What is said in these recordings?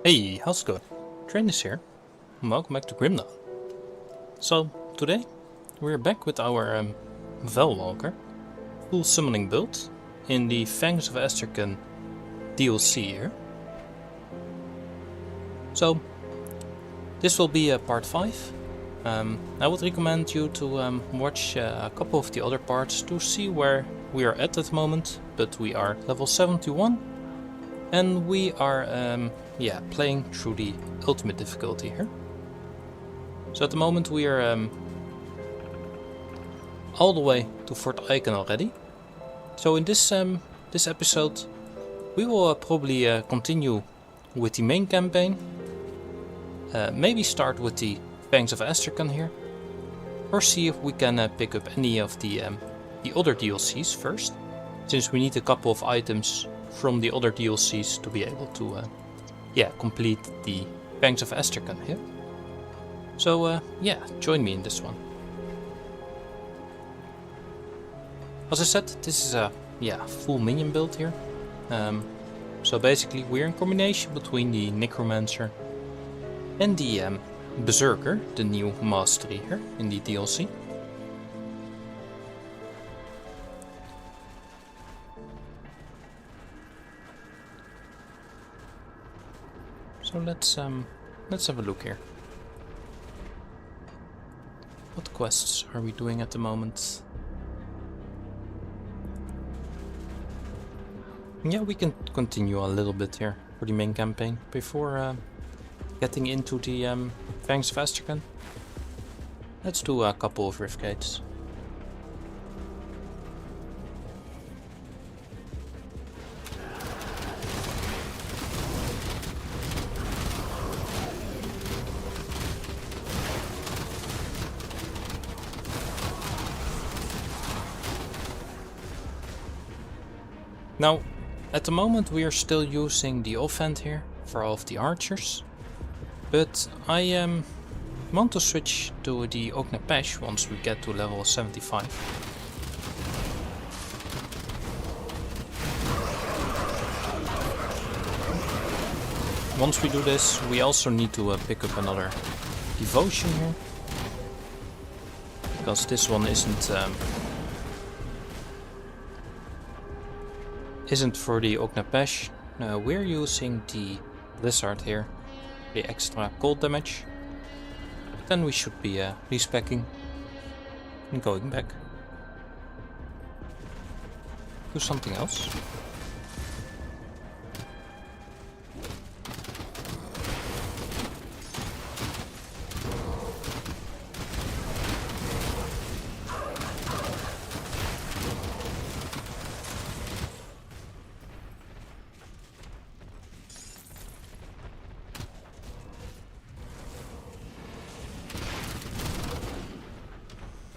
Hey, how's it going? Dranus here, and welcome back to Grimdawn. So, today we're back with our Velwalker full summoning build in the Fangs of Asterkarn DLC here. So, this will be part 5. I would recommend you to watch a couple of the other parts to see where we are at the moment, but we are level 71 and we are playing through the ultimate difficulty here. So at the moment we are all the way to Fort Icon already. So in this episode we will probably continue with the main campaign. Maybe start with the Fangs of Asterkarn here, or see if we can pick up any of the other DLCs first, since we need a couple of items from the other DLCs to be able to complete the Fangs of Asterkarn here. So join me in this one. As I said, this is a full minion build here. So basically we're in combination between the Necromancer and the Berserker, the new mastery here in the DLC. So let's have a look here. What quests are we doing at the moment? Yeah, we can continue a little bit here for the main campaign before getting into the Fangs of Asterkarn. Let's do a couple of rift gates. Now, at the moment we are still using the offhand here for all of the archers, but I want to switch to the Necromancer once we get to level 75. Once we do this, we also need to pick up another devotion here, because this one isn't for the Necromancer. We're using the Blizzard here, the extra cold damage. Then we should be respecking and going back to something else.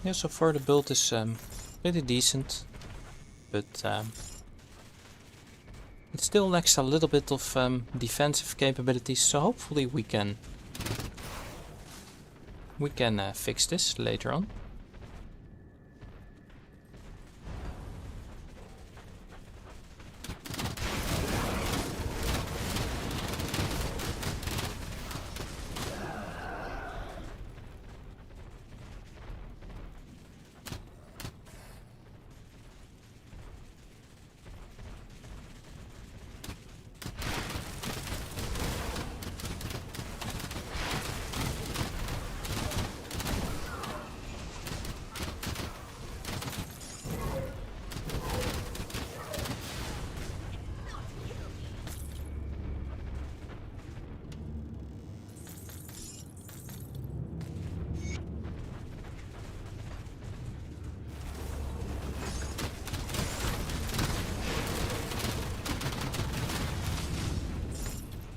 Yeah, so far the build is pretty decent, but it still lacks a little bit of defensive capabilities, so hopefully we can fix this later on.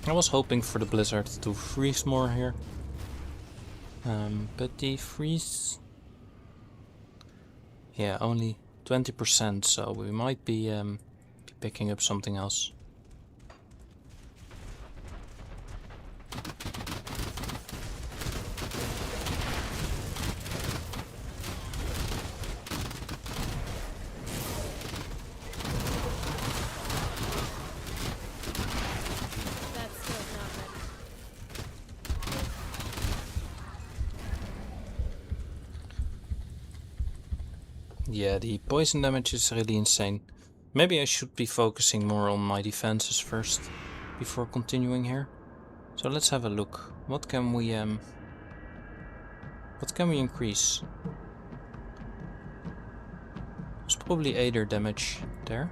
I was hoping for the Blizzard to freeze more here, but the freeze, only 20%, so we might be picking up something else. Yeah, the poison damage is really insane. Maybe I should be focusing more on my defenses first before continuing here. So let's have a look. What can we increase? It's probably Aether damage there.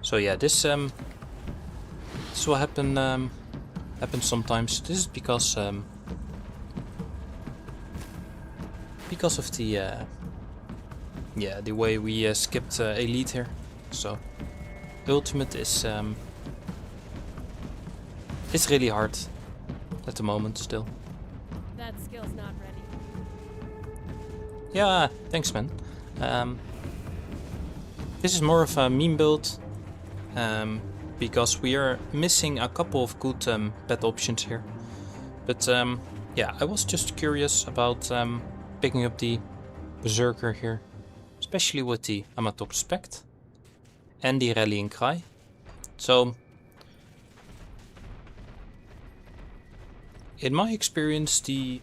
So yeah, this will happen sometimes. This is because of the the way we skipped Elite here. So Ultimate is it's really hard at the moment still. That skill's not ready. Yeah, thanks man. This is more of a meme build because we are missing a couple of good pet options here. But yeah, I was just curious about picking up the Berserker here, especially with the Amatok Pact and the Rallying Cry. So in my experience, the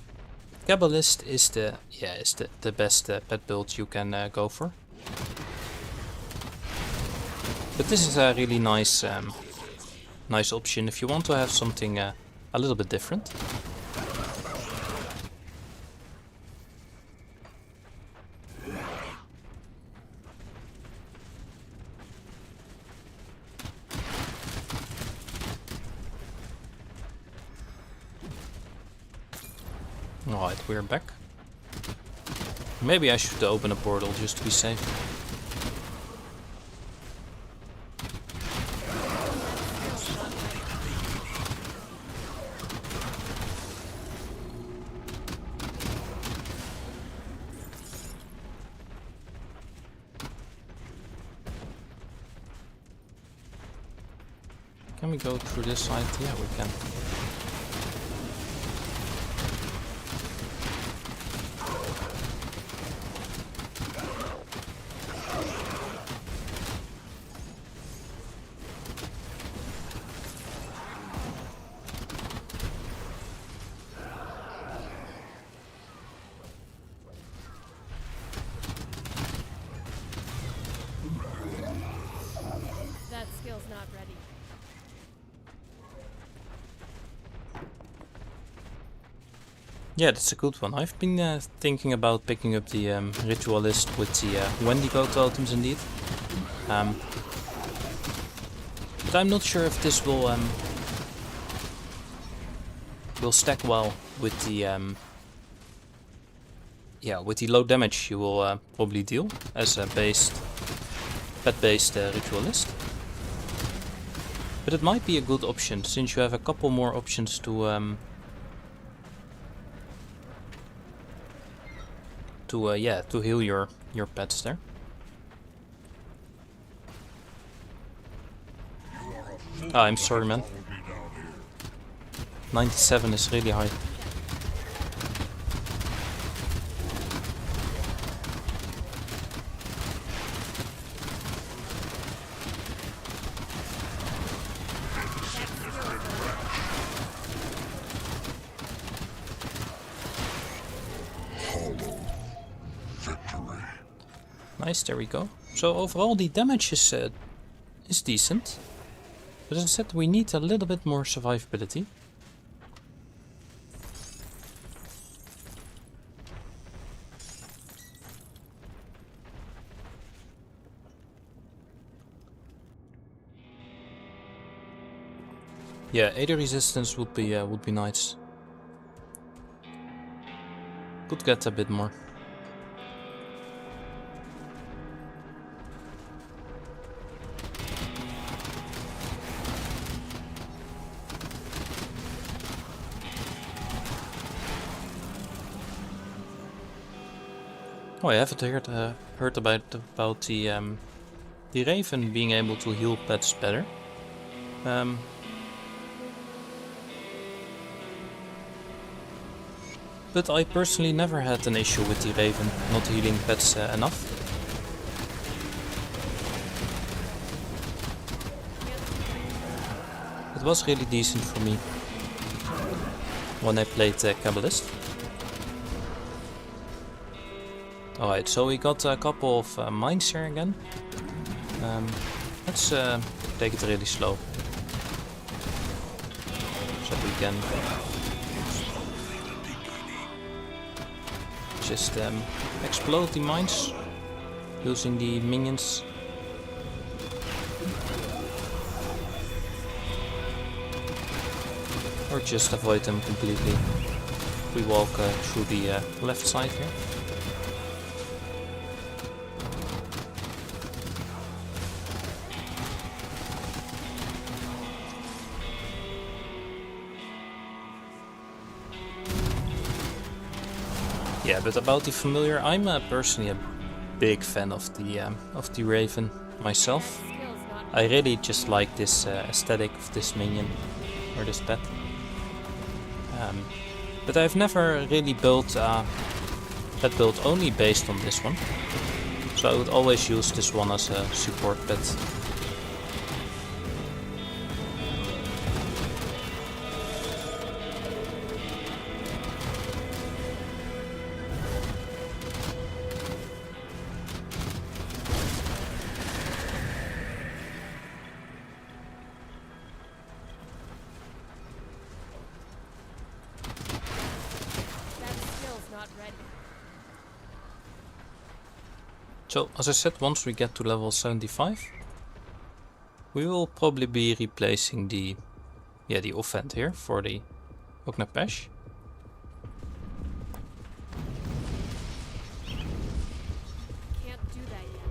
Kabbalist is the best pet build you can go for. But this is a really nice nice option if you want to have something a little bit different. Alright, we're back. Maybe I should open a portal just to be safe. Can we go through this side? Yeah, we can. That skill's not ready. Yeah, that's a good one. I've been thinking about picking up the Ritualist with the Wendigo totems indeed. But I'm not sure if this will stack well with the with the low damage you will probably deal as a pet-based Ritualist. But it might be a good option since you have a couple more options to heal your pets there. Ah, I'm sorry man. 97 is really high. Nice, there we go. So overall the damage is decent. But as I said, we need a little bit more survivability. Yeah, Aether resistance would be nice. Could get a bit more. Oh, I haven't heard about the Raven being able to heal pets better. But I personally never had an issue with the Raven not healing pets enough. It was really decent for me when I played Kabbalist. Alright, so we got a couple of mines here again. Let's take it really slow. So we can just explode the mines using the minions. Or just avoid them completely. We walk through the left side here. Yeah, but about the familiar, I'm personally a big fan of the Raven myself. I really just like this aesthetic of this minion or this pet. But I've never really built a pet build only based on this one. So I would always use this one as a support pet. So, as I said, once we get to level 75, we will probably be replacing the offend here for the Ognapesh. Can't do that yet.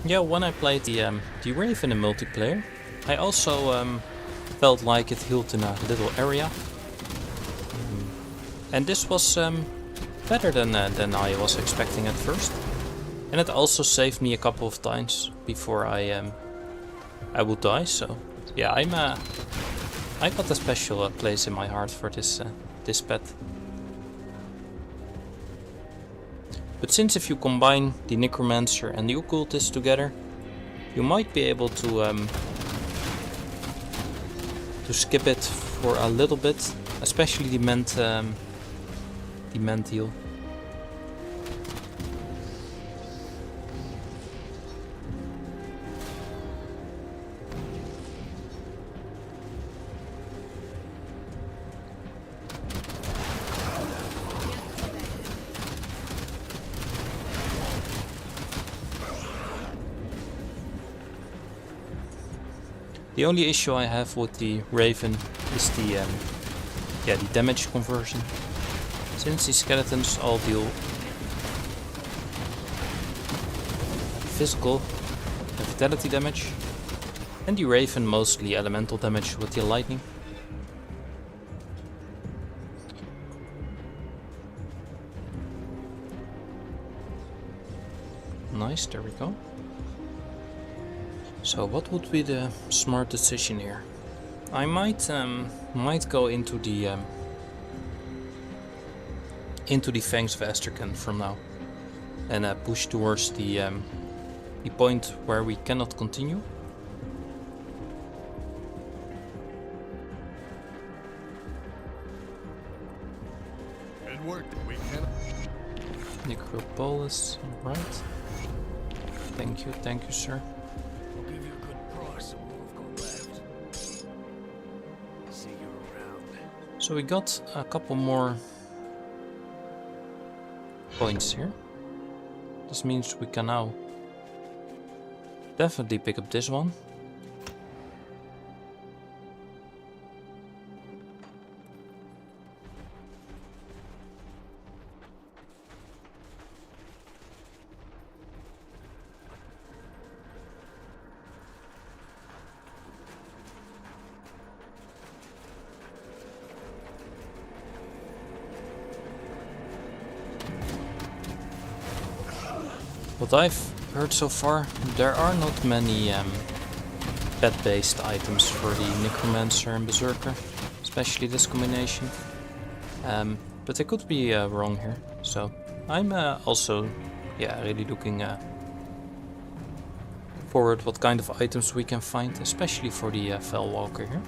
Yeah, when I played the Raven in multiplayer, I also felt like it healed in a little area. And this was better than I was expecting at first. And it also saved me a couple of times before I would die. So yeah, I got a special place in my heart for this pet. But since if you combine the Necromancer and the Occultist together, you might be able to skip it for a little bit, especially the Ment heal. The only issue I have with the Raven is the damage conversion. Since the skeletons all deal physical and vitality damage, and the Raven mostly elemental damage with the lightning. Nice, there we go. So what would be the smart decision here? I might go into the Fangs of Asterkarn from now, and push towards the point where we cannot continue. Good work. We can. Necropolis, right? Thank you, sir. I'll give you a good price and we'll go left. See you around. So we got a couple more points here. This means we can now definitely pick up this one. What I've heard so far, there are not many pet-based items for the Necromancer and Berserker, especially this combination. But I could be wrong here, so I'm also really looking forward what kind of items we can find, especially for the Fellwalker here.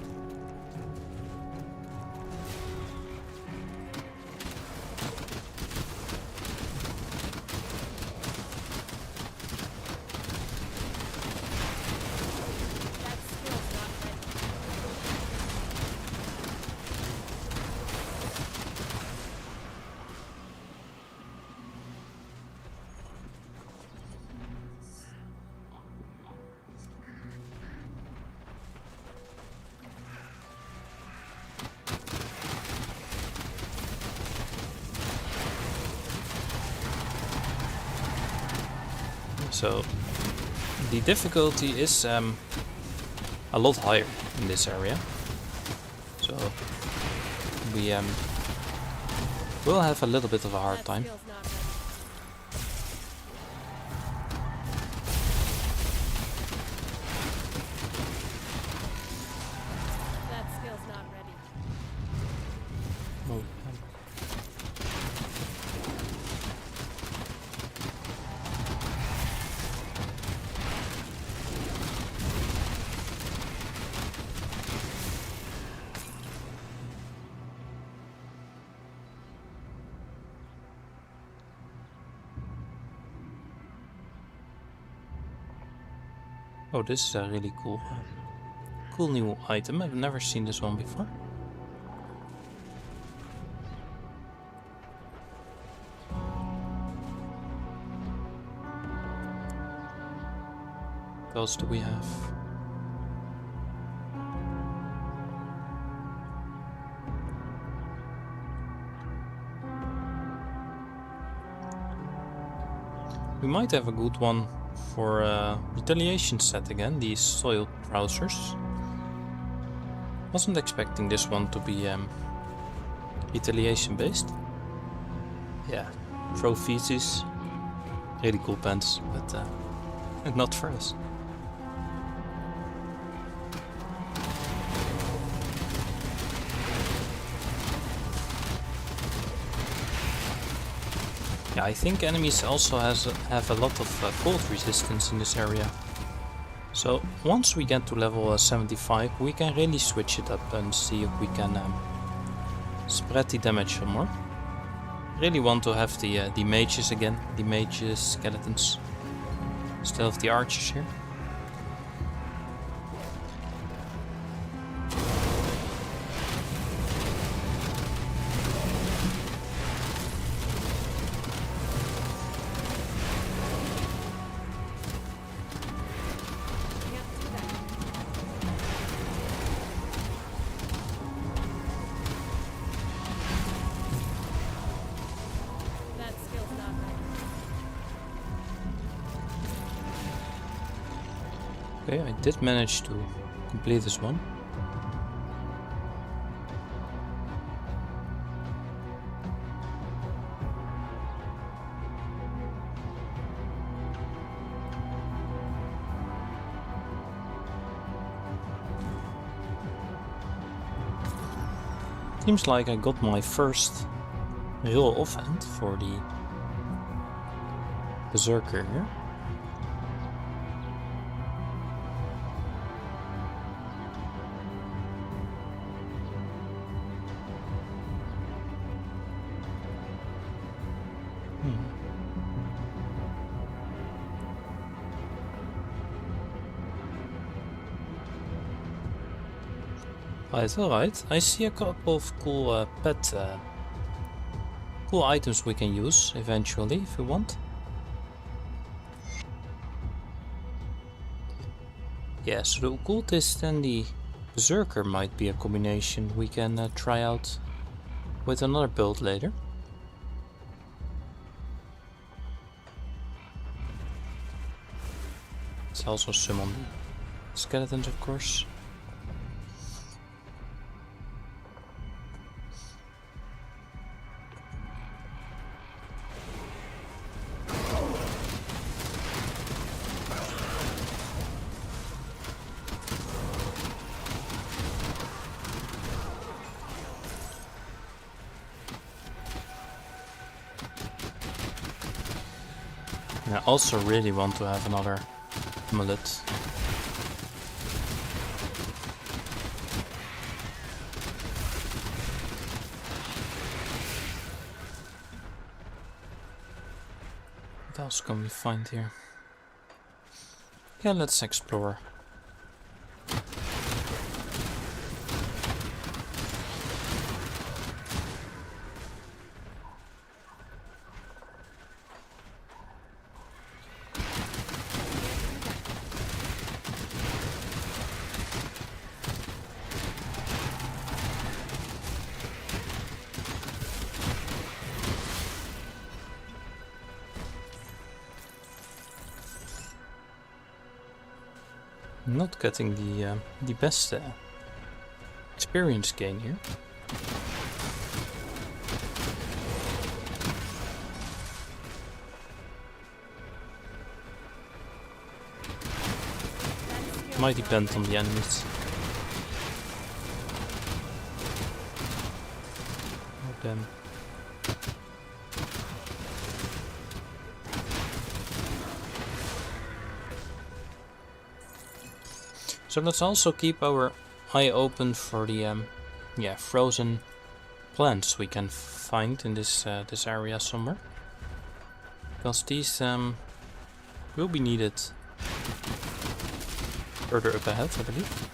So the difficulty is a lot higher in this area. So we will have a little bit of a hard time. That skill's not ready. Oh, oh, this is a really cool new item. I've never seen this one before. What else do we have? We might have a good one for retaliation set again, these soiled trousers. Wasn't expecting this one to be retaliation based. Yeah, throw feces, really cool pants, but not for us. Yeah, I think enemies also have a lot of cold resistance in this area. So once we get to level 75, we can really switch it up and see if we can spread the damage some more. Really want to have the mages again, the mages, skeletons, instead of the archers here. Okay, I did manage to complete this one. Seems like I got my first real offhand for the Berserker here. Alright, I see a couple of cool cool items we can use eventually if we want. Yeah, so the occultist and the Berserker might be a combination we can try out with another build later. Let's also summon the skeletons, of course. And I also really want to have another mullet. What else can we find here? Yeah, let's explore. Not getting the best experience gain here. Might depend on the enemies. Or them. So let's also keep our eye open for the frozen plants we can find in this this area somewhere, because these will be needed further up ahead, I believe.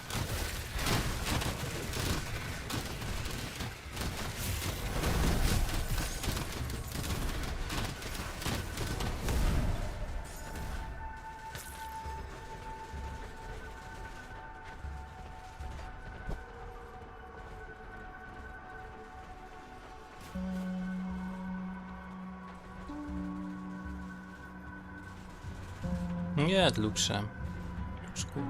Yeah, it looks cool.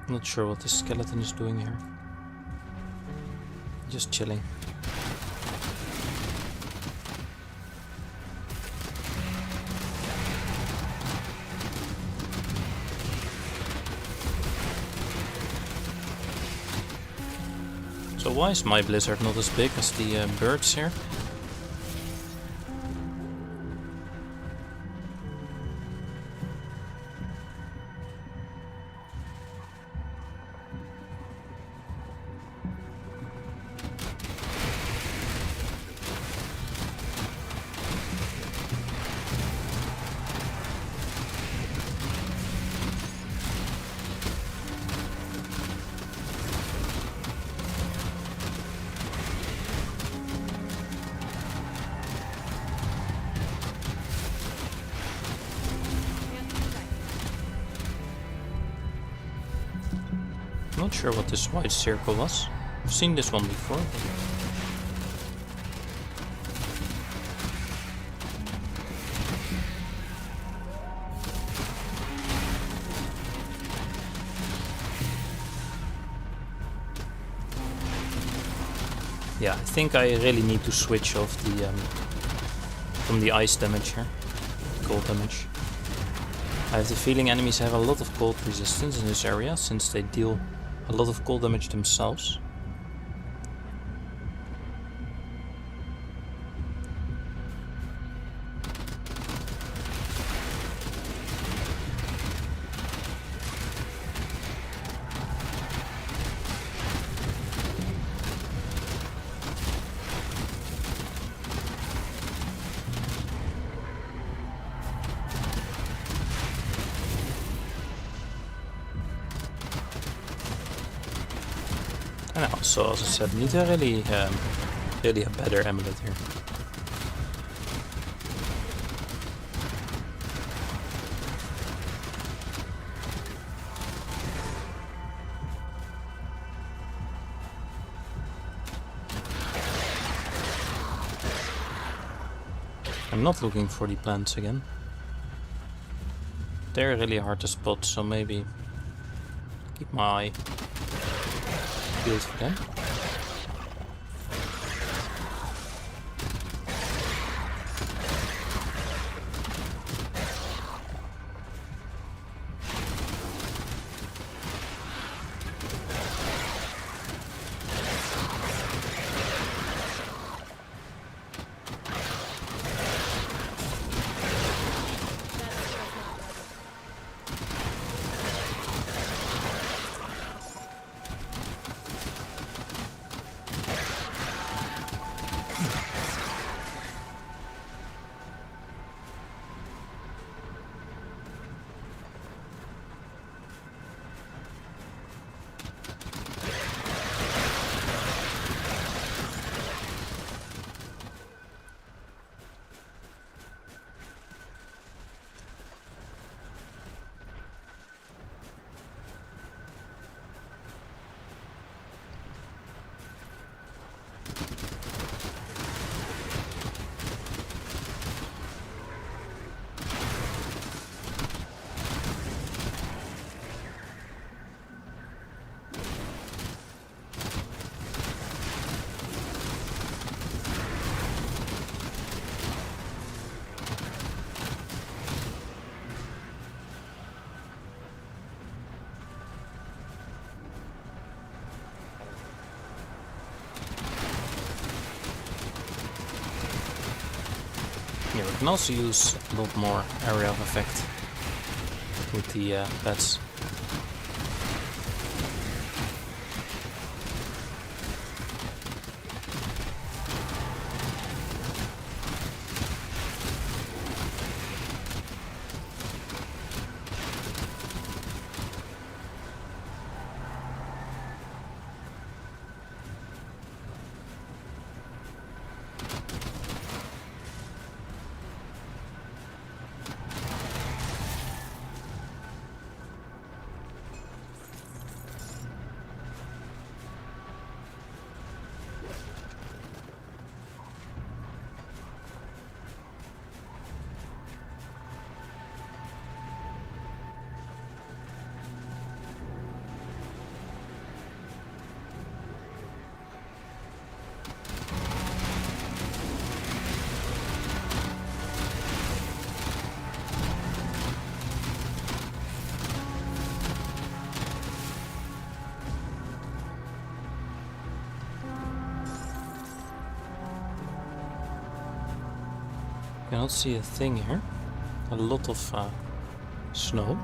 Not sure what this skeleton is doing here. Just chilling. So why is my blizzard not as big as the birds here? Not sure what this white circle was. I've seen this one before. Yeah, I think I really need to switch off the from the ice damage here, cold damage. I have the feeling enemies have a lot of cold resistance in this area, since they deal a lot of cold damage themselves. And also, as I said, need a really a better amulet here. I'm not looking for the plants again. They're really hard to spot, so maybe keep my eye peeled for them. can also use a lot more area of effect with the pets. Cannot see a thing here. A lot of snow.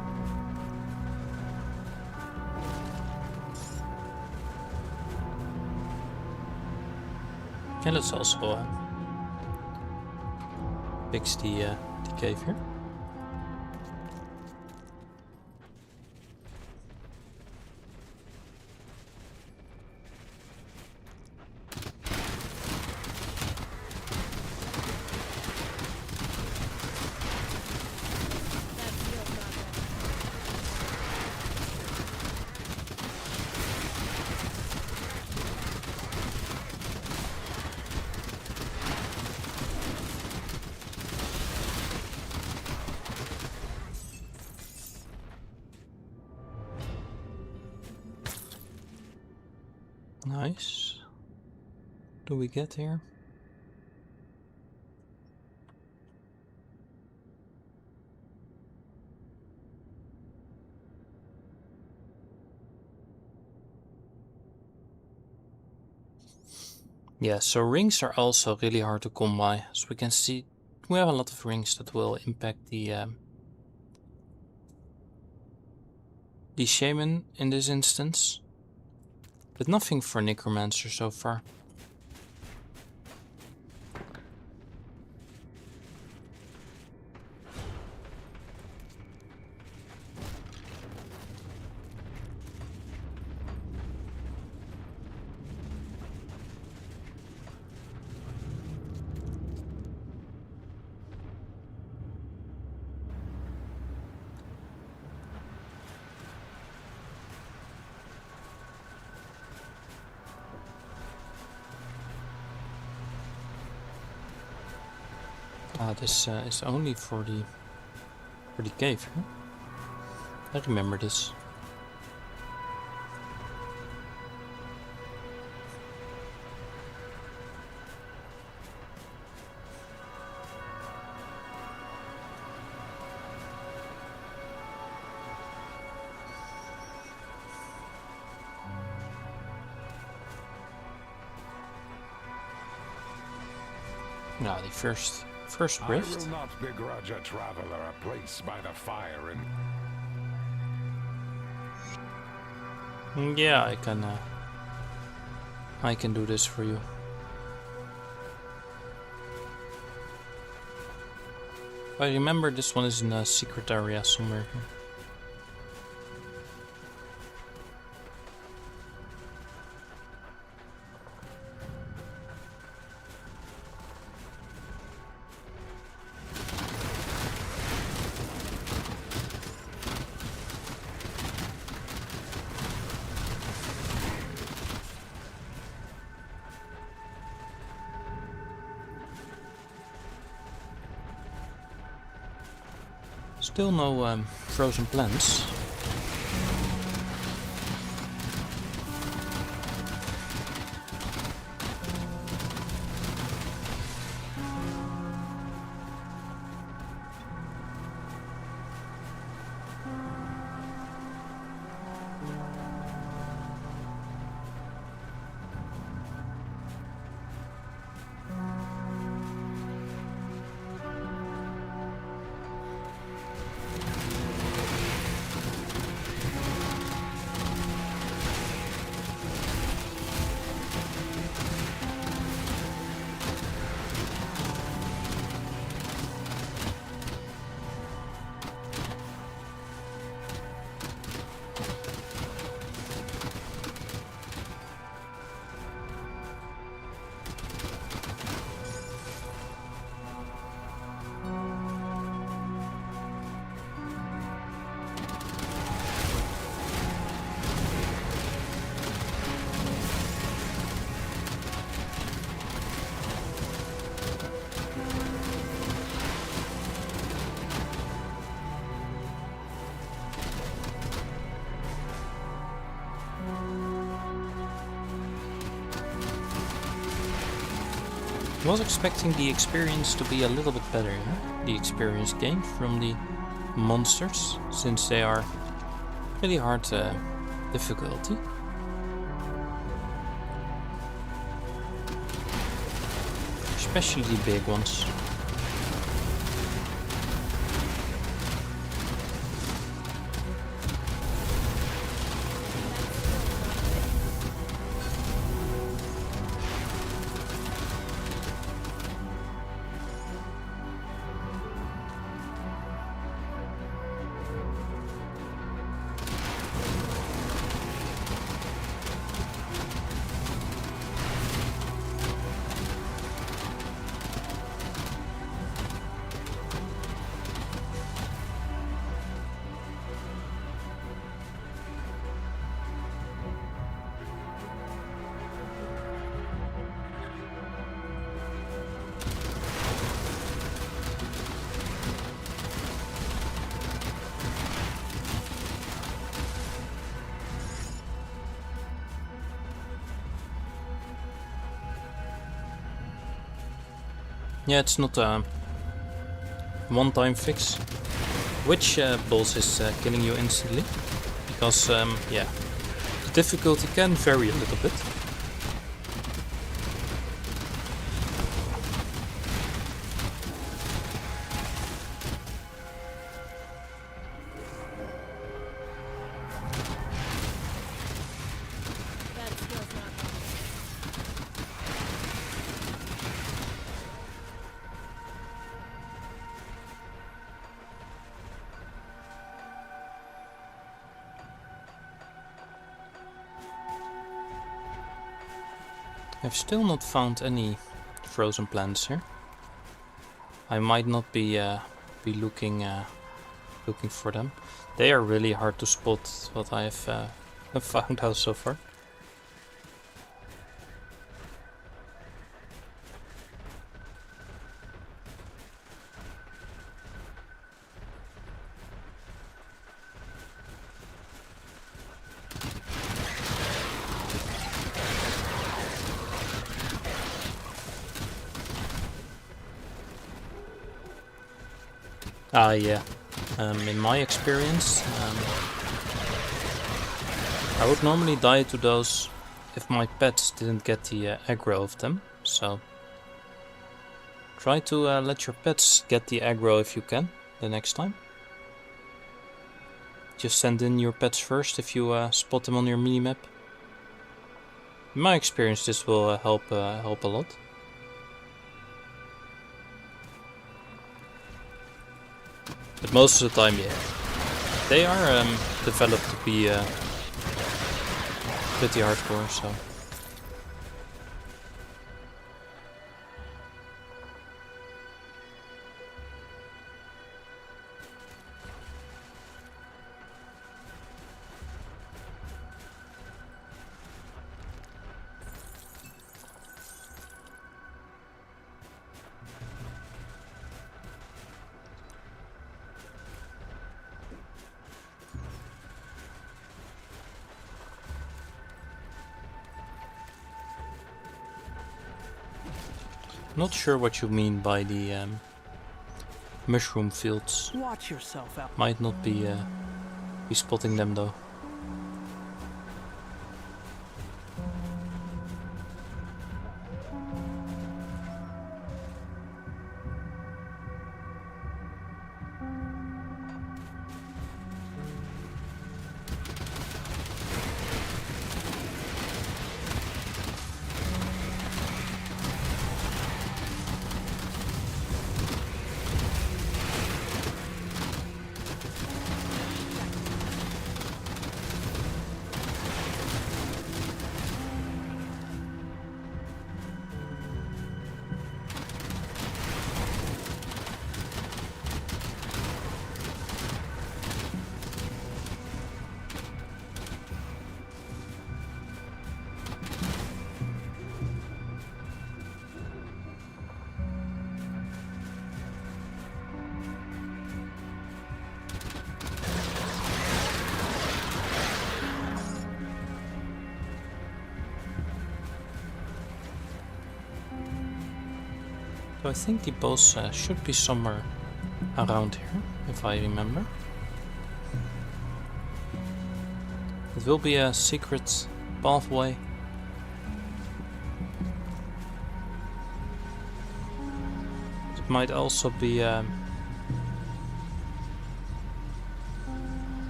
And let's also fix the cave here. Nice. Do we get here? Yeah, so rings are also really hard to come by. As we can see, we have a lot of rings that will impact the shaman in this instance. But nothing for Necromancer so far. This is only for the cave. Huh? I remember this. Now the first rift. I will not begrudge a traveler a place by the fire and Yeah, I can do this for you. I remember this one is in a secret area somewhere here. Still no frozen plants. I was expecting the experience to be a little bit better, you know? The experience gained from the monsters, since they are really hard difficulty. Especially the big ones. Yeah, it's not a one-time fix. Which boss is killing you instantly? Because, yeah, the difficulty can vary a little bit. That skill's not ready. I've still not found any frozen plants here. I might not be looking for them. They are really hard to spot. What I have found out so far. Yeah. In my experience, I would normally die to those if my pets didn't get the aggro of them. So try to let your pets get the aggro if you can the next time. Just send in your pets first if you spot them on your minimap. In my experience, this will help a lot. But most of the time, yeah, they are developed to be pretty hardcore, so. Not sure what you mean by the mushroom fields. Watch yourself out. Might not be spotting them though. So I think the boss should be somewhere around here, if I remember. It will be a secret pathway. It might also be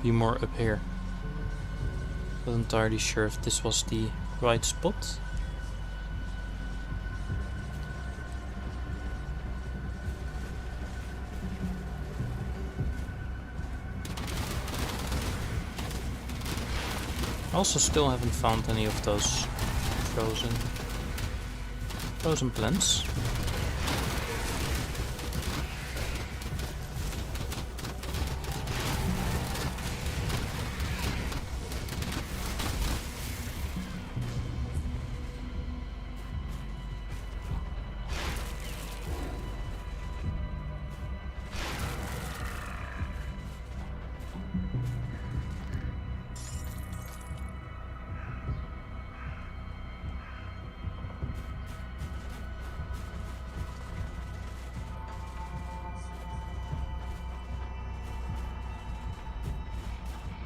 more up here. Not entirely sure if this was the right spot. Also still haven't found any of those frozen plants.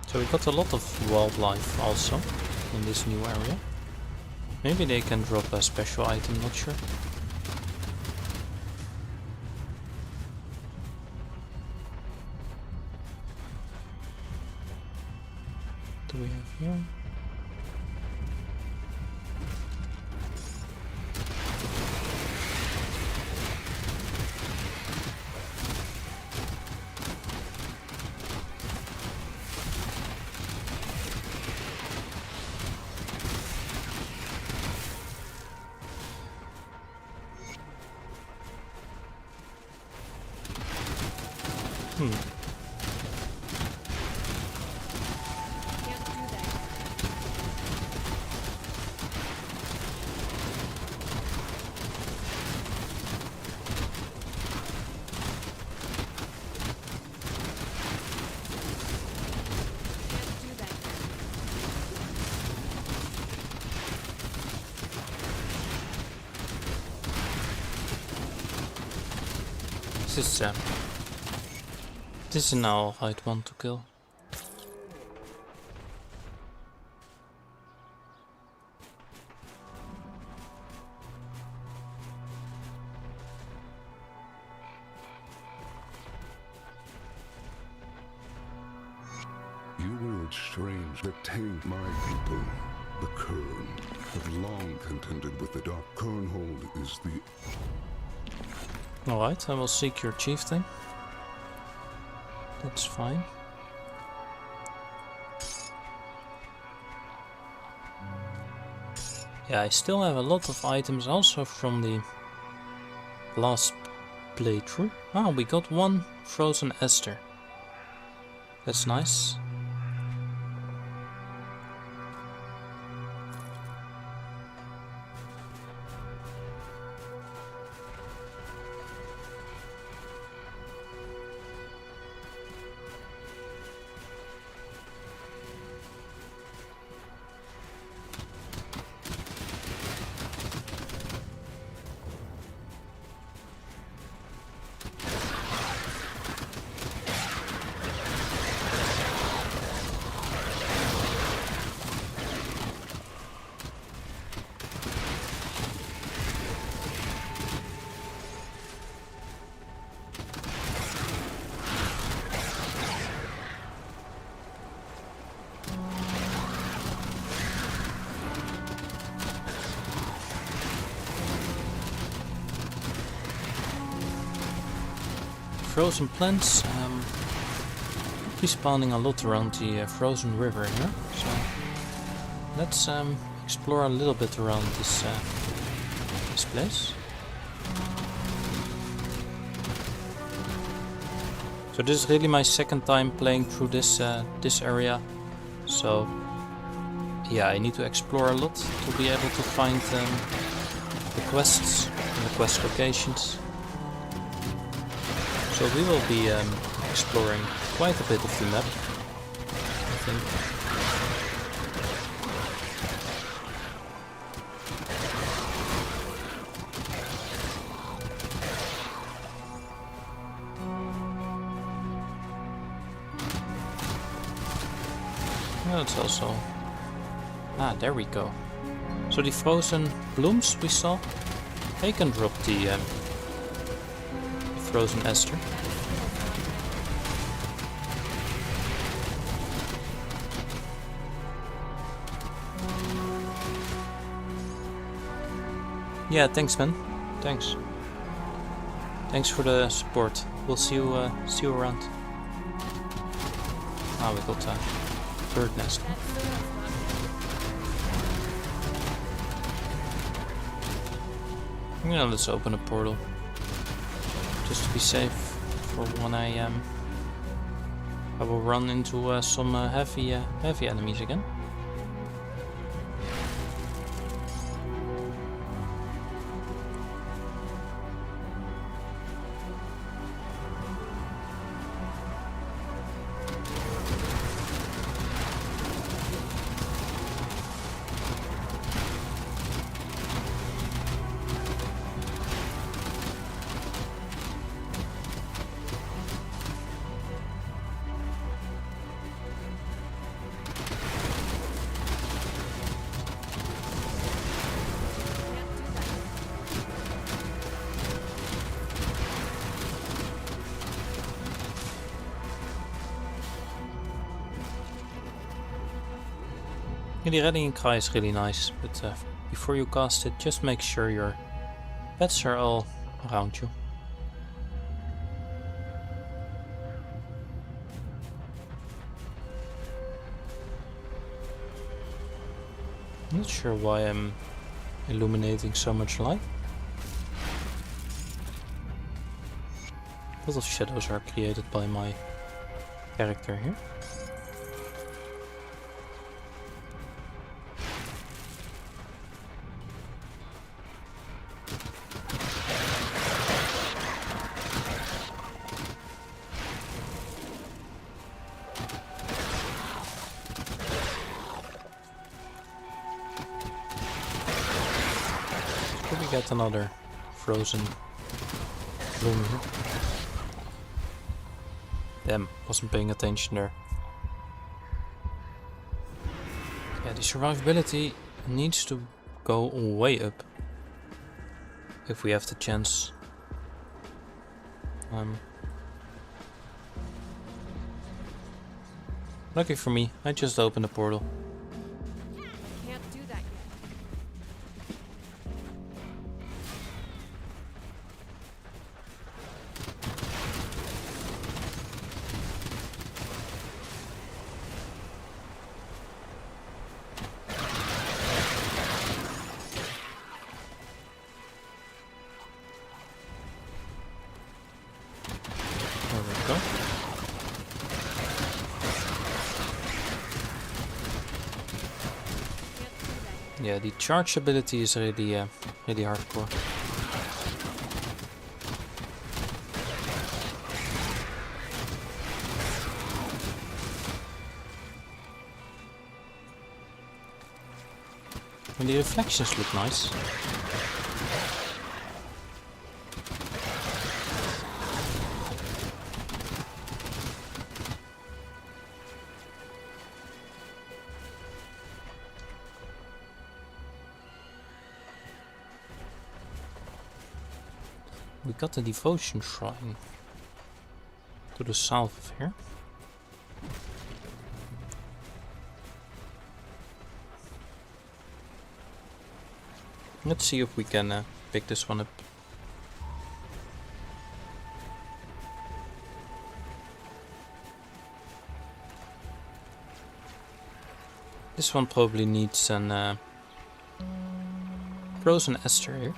So we got a lot of wildlife also in this new area. Maybe they can drop a special item, not sure. Do we have here? Can't do that. Can't do that. This is now a right one to kill. You words strange that taint my people. The Kern have long contended with the Dark Kernhold is the... Alright, I will seek your chieftain. That's fine. Yeah, I still have a lot of items also from the last playthrough. Ah, we got one frozen ester. That's nice. Frozen plants respawning a lot around the frozen river here, so let's explore a little bit around this place. So this is really my second time playing through this this area, so yeah, I need to explore a lot to be able to find the quests and the quest locations. So we will be exploring quite a bit of the map, I think. No, it's also... Ah, there we go. So the frozen blooms we saw, they can drop the frozen ester. Yeah, thanks man. Thanks. Thanks for the support. We'll see you around. Ah, we got a bird nest. Yeah, let's open a portal. Just to be safe for when I will run into some heavy enemies again. Yeah, the rallying cry is really nice, but before you cast it, just make sure your pets are all around you. I'm not sure why I'm illuminating so much light. A lot of shadows are created by my character here. Get another frozen bloom here. Damn, wasn't paying attention there. Yeah, the survivability needs to go way up if we have the chance. Lucky for me, I just opened a portal. Can't do that yet. There we go. Yeah, the charge ability is really, really hardcore. And the reflections look nice. We got the devotion shrine to the south of here. Let's see if we can pick this one up. This one probably needs an frozen ester here.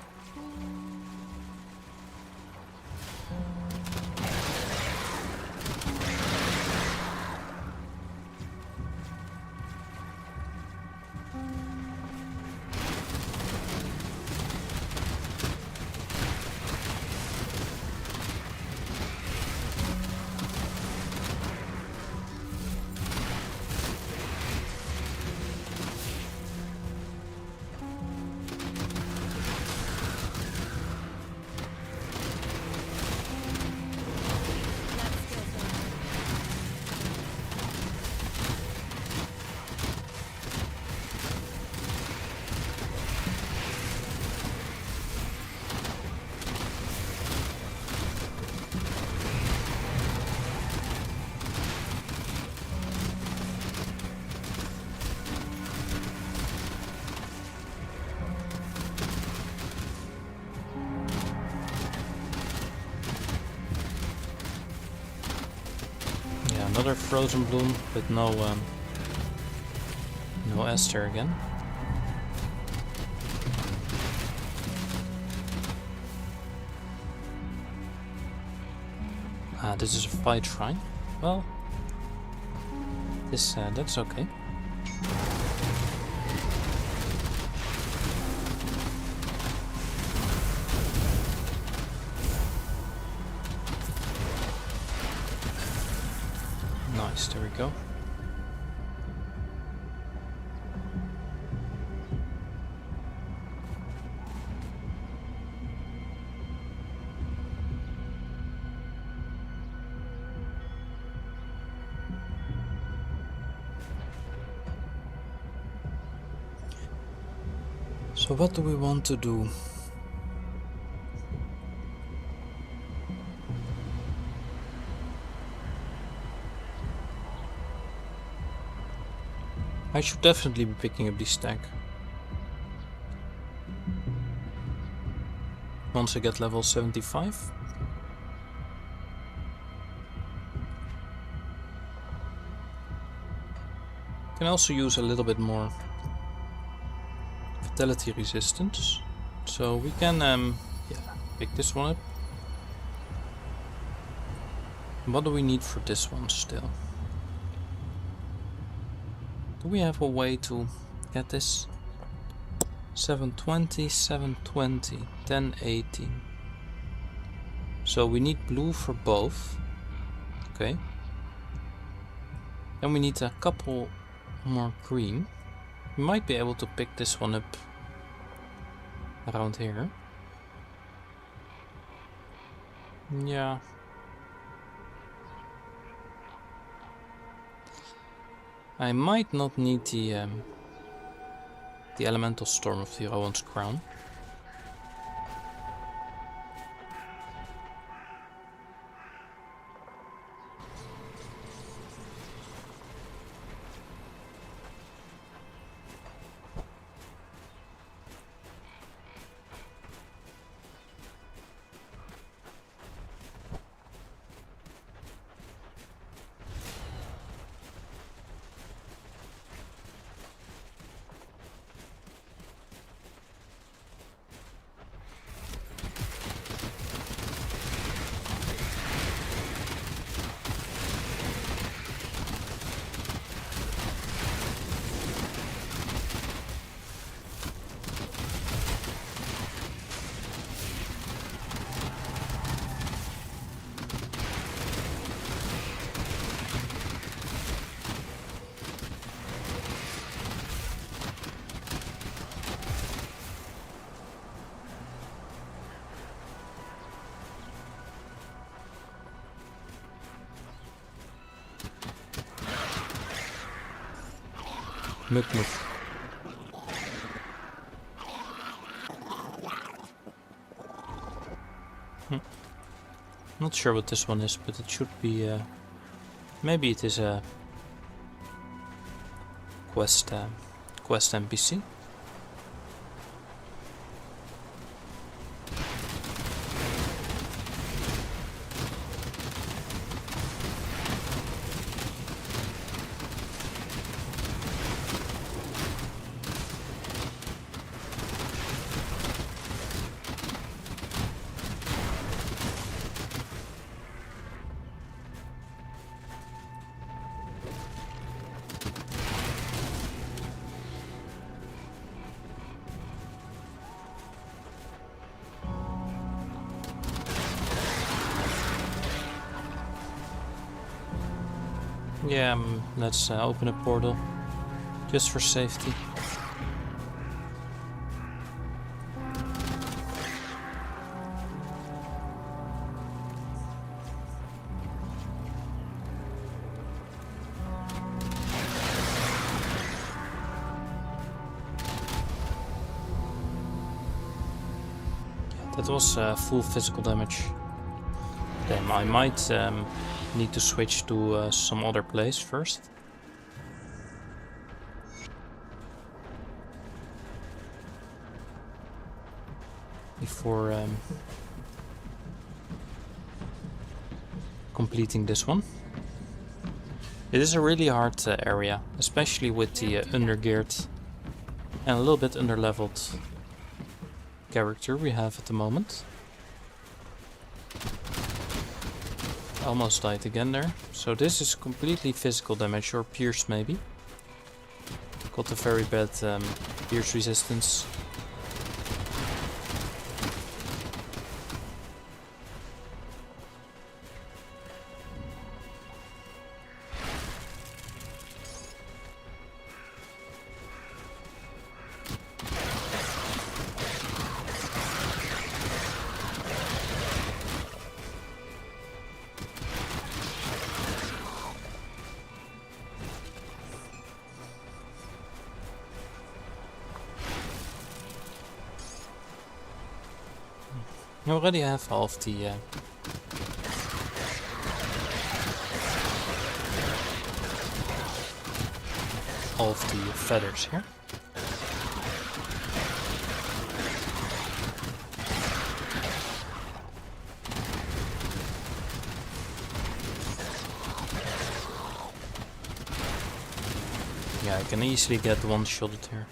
another frozen bloom, but no Aster again. Ah, this is a fight shrine. Well, this that's okay. Nice, there we go. So what do we want to do? I should definitely be picking up the stack. Once I get level 75. Can also use a little bit more vitality resistance. So we can yeah, pick this one up. What do we need for this one still? Do we have a way to get this? 720, 720, 1018. So we need blue for both. Okay. Then we need a couple more green. We might be able to pick this one up around here. Yeah. I might not need the elemental storm of the Rowan's crown. Muk. Not sure what this one is, but it should be maybe it is a quest NPC. Yeah, let's open a portal, just for safety. That was full physical damage. Damn, I might need to switch to some other place first. Before completing this one. It is a really hard area, especially with the undergeared and a little bit underleveled character we have at the moment. Almost died again there. So this is completely physical damage, or pierce maybe. Got a very bad pierce resistance. I already have half the feathers here. Yeah, I can easily get one-shotted here.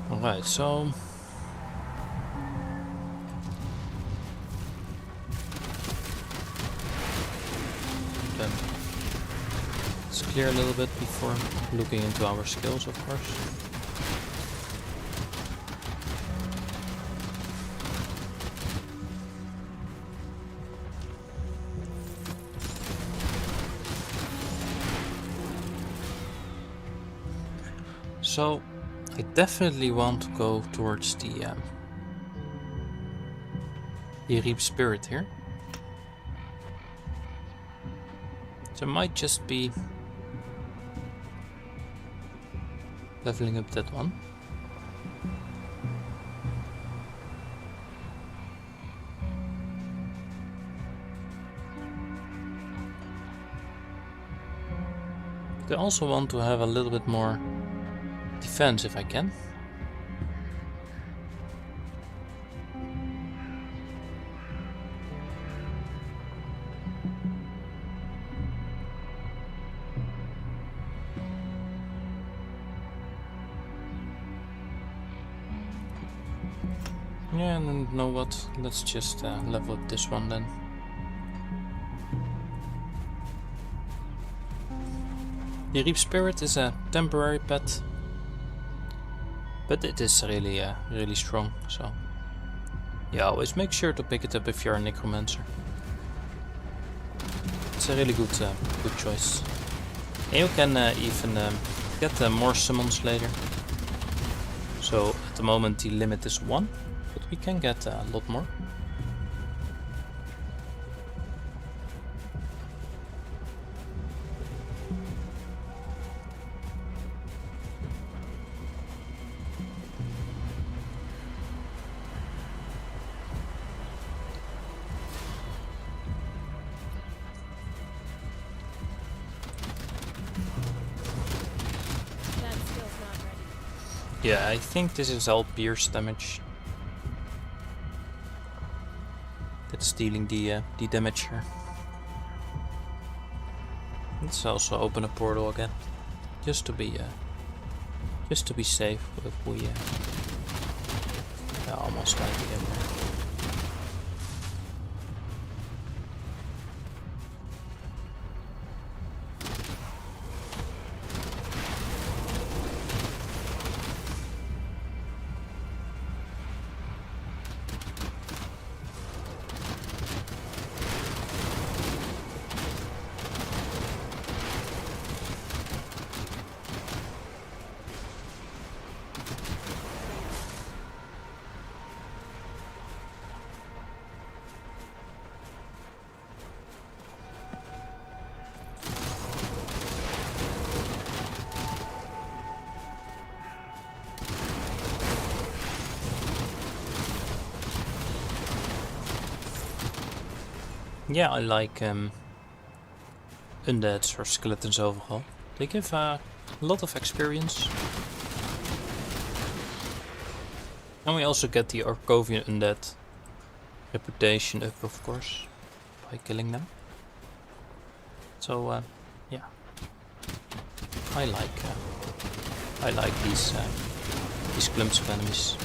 Alright, so then let's clear a little bit before looking into our skills, of course. So I definitely want to go towards the Reap Spirit here. So I might just be leveling up that one. I also want to have a little bit more defense if I can. Yeah, and you know what? Let's just level up this one then. The Reap Spirit is a temporary pet, but it is really really strong, so yeah, always make sure to pick it up if you're a Necromancer. It's a really good choice. And you can even get more summons later. So at the moment the limit is 1, but we can get a lot more. Yeah, I think this is all pierce damage. That's dealing the damage here. Let's also open a portal again, just to be safe. But we almost died again there. Yeah, I like undeads or skeletons overall. They give a lot of experience. And we also get the Orkovian undead reputation up, of course, by killing them. So yeah, I like these clumps of enemies.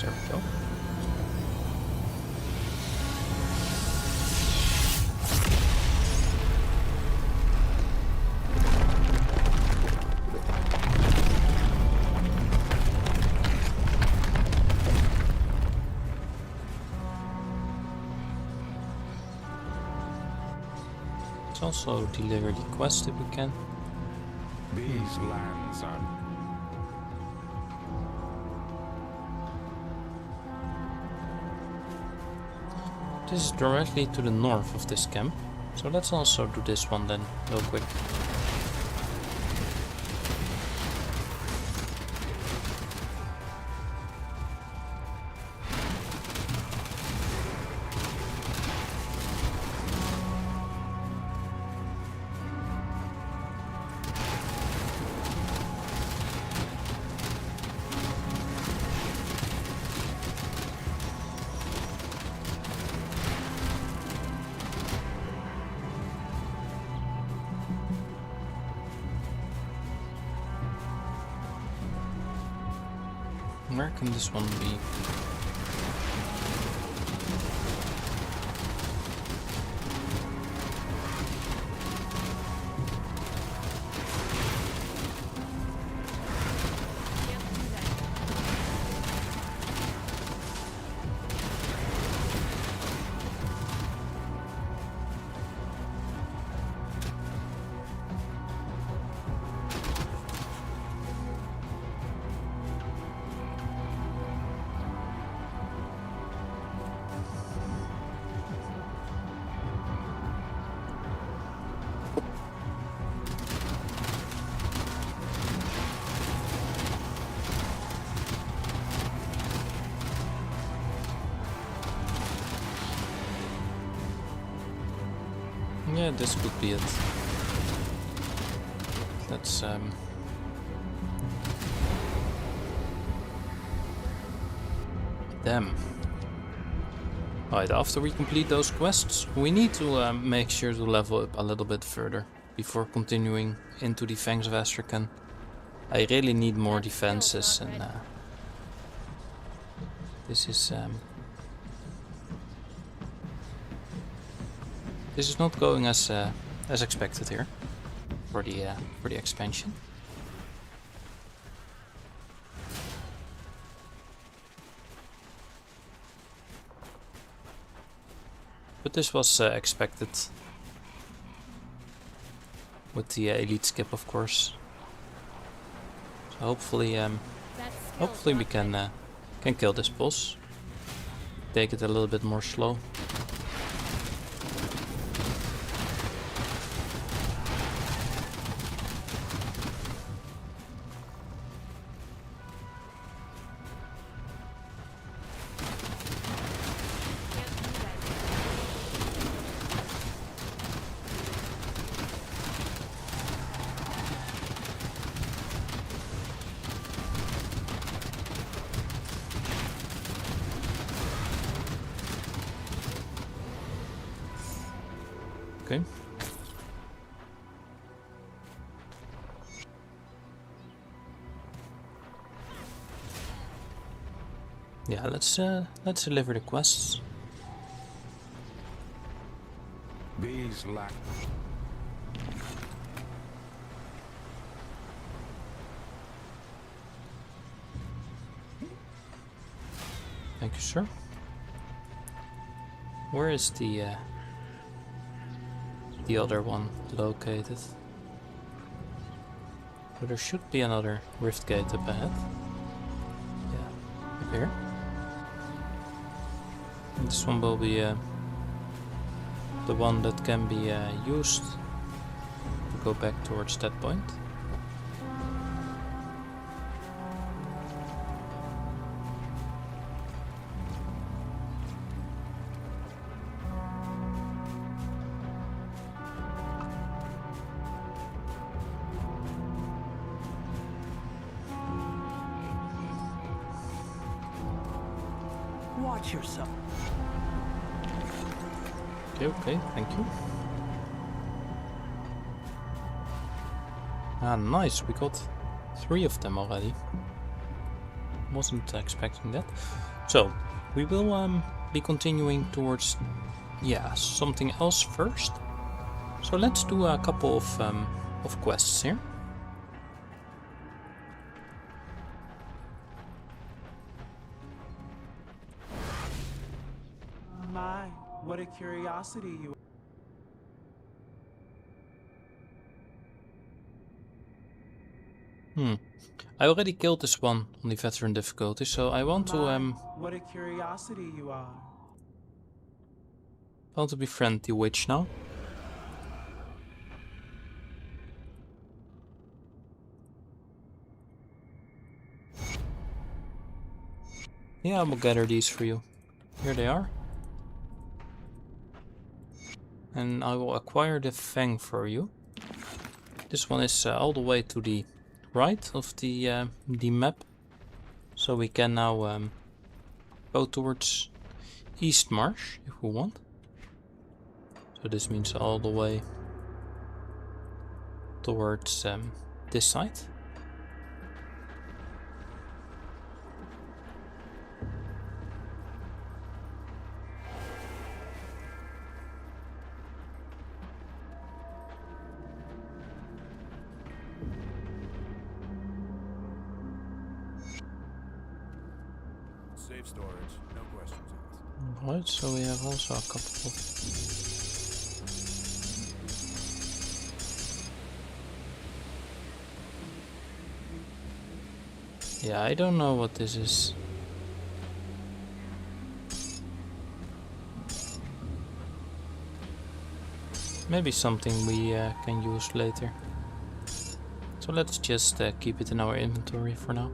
There we go. Let's also deliver the quest if we can. These lands are This is directly to the north of this camp, so let's also do this one then, real quick. Where can this one be? Yeah, this could be it. Let's Damn. Alright, after we complete those quests, we need to make sure to level up a little bit further before continuing into the Fangs of Asterkarn. I really need more defenses, and this is not going as expected here for the expansion. But this was expected with the elite skip, of course. So hopefully we can kill this boss. Take it a little bit more slow. Okay. Yeah, let's deliver the quests. These lack. Thank you, sir. Where is the other one located? So there should be another rift gate up ahead. Yeah, up here. And this one will be the one that can be used to go back towards that point. Watch yourself. Okay, thank you. Ah, nice, we got 3 of them already. Wasn't expecting that. So, we will be continuing towards, yeah, something else first. So let's do a couple of quests here. My, what a curiosity you. I already killed this one on the veteran difficulty, so I want to What a curiosity you are. befriend the witch now. Yeah, I will gather these for you. Here they are. And I will acquire the Fang for you. This one is all the way to the right of the map. So we can now go towards East Marsh if we want. So this means all the way towards this side. Safe storage, no questions asked. Alright, so we have also a couple of... Yeah, I don't know what this is. Maybe something we can use later. So let's just keep it in our inventory for now.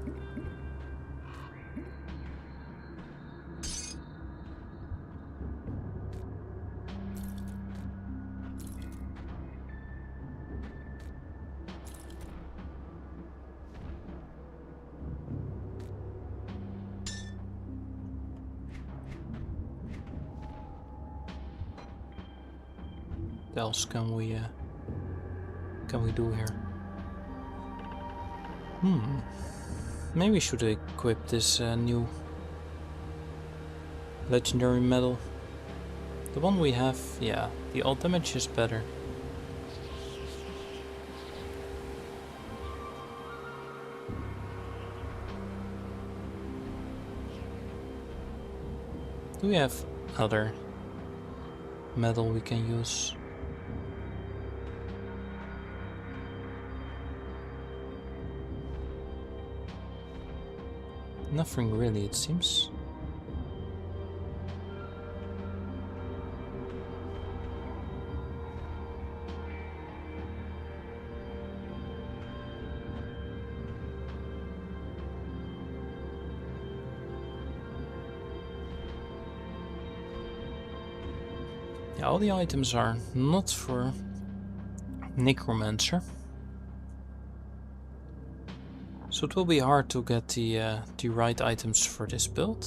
What else can we do here? Maybe we should equip this new legendary medal. The one we have, yeah, the all damage is better. Do we have other metal we can use? Nothing really, it seems. Yeah, all the items are not for Necromancer. So it will be hard to get the right items for this build.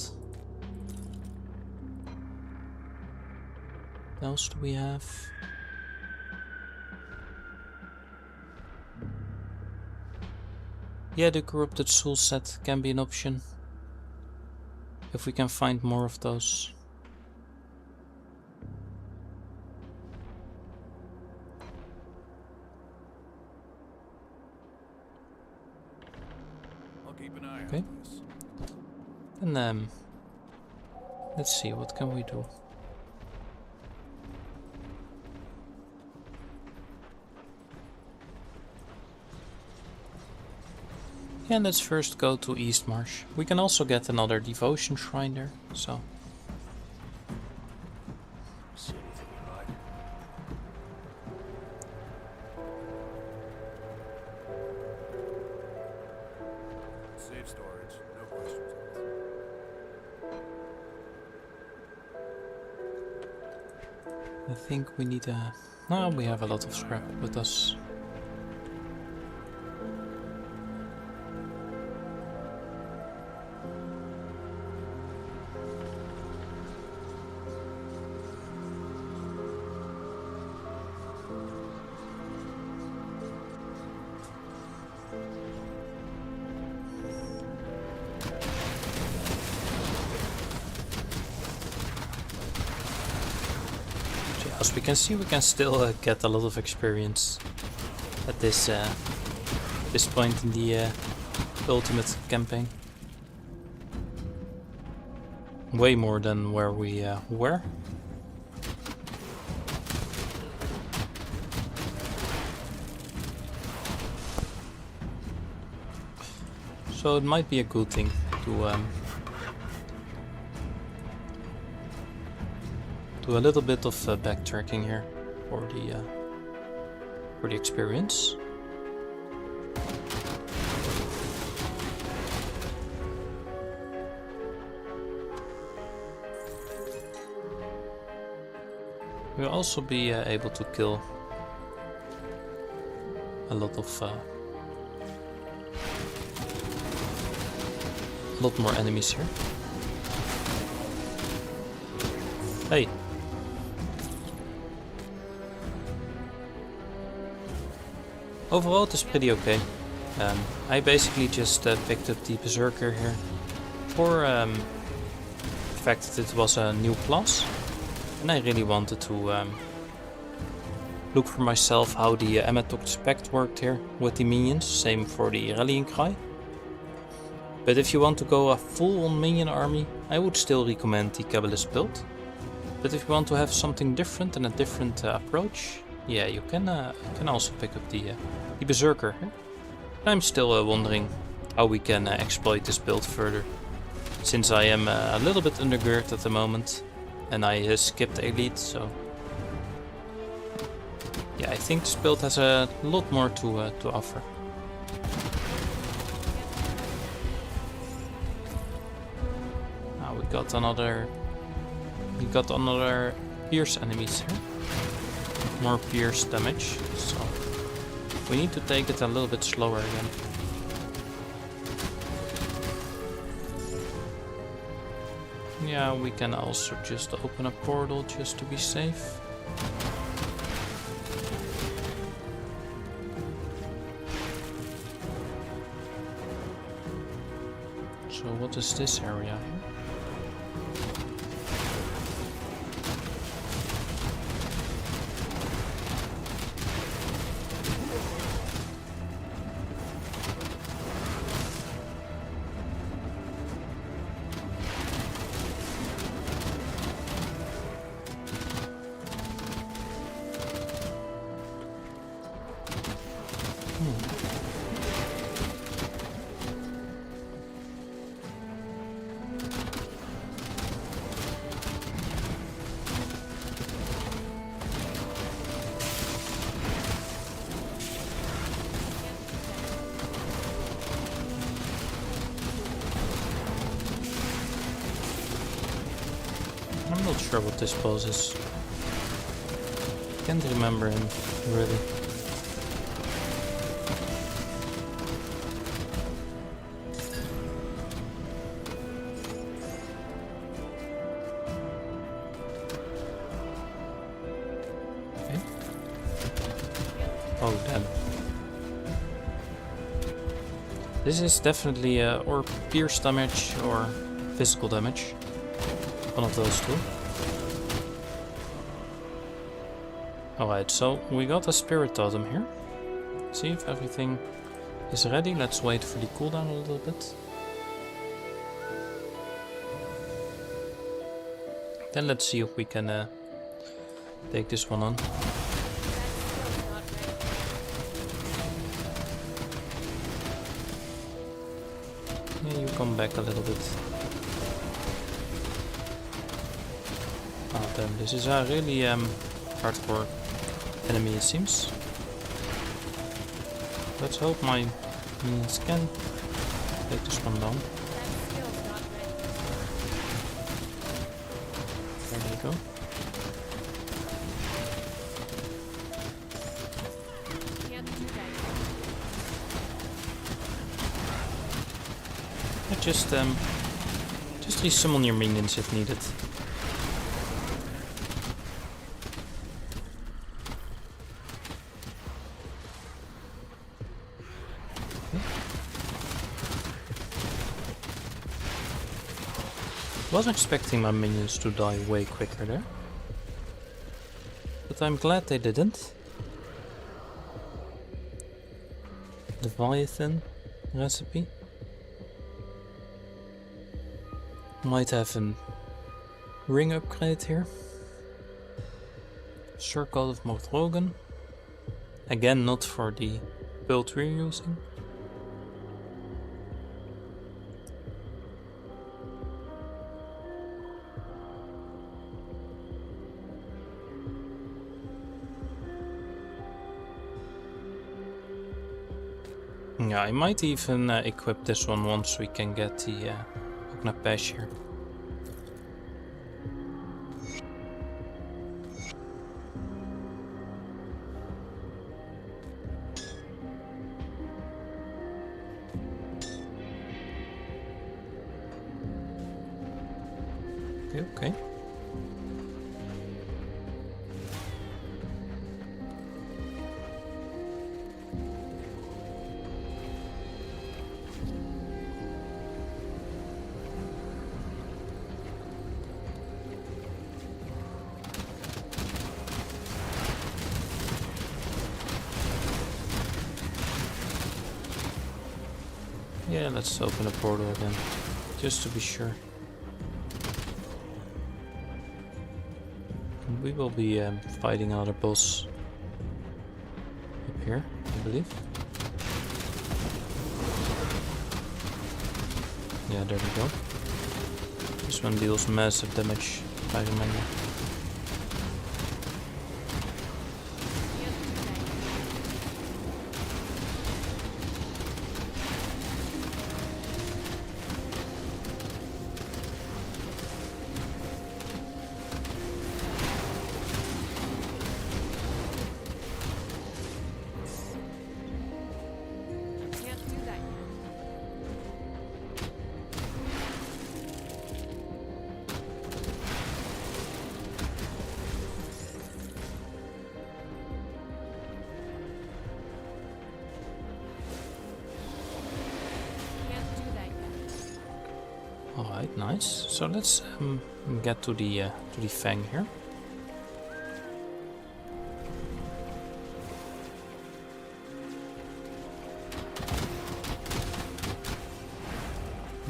What else do we have? Yeah, the corrupted soul set can be an option. If we can find more of those. I'll keep an eye Okay. on this. And let's see, what can we do? Yeah, let's first go to East Marsh. We can also get another devotion shrine there, so. See anything you like? Safe storage, no questions asked. I think we need a... No, we have a lot of scrap with us. As we can see, we can still get a lot of experience at this point in the ultimate campaign. Way more than where we were. So it might be a good thing to do a little bit of backtracking here for the experience. We'll also be able to kill a lot more enemies here. Hey. Overall, it is pretty okay. I basically just picked up the Berserker here for the fact that it was a new class, and I really wanted to look for myself how the Amatok Pact worked here with the minions. Same for the rallying cry. But if you want to go a full-on minion army, I would still recommend the Kabbalist build. But if you want to have something different and a different approach, yeah, you can also pick up the Berserker. I'm still wondering how we can exploit this build further, since I am a little bit undergirded at the moment, and I skipped Elite, so yeah, I think this build has a lot more to offer. Now we got another pierce enemies here. More pierce damage, so we need to take it a little bit slower again. Yeah, we can also just open a portal just to be safe. So what is this area here? I'm not sure what this boss is. Can't remember him, really. Okay. Oh, damn. This is definitely or pierce damage or physical damage. One of those two. Alright, so we got a spirit totem here. See if everything is ready. Let's wait for the cooldown a little bit. Then let's see if we can take this one on. Yeah, you come back a little bit. Oh damn, this is a really hardcore enemy it seems. Let's hope my minions can take this one down. There they go. Just resummon your minions if needed. Was expecting my minions to die way quicker there, but I'm glad they didn't. Leviathan recipe. Might have a ring upgrade here. Circle of Morthrogen. Again, not for the build we're using. Yeah, I might even equip this one once we can get the Ognapesh here. Okay. Yeah, let's open a portal again, just to be sure. And we will be fighting another boss up here, I believe. Yeah, there we go. This one deals massive damage, if I remember. Alright, nice. So let's get to the Fang here.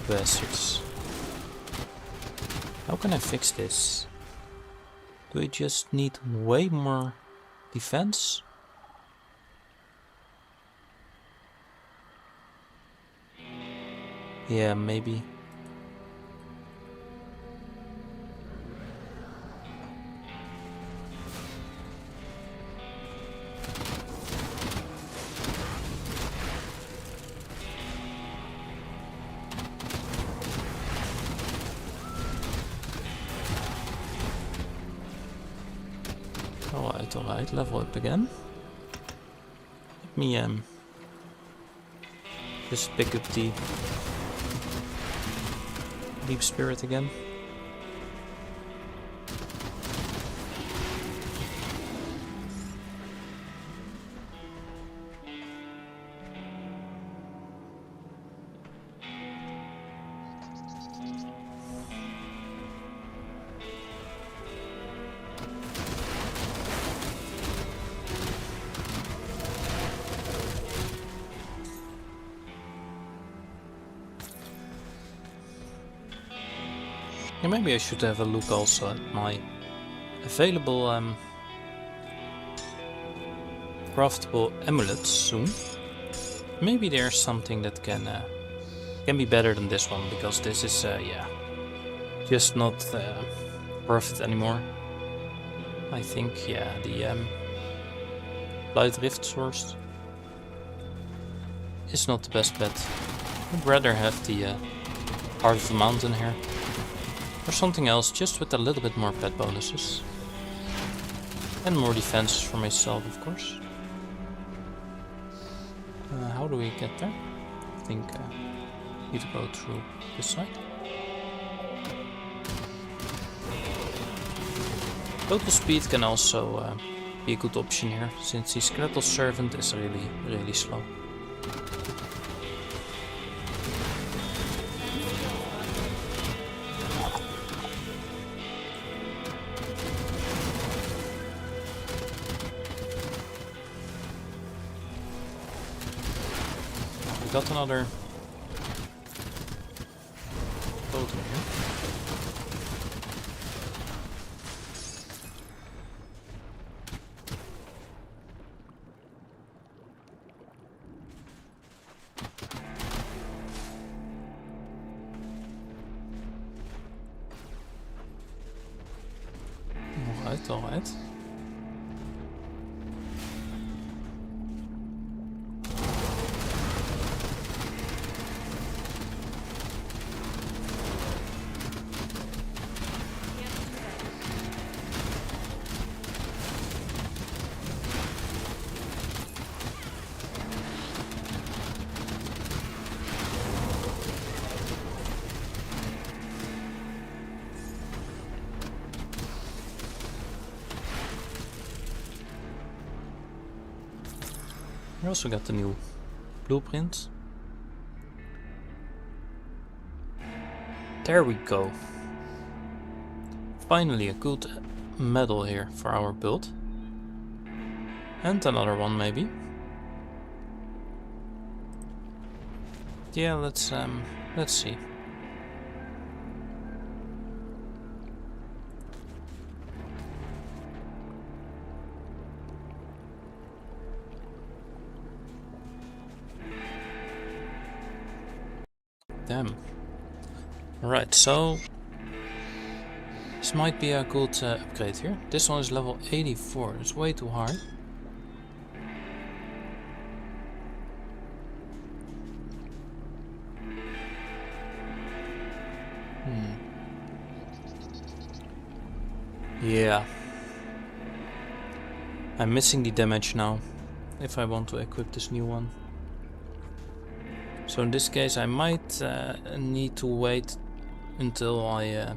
Bastards. How can I fix this? Do I just need way more defense? Yeah, maybe. Alright, level up again. Let me just pick up the Deep Spirit again. Yeah, maybe I should have a look also at my available craftable amulets soon. Maybe there's something that can be better than this one, because this is yeah, just not worth it anymore. I think, yeah, the Light Rift Source is not the best bet. I'd rather have the Heart of the Mountain here, or something else, just with a little bit more pet bonuses. And more defenses for myself, of course. How do we get there? I think need to go through this side. Total speed can also be a good option here, since the Skeletal Servant is really slow. We got another totem here. Alright. We also got the new blueprint. There we go. Finally a good medal here for our build. And another one maybe. Yeah, let's see. Damn. Alright, so this might be a good upgrade here. This one is level 84, it's way too high. Yeah. I'm missing the damage now, if I want to equip this new one. So in this case I might need to wait until I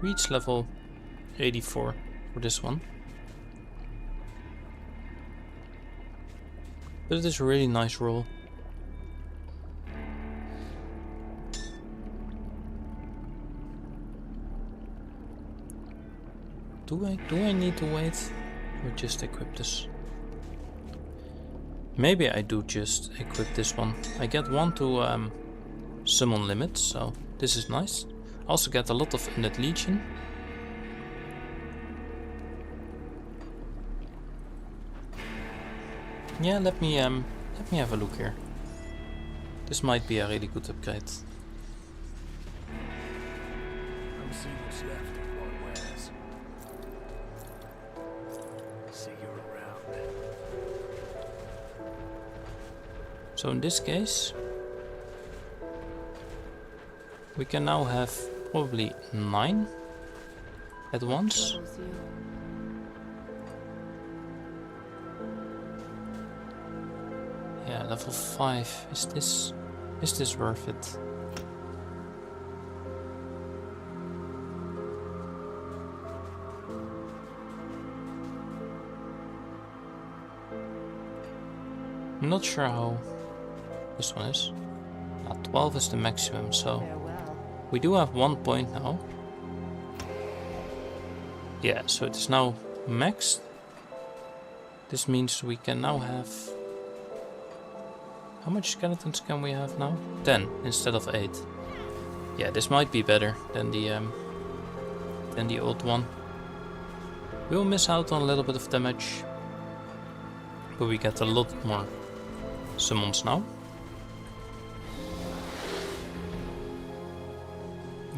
reach level 84 for this one. But it is a really nice roll. Do I need to wait or just equip this? Maybe I do just equip this one. I get 1 to summon limit, so this is nice. Also get a lot of Undead Legion. Yeah, let me have a look here. This might be a really good upgrade. I'm seeing what's left of Lord Wes. See you around. So in this case, we can now have probably 9 at once. Yeah, level 5. Is this worth it? I'm not sure how this one is. 12 is the maximum, so we do have 1 point now. Yeah, so it is now maxed. This means we can now have... How much skeletons can we have now? 10 instead of 8. Yeah, this might be better than the than the old one. We will miss out on a little bit of damage, but we get a lot more summons now.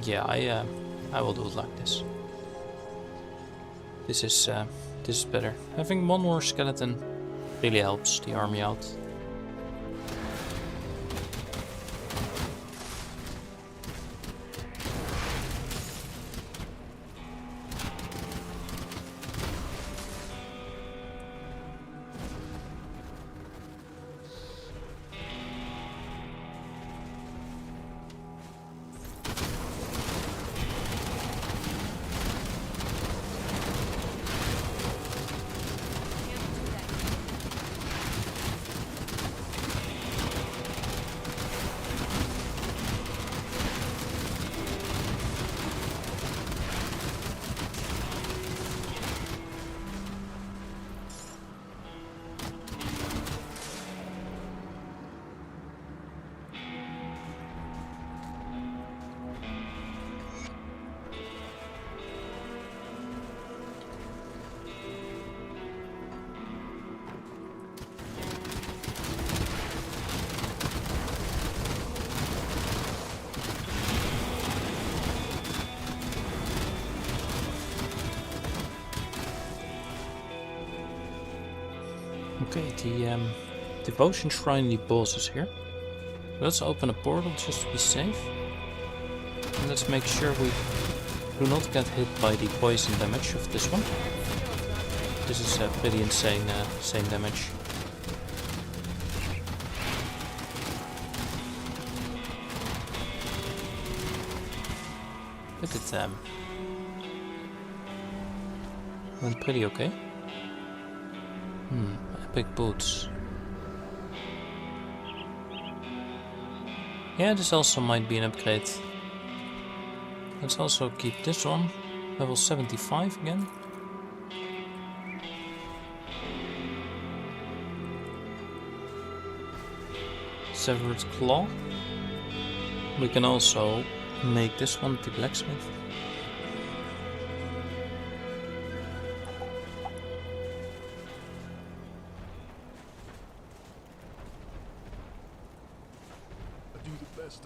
Yeah, I will do it like this. This is better. Having one more skeleton really helps the army out. Okay, the devotion shrine boss is here. Let's open a portal just to be safe. And let's make sure we do not get hit by the poison damage of this one. This is pretty insane damage. But it went pretty okay. Epic boots. Yeah, this also might be an upgrade. Let's also keep this one. Level 75 again. Severed Claw. We can also make this one the blacksmith.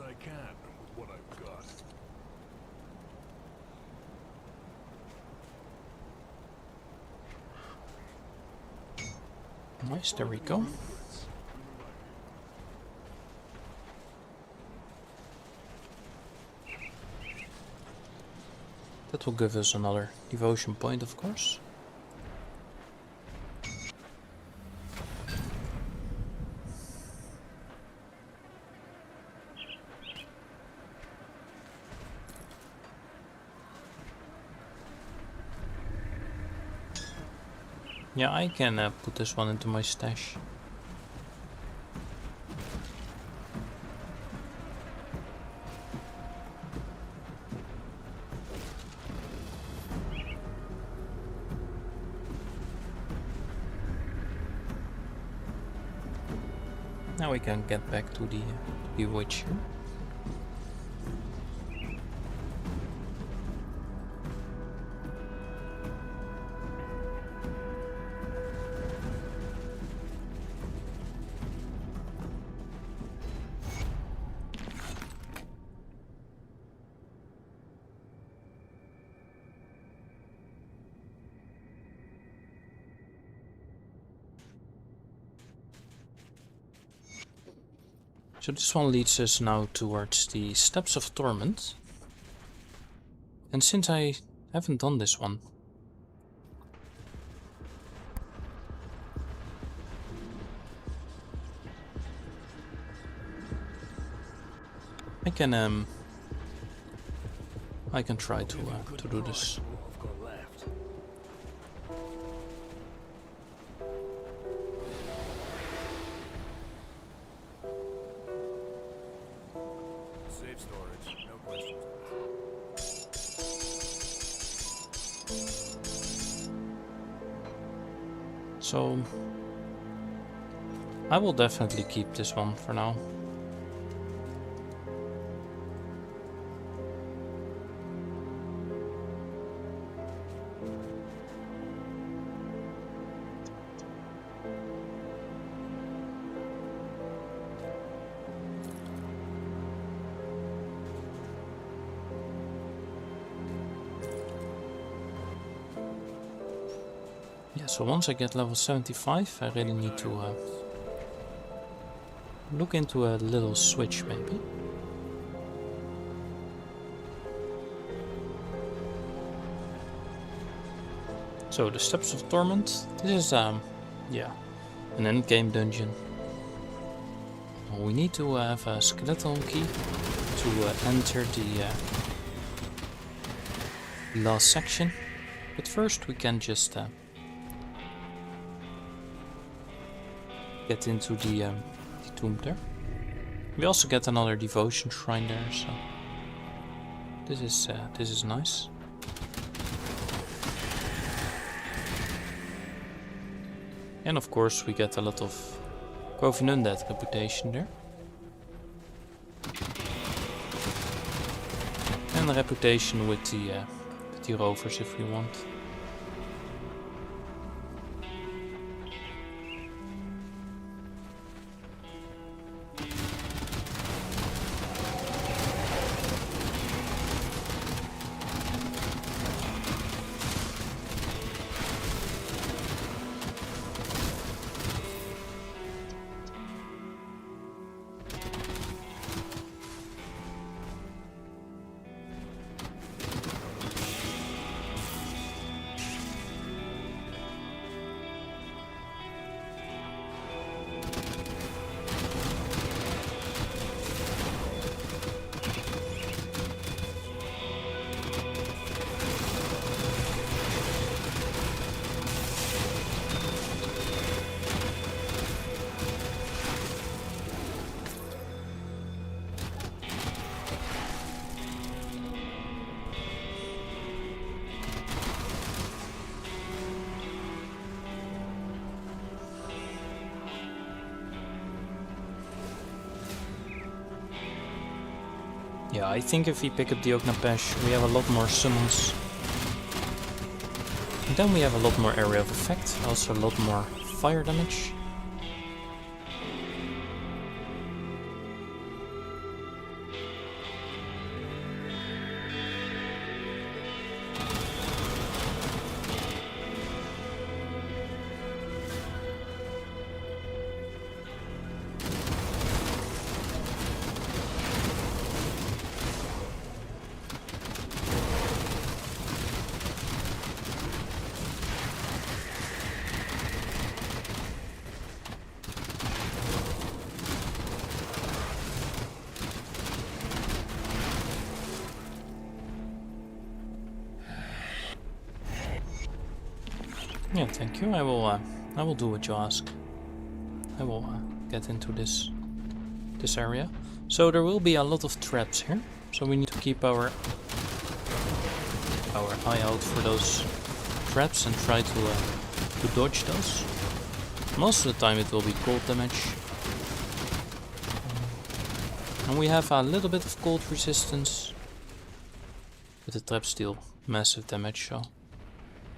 I can with what I've got. Nice, there we go. That will give us another devotion point, of course. Yeah, I can put this one into my stash. Now we can get back to the Witcher. So this one leads us now towards the Steps of Torment. And since I haven't done this one, I can try to do this. Safe storage, no questions. So I will definitely keep this one for now. So once I get level 75, I really need to look into a little switch maybe. So the Steps of Torment. This is yeah, an endgame dungeon. We need to have a skeletal key to enter the last section. But first we can just get into the tomb there. We also get another devotion shrine there, so this is nice. And of course we get a lot of Coven Undead reputation there. And a reputation with the rovers if we want. Yeah, I think if we pick up the Ognapesh, we have a lot more summons. And then we have a lot more area of effect, also a lot more fire damage. Yeah, thank you. I will do what you ask. I will get into this area. So there will be a lot of traps here. So we need to keep our eye out for those traps and try to dodge those. Most of the time it will be cold damage. And we have a little bit of cold resistance. But the traps deal massive damage, so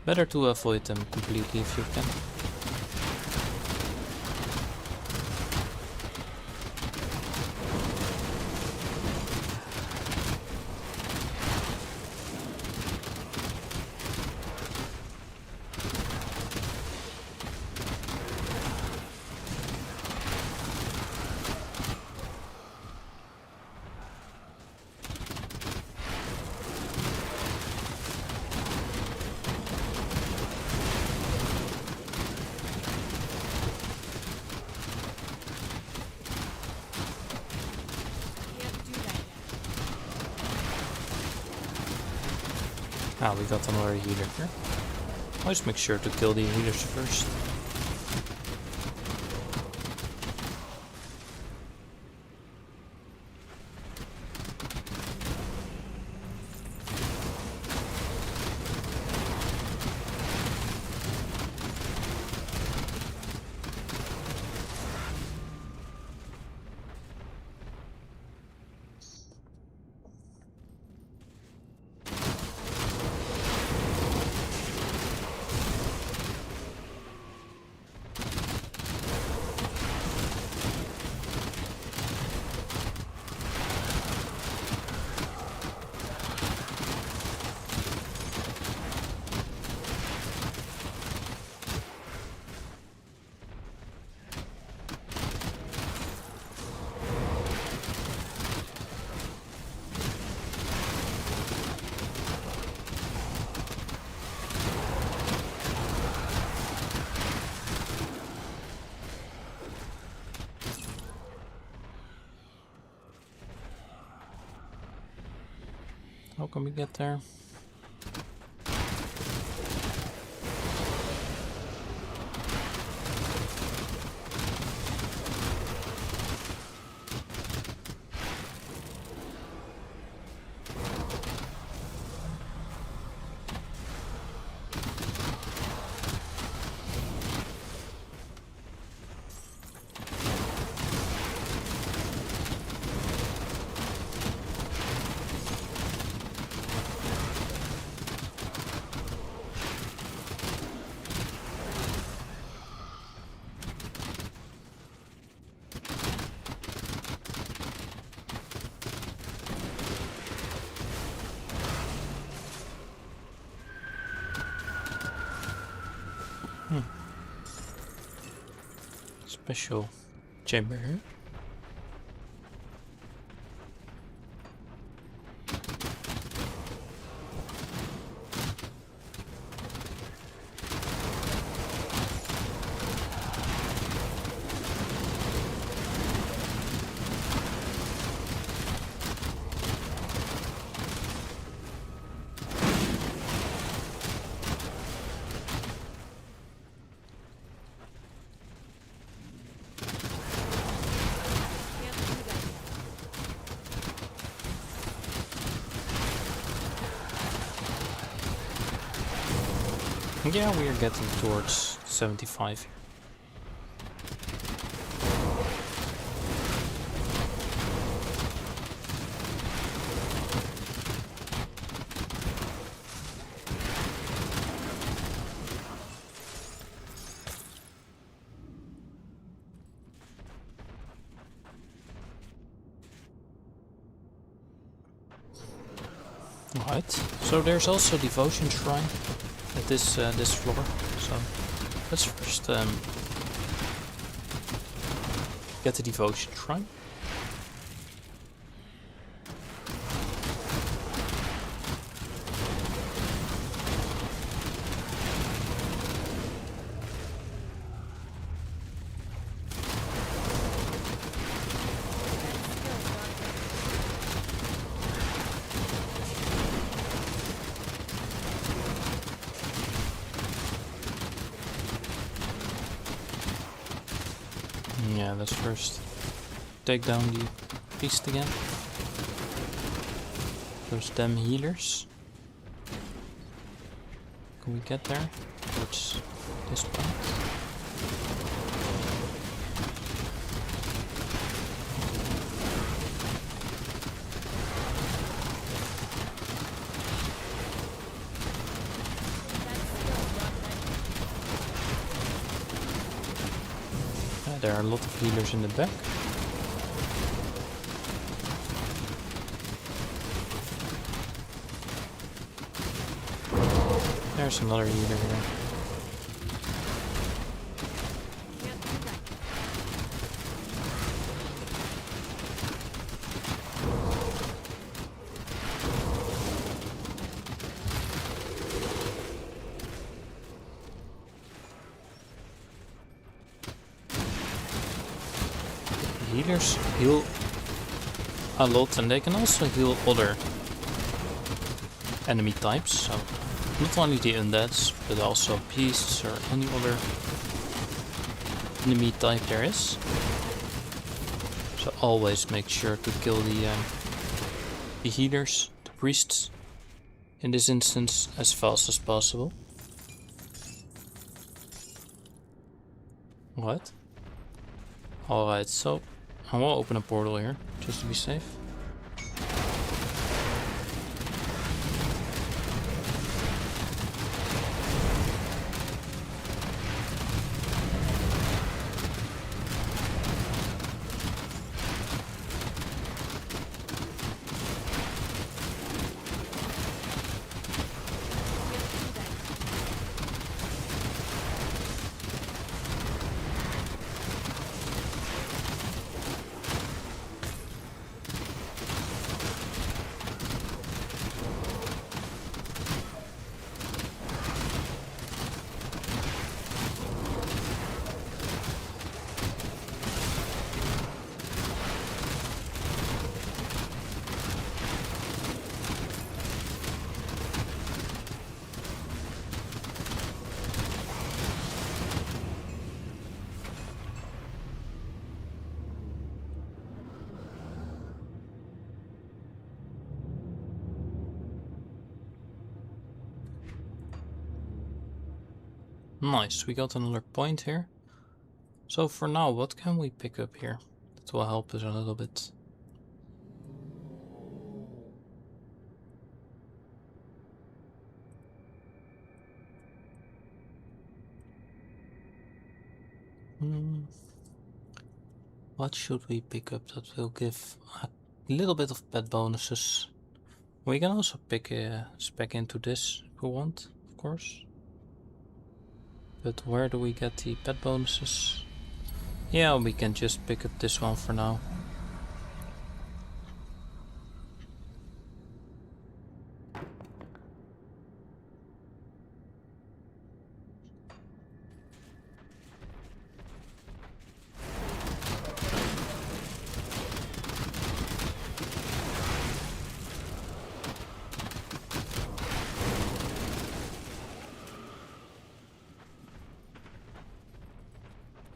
better to avoid them completely if you can. Ah, we got another healer here. Always make sure to kill the healers first. How can we get there? Special chamber here. Yeah, we are getting towards 75 here. Right, so there's also devotion shrine at this this floor. So let's first get the devotion shrine. Yeah, let's first take down the beast again. Those damn healers. Can we get there? Towards this point? There are a lot of healers in the back. There's another healer here. Healers heal a lot, and they can also heal other enemy types, so not only the undeads but also beasts or any other enemy type there is. So always make sure to kill the healers, the priests in this instance, as fast as possible. What? Alright, so I will open a portal here, just to be safe. Nice, we got another point here. So for now, what can we pick up here? That will help us a little bit. What should we pick up that will give a little bit of pet bonuses? We can also pick a spec into this if we want, of course. But where do we get the pet bonuses? Yeah, we can just pick up this one for now.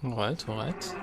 Alright, alright.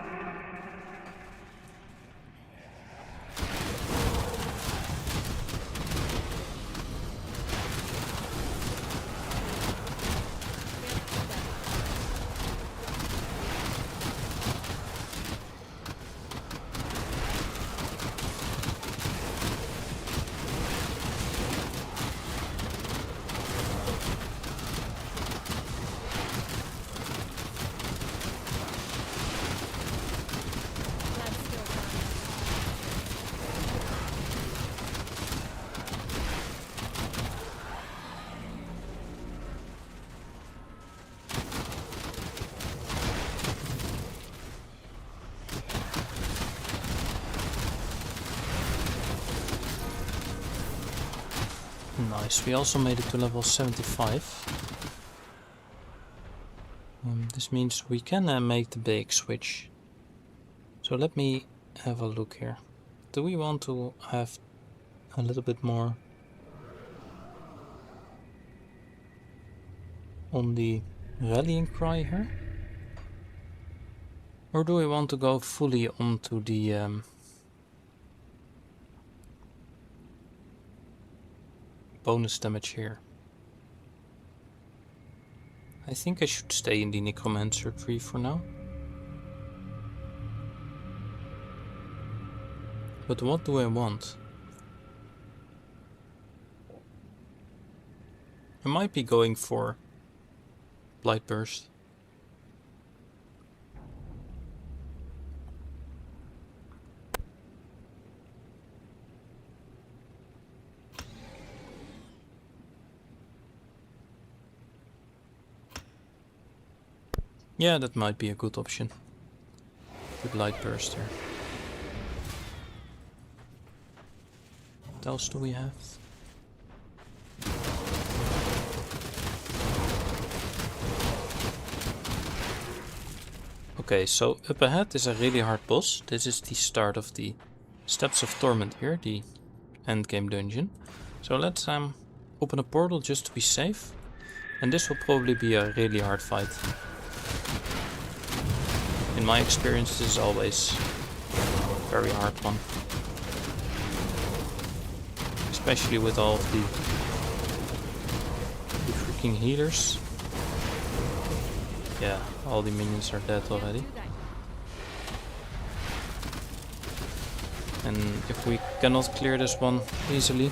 Nice, we also made it to level 75. This means we can make the big switch. So let me have a look here. Do we want to have a little bit more on the rallying cry here? Or do we want to go fully onto the bonus damage here? I think I should stay in the Necromancer tree for now. But what do I want? I might be going for Blight Burst. Yeah, that might be a good option. The Blight Burst here. What else do we have? Okay, so up ahead is a really hard boss. This is the start of the Steps of Torment here, the endgame dungeon. So let's open a portal just to be safe. And this will probably be a really hard fight. In my experience, this is always a very hard one. Especially with all of the freaking healers. Yeah, all the minions are dead already. And if we cannot clear this one easily,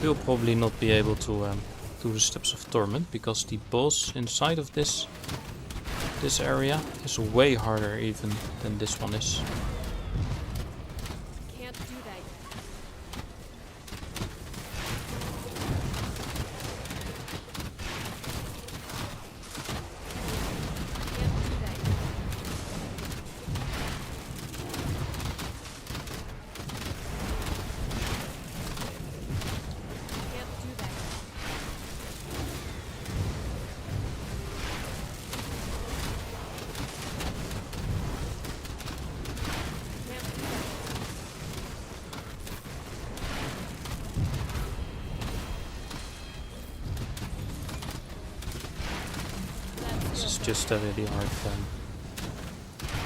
we'll probably not be able to do the Steps of Torment, because the boss inside of this area is way harder even than this one is. Can't do that yet. Can't do that yet. Can't do that yet. This is just a really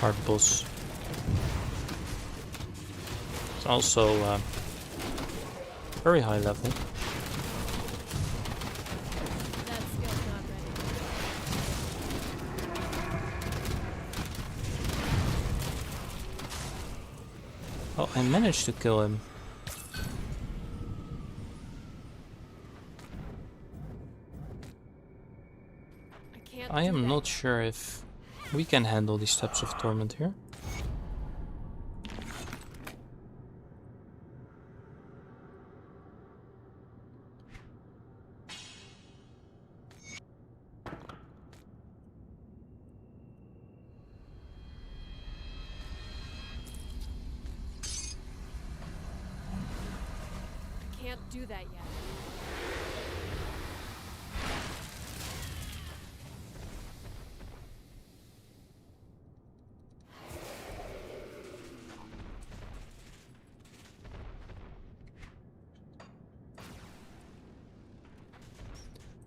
hard boss. It's also very high level. That skill's not ready. Oh, I managed to kill him. I am not sure if we can handle these types of torment here. Can't do that yet.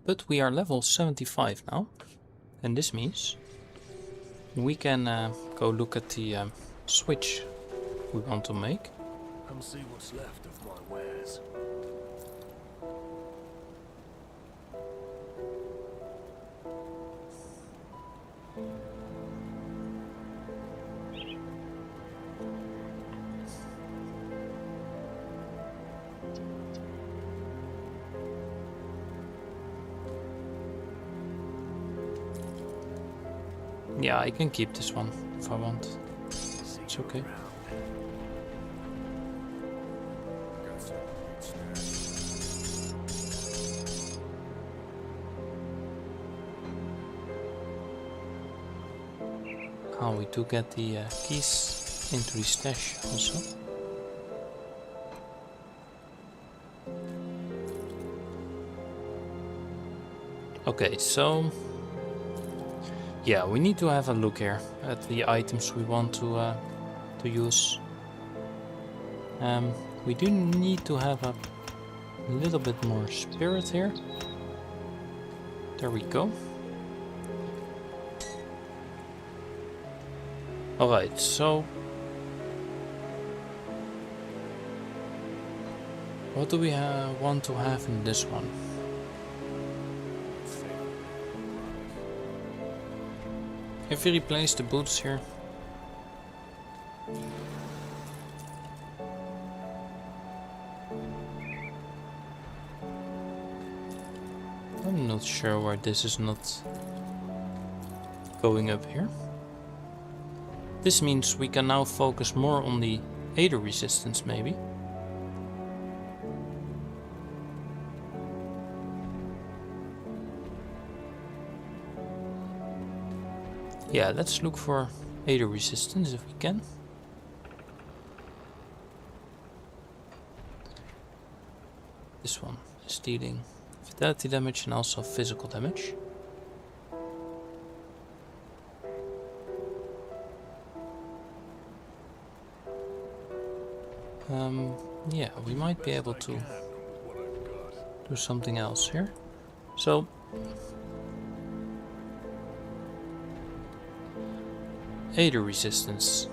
But we are level 75 now, and this means we can go look at the switch we want to make. Come see what's left of my wares. Yeah, I can keep this one if I want. It's okay. Oh, we do get the keys into the stash also. Okay, so yeah, we need to have a look here at the items we want to use. We do need to have a little bit more spirit here. There we go. Alright, so what do we want to have in this one? If we replace the boots here, I'm not sure why this is not going up here. This means we can now focus more on the Aether resistance maybe. Yeah, let's look for Aether resistance if we can. This one is dealing vitality damage and also physical damage. Yeah, we might be able to do something else here. So Aether resistance.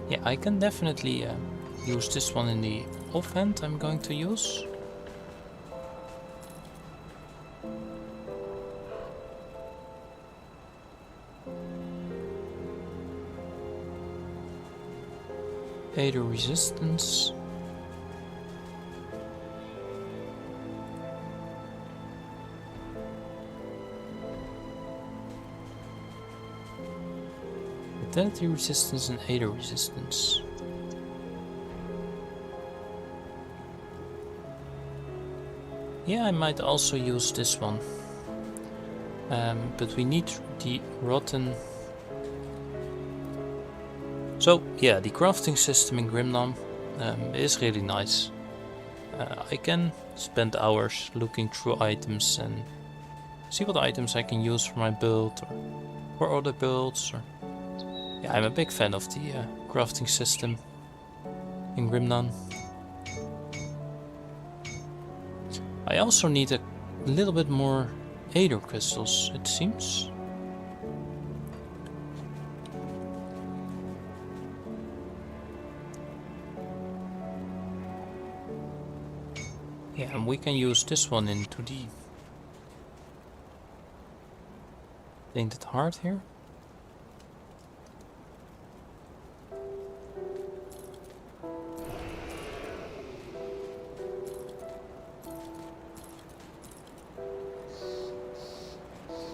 Yeah, I can definitely use this one in the offhand I'm going to use. Aether resistance. Vitality resistance and Aether resistance. Yeah, I might also use this one. But we need the rotten. So yeah, the crafting system in Grimnon is really nice. I can spend hours looking through items and see what items I can use for my build or for other builds. Or yeah, I'm a big fan of the crafting system in Grimnon. I also need a little bit more Aether crystals, it seems. Yeah, and we can use this one into the Tainted Heart here.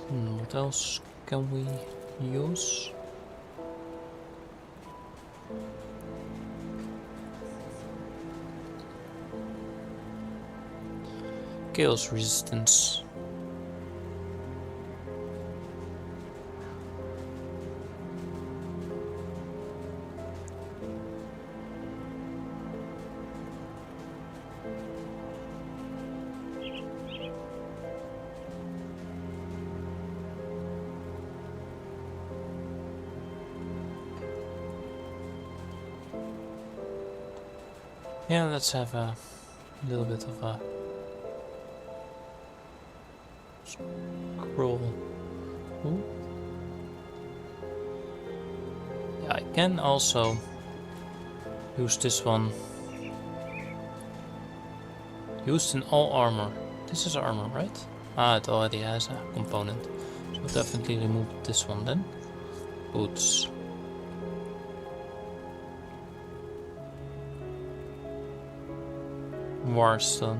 What else can we use? Chaos resistance. Yeah, let's have a little bit of a scroll. Ooh. Yeah, I can also use this one. Used in all armor. This is armor, right? Ah, it already has a component. So definitely remove this one then. Boots. Warstone.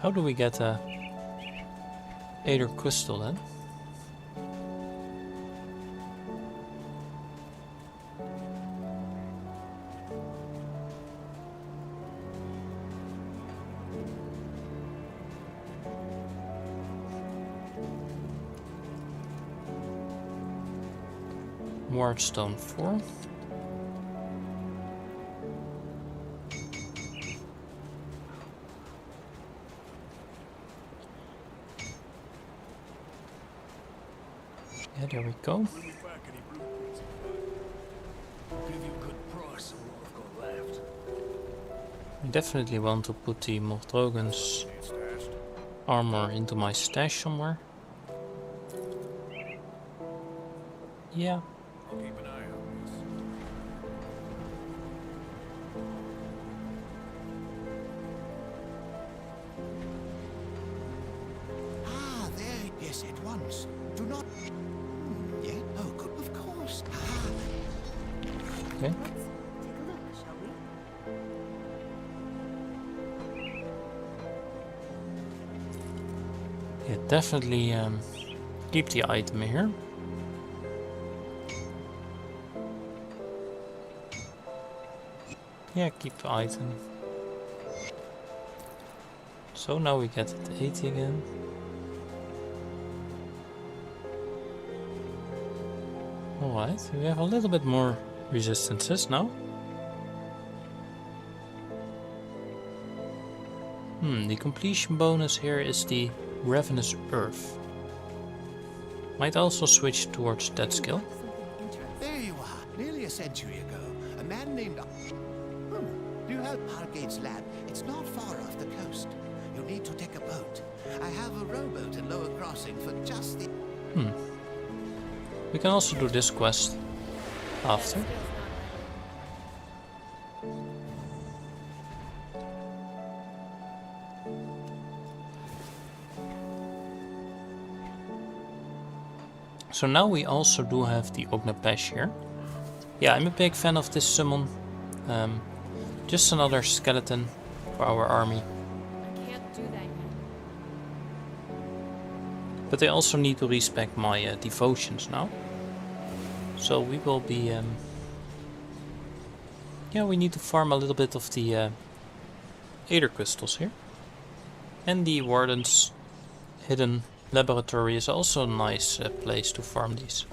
How do we get a Aether Crystal then? Wardstone 4. Yeah, there we go. Bring me back any blueprints you find. I'll give you a good price on what I've got left. I definitely want to put the Mordrogan's It's stashed. armor into my stash somewhere. Yeah. I'll keep an eye on this. Ah, there, yes, at once. Do not. Yeah, oh, good, of course. Ah, Okay. Let's take a look, shall we? Yeah, definitely keep the item here. Yeah, keep the item. So now we get it 80 again. Alright, we have a little bit more resistances now. The completion bonus here is the Ravenous Earth. Might also switch towards that skill. Something interesting. there you are. Nearly a century ago, a man named. Do you have Hargate's lab? It's not far off the coast. You'll need to take a boat. I have a rowboat at Lower Crossing for just the. We can also do this quest after. So now we also do have the Ognapesh here. Yeah, I'm a big fan of this summon. Just another skeleton for our army. I can't do that yet. But I also need to respect my devotions now. So we will be... yeah, we need to farm a little bit of the Aether Crystals here. And the Warden's hidden laboratory is also a nice place to farm these.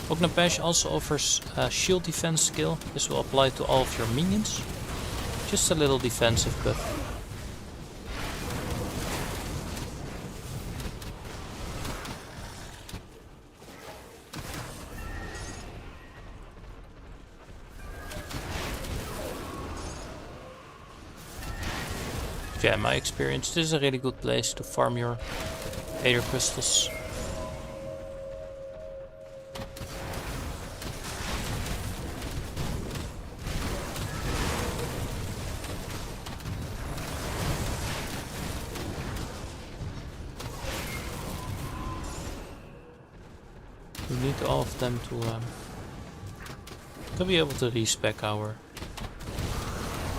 Ognapesh also offers a shield defense skill. This will apply to all of your minions. Just a little defensive buff. yeah, in my experience, this is a really good place to farm your Aether crystals. We need all of them to be able to respec our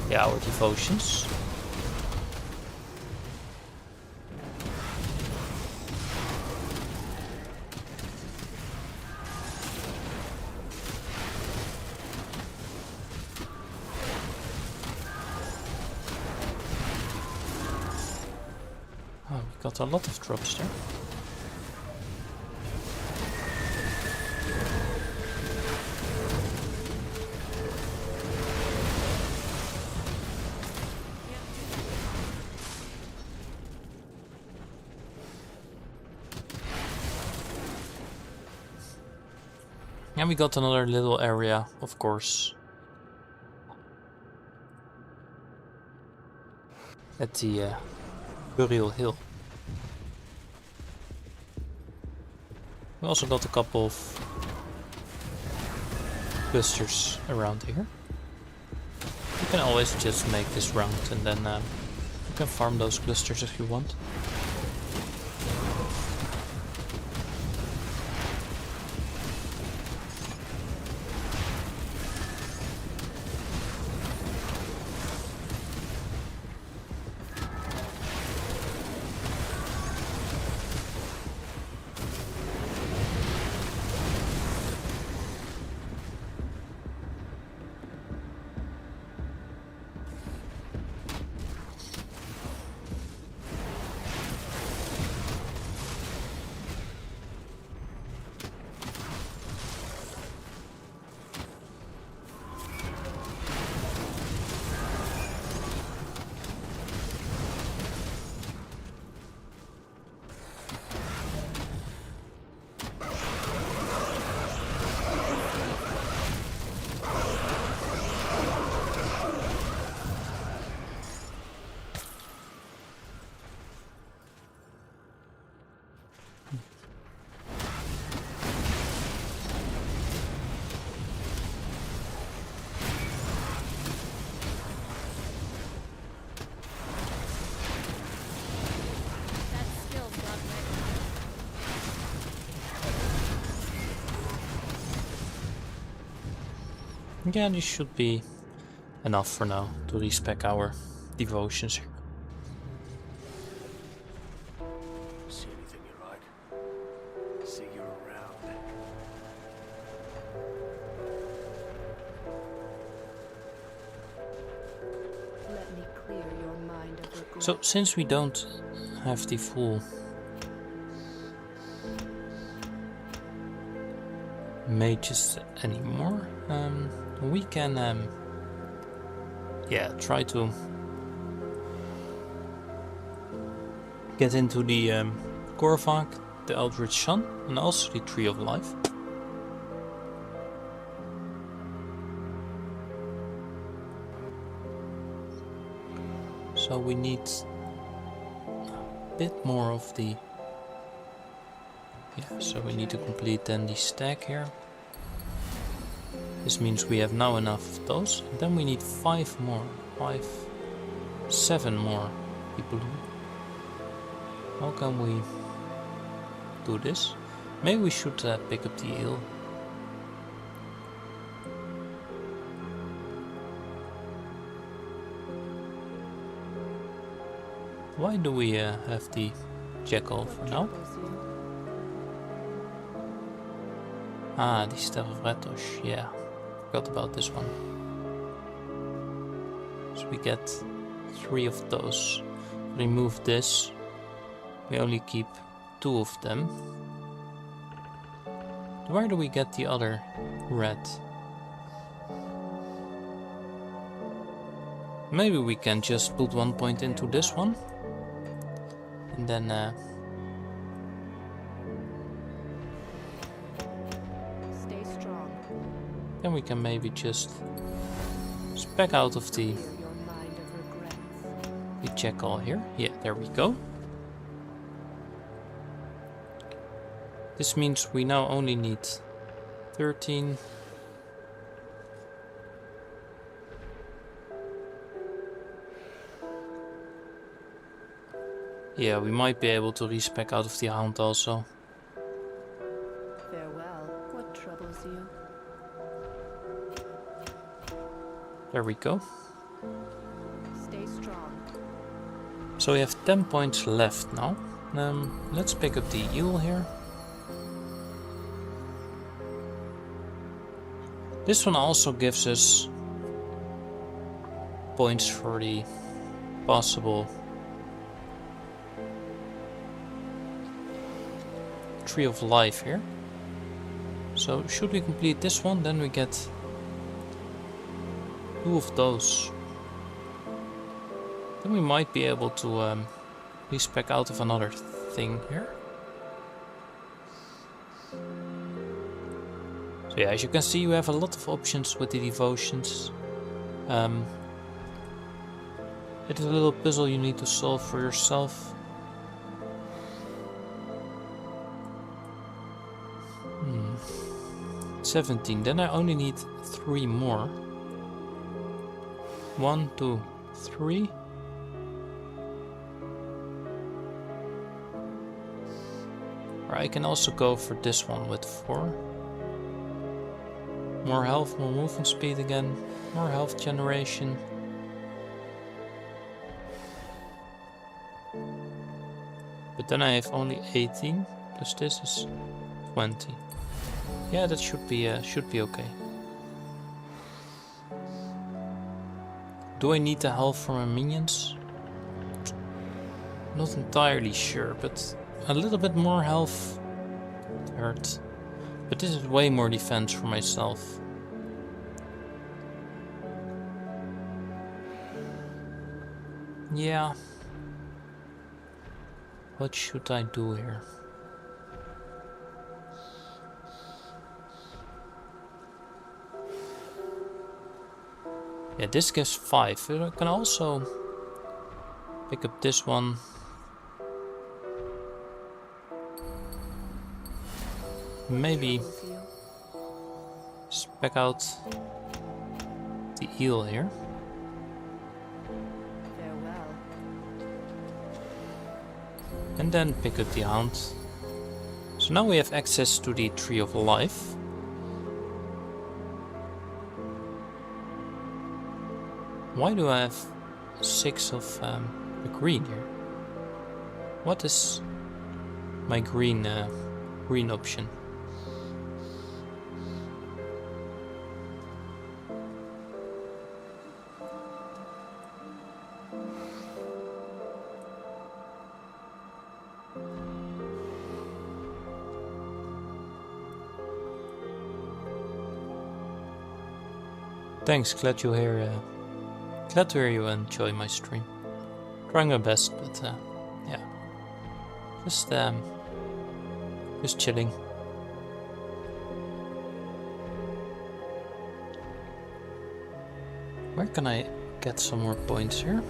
devotions. Oh, we got a lot of drops there. And we got another little area, of course, at the Burial Hill. We also got a couple of clusters around here. You can always just make this round and then you can farm those clusters if you want. Yeah, this should be enough for now to respec our devotions here. See anything you like? See you around. Let me clear your mind of regret. So, since we don't have the full mages anymore, we can try to get into the Korvac, the Eldritch Sun, and also the Tree of Life. So we need a bit more of the... Yeah, so we need to complete then the stack here. This means we have now enough of those. And then we need 7 more people. How can we do this? Maybe we should pick up the eel. Why do we have the jackal for now? Ah, the Staff of Ratosh, yeah. Forgot about this one. So we get 3 of those. Remove this. We only keep 2 of them. Where do we get the other red? Maybe we can just put 1 point into this one. And then Stay strong. then we can maybe just spec out of the Clear your mind of regrets. check all here. Yeah, there we go. This means we now only need 13. Yeah, we might be able to respec out of the Hound also. Farewell. What troubles you? There we go. Stay strong. So we have 10 points left now. Let's pick up the eel here. This one also gives us points for the possible Tree of Life here. So should we complete this one, then we get 2 of those. Then we might be able to respec out of another thing here. So yeah, as you can see, you have a lot of options with the devotions. It is a little puzzle you need to solve for yourself. 17, then I only need 3 more. 1, 2, 3. Or I can also go for this one with 4. More health, more movement speed again, more health generation. But then I have only 18, plus this is 20. Yeah, that should be okay. Do I need the health for my minions? Not entirely sure, but a little bit more health hurt. But this is way more defense for myself. Yeah. What should I do here? Yeah, this gives 5. I can also pick up this one. Maybe spec out the eel here. Farewell. And then pick up the Hound. So now we have access to the Tree of Life. Why do I have 6 of the green here? What is my green option? Thanks, glad to hear you enjoy my stream. Trying my best, but yeah, just chilling. Where can I get some more points here?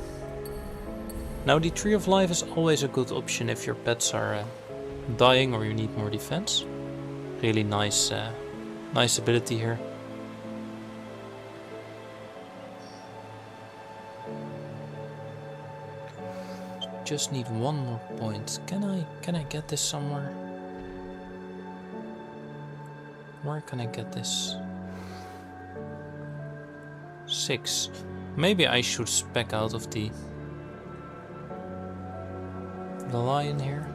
Now the Tree of Life is always a good option if your pets are dying or you need more defense. Really nice ability here. Just need 1 more point. Can I get this somewhere? Where can I get this? 6. Maybe I should spec out of the lion here.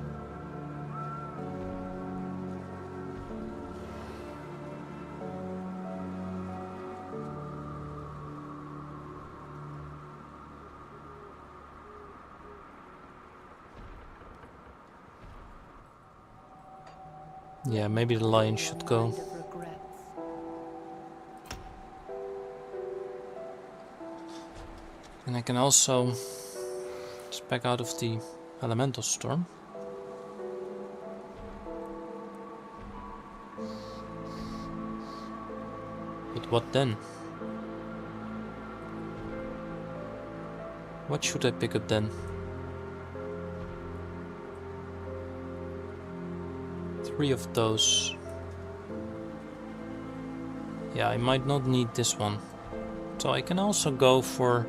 Yeah, maybe the lion should go. Kind of regrets. And I can also spec out of the elemental storm. But what then? What should I pick up then? 3 of those. Yeah, I might not need this one. So I can also go for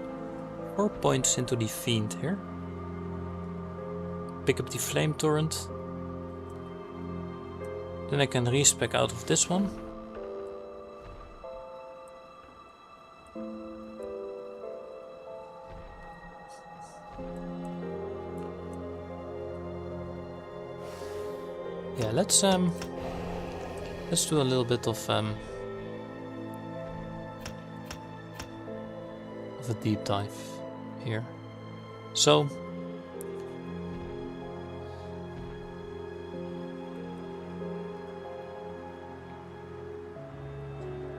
4 points into the Fiend here. Pick up the Flame Torrent. Then I can respec out of this one. Yeah, let's do a little bit of a deep dive here. So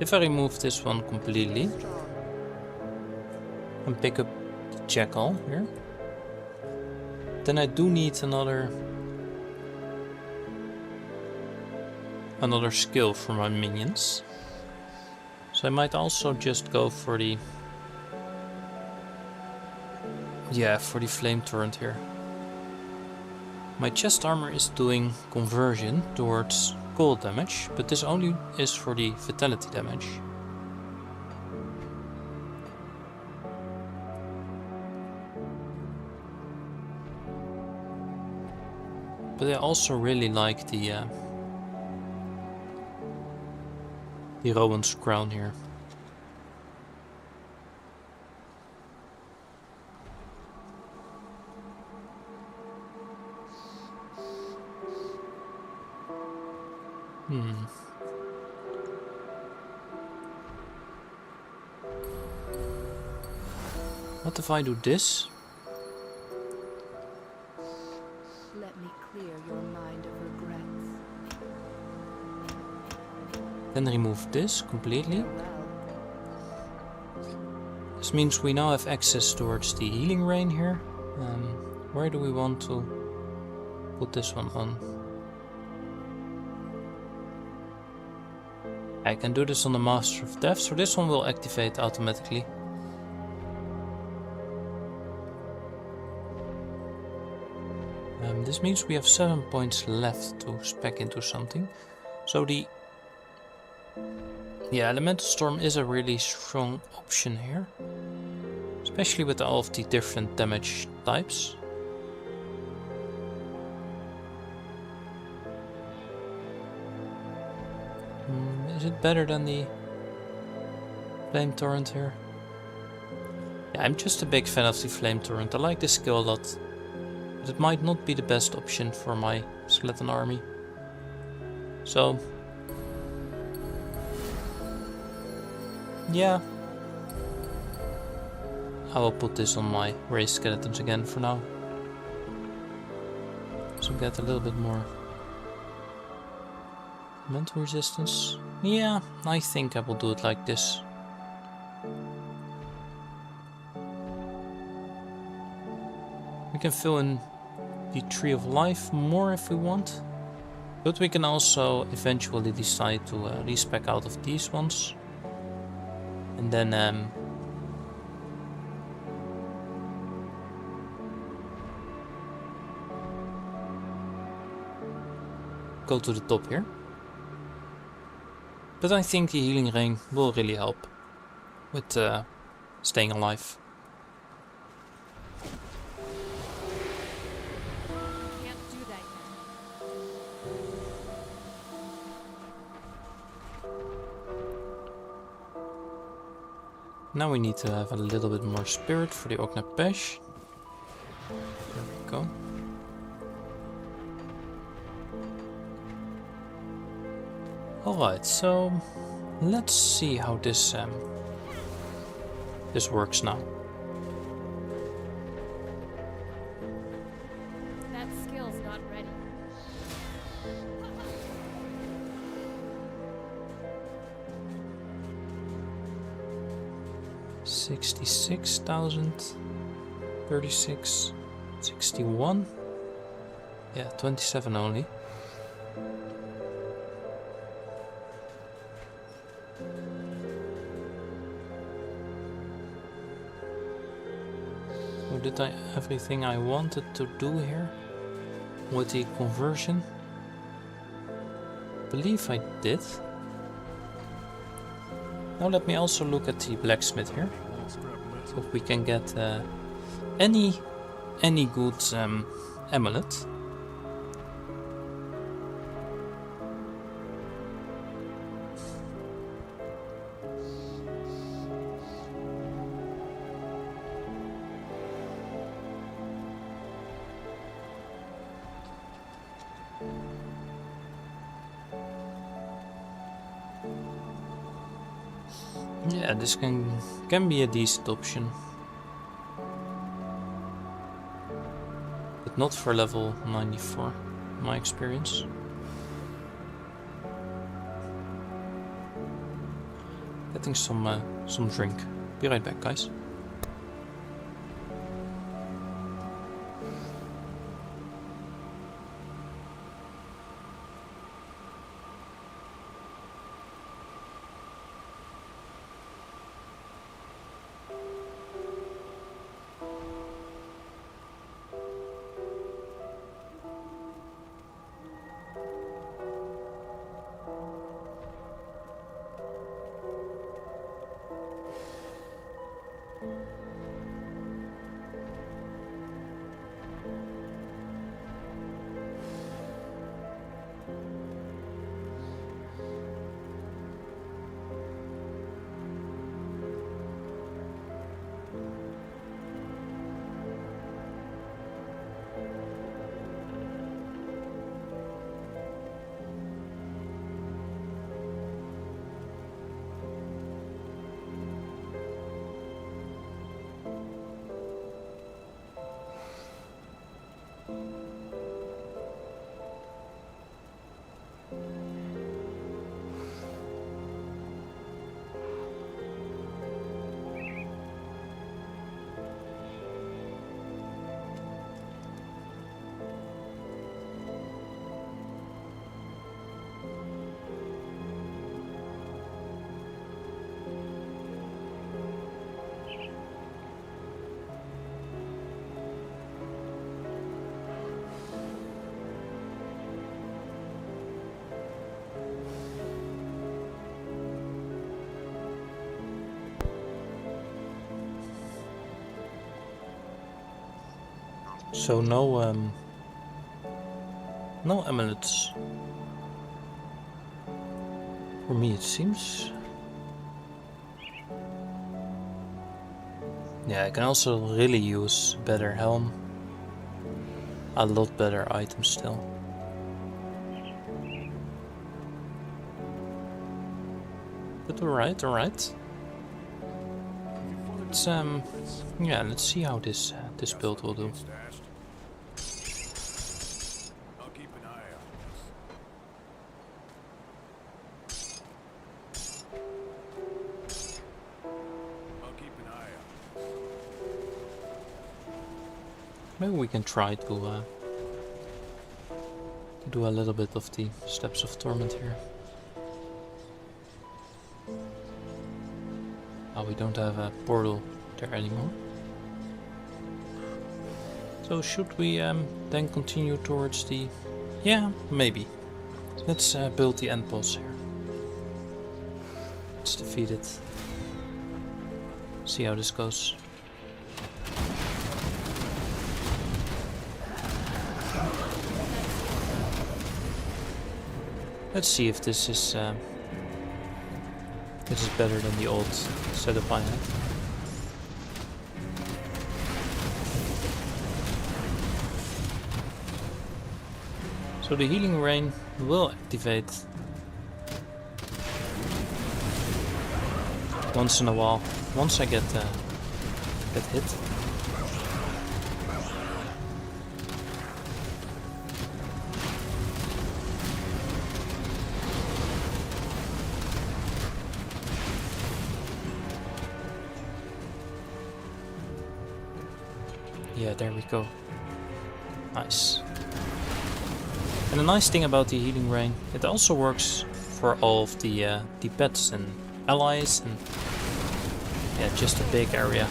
if I remove this one completely Strong. and pick up the Jackal here, then I do need another skill for my minions. So I might also just go for the Flame Torrent here. My chest armor is doing conversion towards cold damage, but this only is for the vitality damage. But I also really like the Rowan's Crown here. What if I do this? Let me clear your mind of regrets. Then remove this completely. Well, This means we now have access towards the healing rain here. Where do we want to put this one on? I can do this on the Master of Death, so this one will activate automatically. This means we have 7 points left to spec into something. So the Elemental Storm is a really strong option here, especially with all of the different damage types. Is it better than the Flame Torrent here? Yeah, I'm just a big fan of the Flame Torrent. I like this skill a lot, but it might not be the best option for my skeleton army. So yeah, I will put this on my raised skeletons again for now, so get a little bit more mental resistance. Yeah, I think I will do it like this. We can fill in the Tree of Life more if we want, but we can also eventually decide to respec out of these ones, and then go to the top here. But I think the healing ring will really help with staying alive. Can't do that yet. Now we need to have a little bit more spirit for the Ognapesh. There we go. Alright, so let's see how this works now. That skill's not ready. $66,000, 36, 61. Yeah, 27 only. So did I everything I wanted to do here with the conversion? I believe I did. Now let me also look at the blacksmith here. So if we can get any good amulet. Yeah, this can be a decent option. But not for level 94, in my experience. Getting some drink. Be right back, guys. So no amulets. For me it seems. Yeah, I can also really use better helm. A lot better items still. But alright. Let's yeah, let's see how this build will do. I'll keep an eye out. I'll keep an eye out. Maybe we can try to do a little bit of the Steps of Torment here. Oh, we don't have a portal there anymore. So should we then continue towards the... Yeah, maybe. Let's build the end boss here. Let's defeat it. See how this goes. Let's see if this is better than the old setup I had. So the healing rain will activate once in a while, once I get hit. Yeah, there we go. Nice. And the nice thing about the healing rain, it also works for all of the pets and allies, and yeah, just a big area.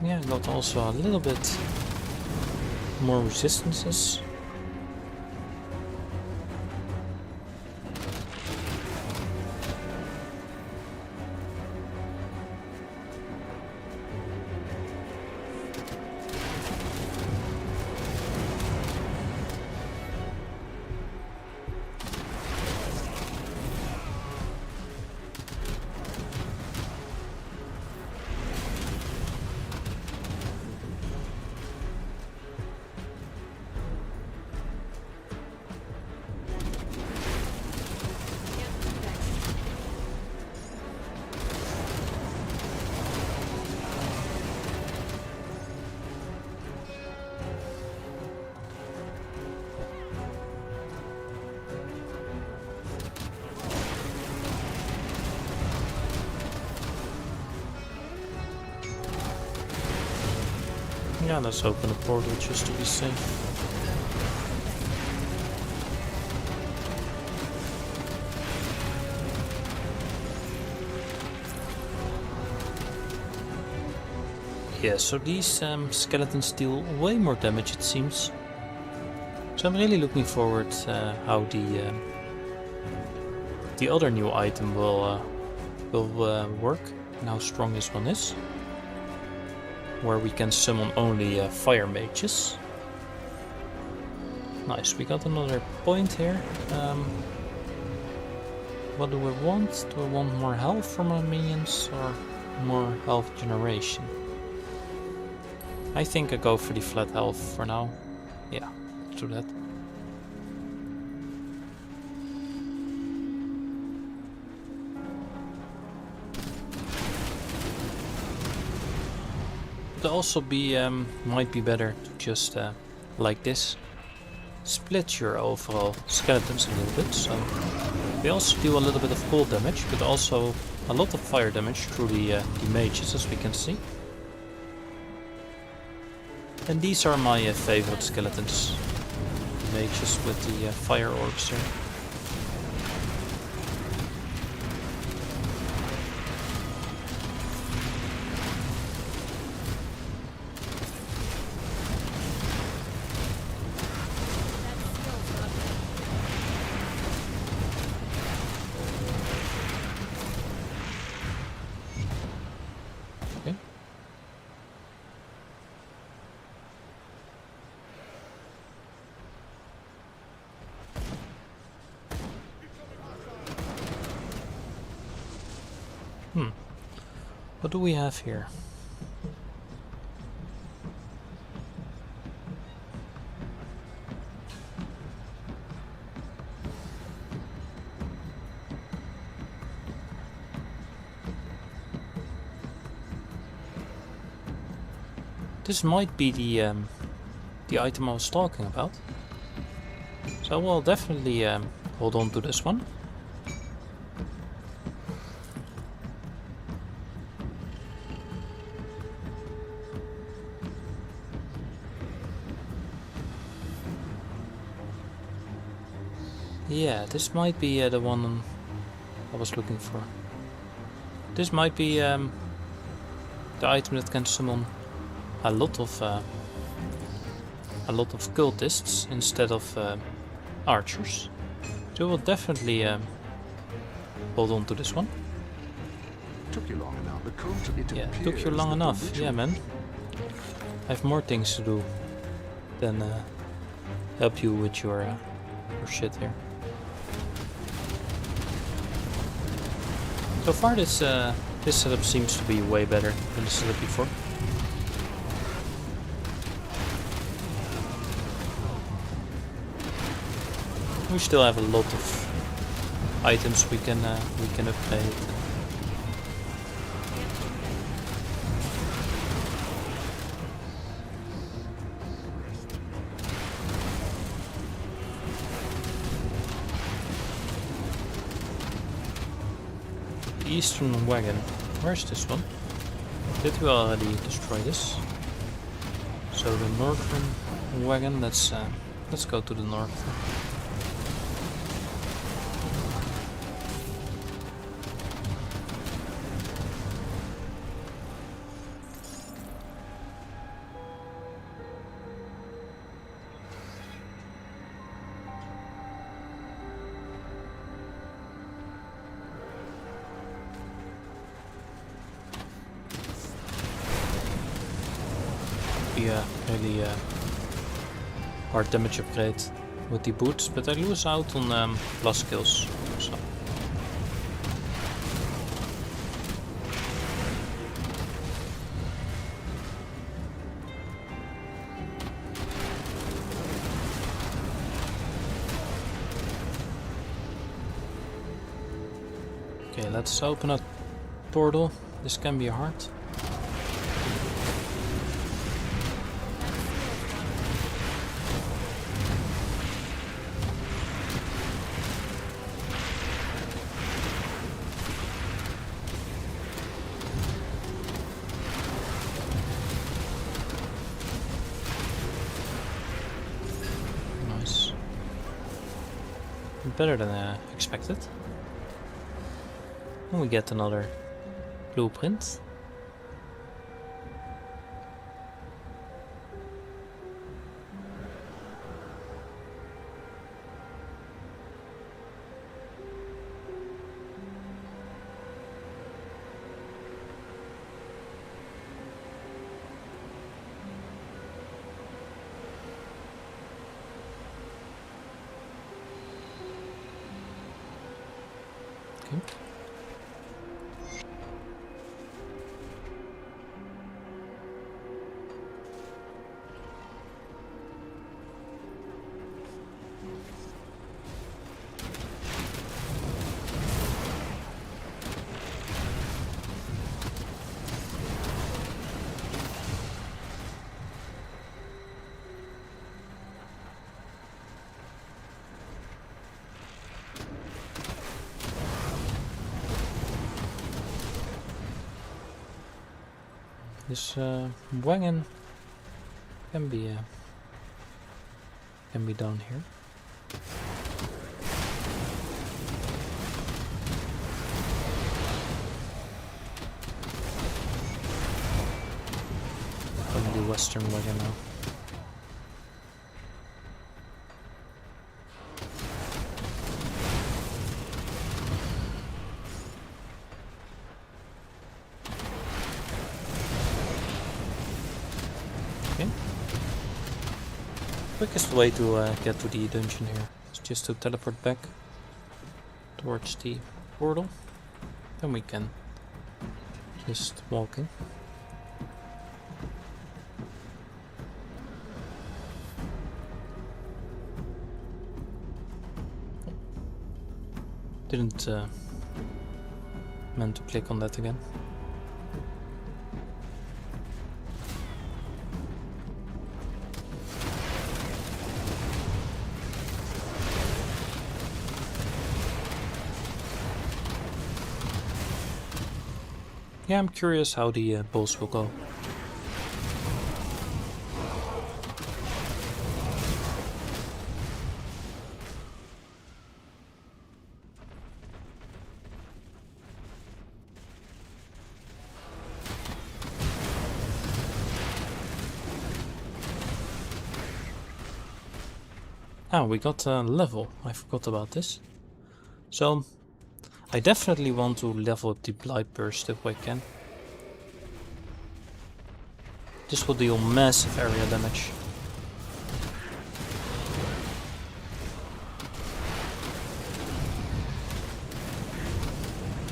Yeah, got also a little bit more resistances. Yeah, let's open a portal just to be safe. Yeah, so these skeletons deal way more damage, it seems. So I'm really looking forward how the other new item will work and how strong this one is. Where we can summon only fire mages. Nice, we got another point here. What do we want? Do I want more health from our minions or more health generation? I think I go for the flat health for now. Yeah, let's do that. Could also be might be better to just like this split your overall skeletons a little bit. So they also do a little bit of cold damage, but also a lot of fire damage through the mages, as we can see. And these are my favorite skeletons, the mages with the fire orbs here. What do we have here? This might be the item I was talking about. So we'll definitely hold on to this one. Yeah, this might be the one I was looking for. This might be the item that can summon a lot of cultists instead of archers. So we'll definitely hold on to this one. Took you long enough. Yeah, it took you long enough. Yeah, man. I have more things to do than help you with your shit here. So far, this setup seems to be way better than the setup before. We still have a lot of items we can upgrade. Eastern wagon. Where's this one? Did we already destroy this? So the northern wagon. Let's go to the north. the really hard damage upgrade with the boots, but I lose out on plus skills. So. Okay, let's open a portal. This can be hard. Nice. Better than expected. And we get another blueprint. Okay. This wagon can be done here. From the western wagon now. Quickest way to get to the dungeon here is just to teleport back towards the portal. Then we can just walk in. Didn't meant to click on that again. Yeah, I'm curious how the boss will go. Ah, we got a level. I forgot about this. So I definitely want to level up the Blight Burst if I can. This will deal massive area damage.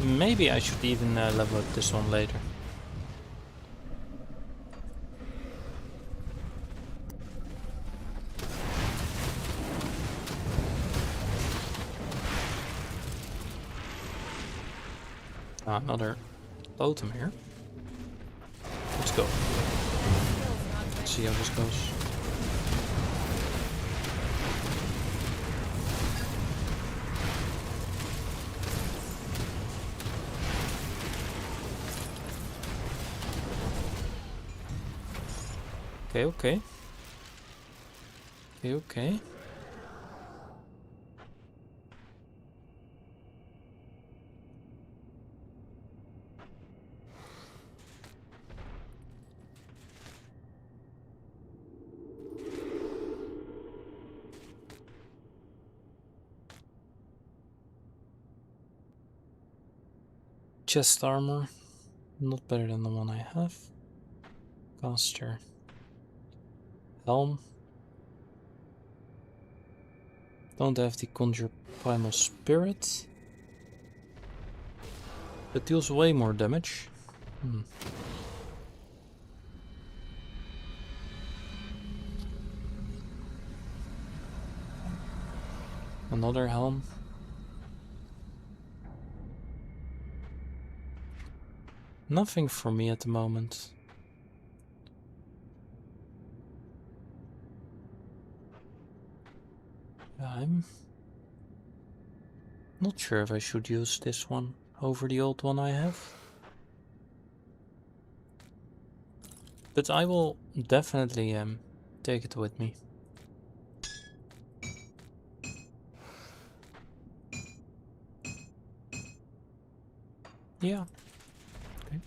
Maybe I should even level up this one later. Another totem here. Let's go. Let's see how this goes. Okay. Chest armor, not better than the one I have. Caster, Helm. Don't have the Conjure Primal Spirit. It deals way more damage. Another helm. Nothing for me at the moment. I'm not sure if I should use this one over the old one I have. But I will definitely take it with me. Yeah. Okay.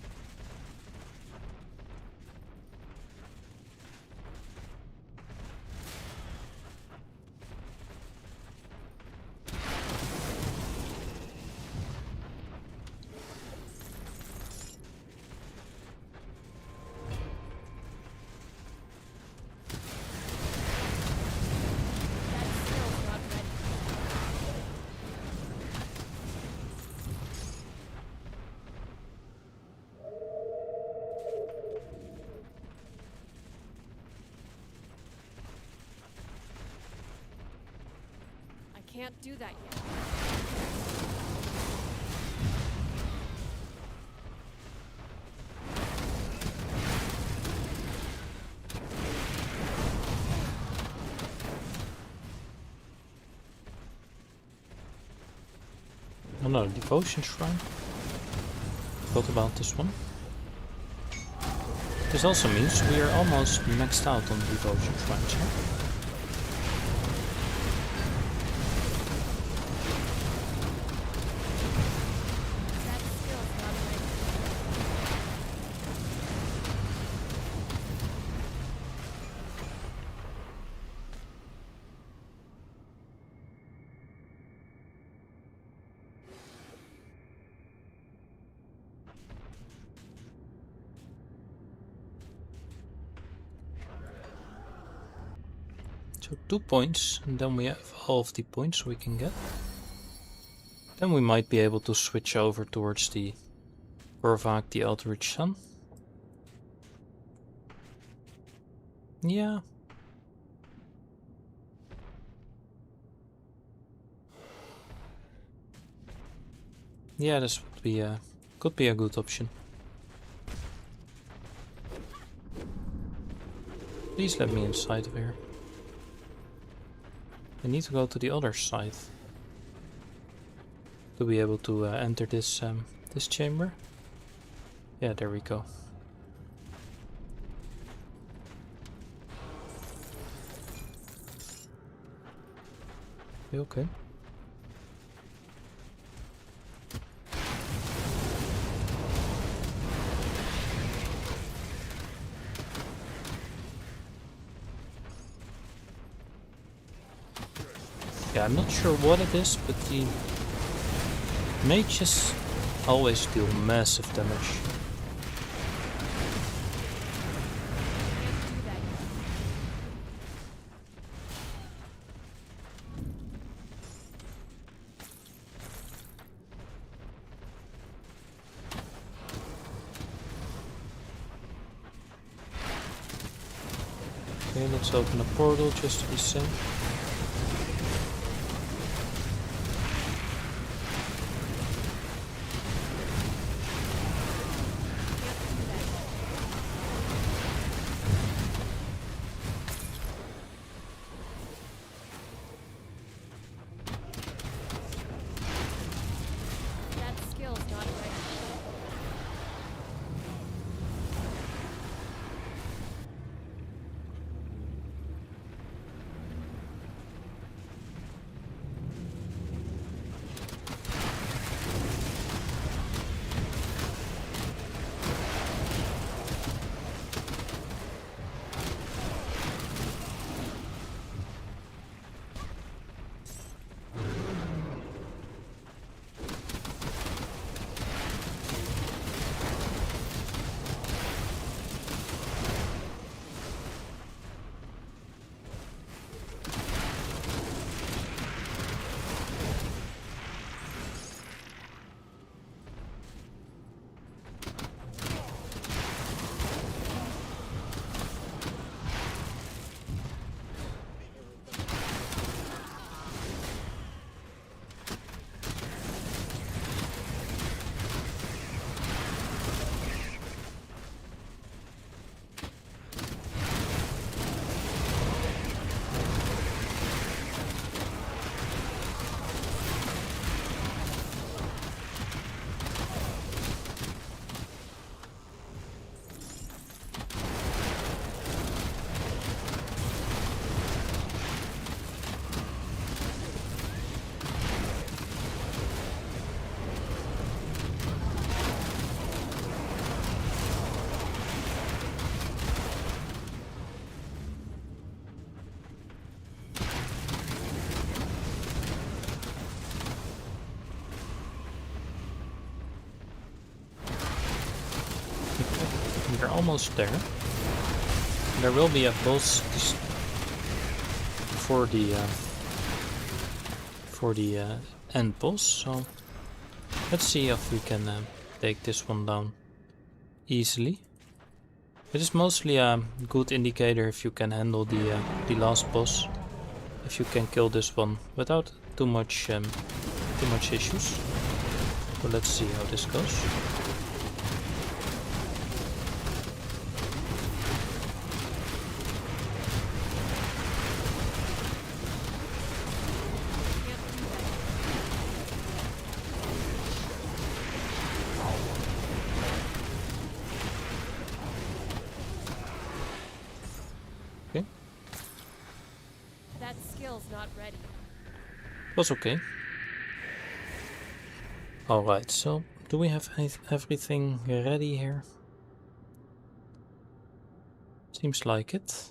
That skill's not ready. I can't do that yet. Oh no, Devotion Shrine. Forgot about this one. This also means we are almost maxed out on Devotion Shrines, huh? That skill's not ready. So 2 points, and then we have all of the points we can get. Then we might be able to switch over towards the Korvac, the Eldritch Sun. Yeah. Yeah, this would be could be a good option. Please let me inside of here. I need to go to the other side to be able to enter this this chamber. Yeah, there we go. Okay. Yeah, I'm not sure what it is, but the mages always deal massive damage. Can't do that yet. Okay, let's open a portal just to be safe. That skill's not ready. almost there. There will be a boss for the end boss, so let's see if we can take this one down easily. It is mostly a good indicator if you can handle the last boss, if you can kill this one without too much issues. So let's see how this goes. Okay. That skill's not ready. Was okay. Alright, so do we have everything ready here? Seems like it.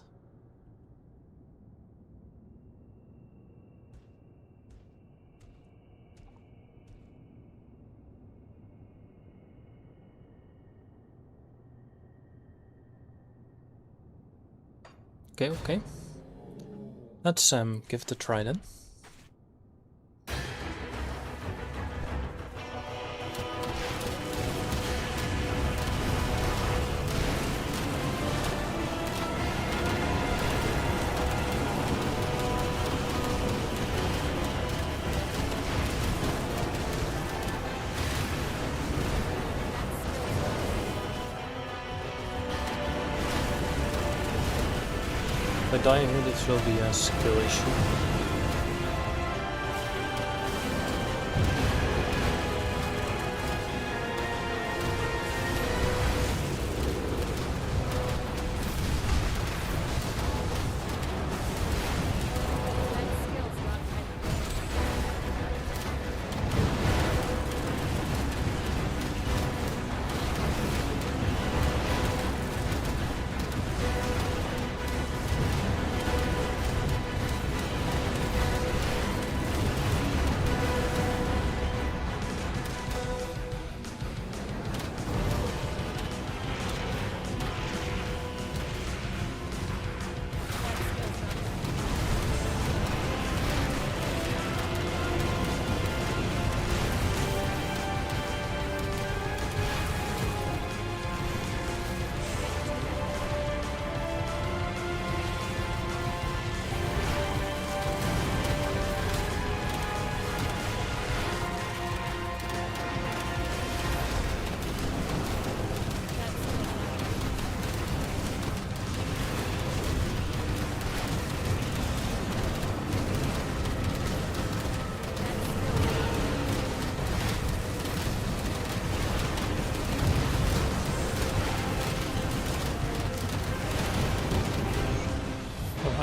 Okay. Let's give it a try then. If I die here, this will be a skill issue.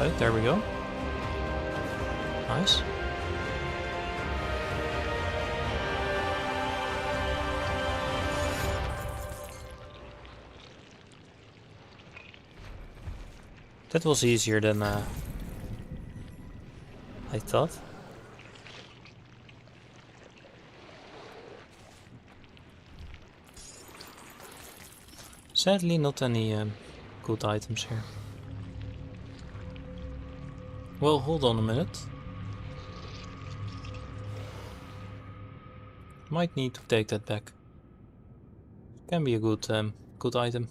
Alright, there we go. Nice. That was easier than I thought. Sadly, not any good items here. Well, hold on a minute. Might need to take that back. Can be a good good item.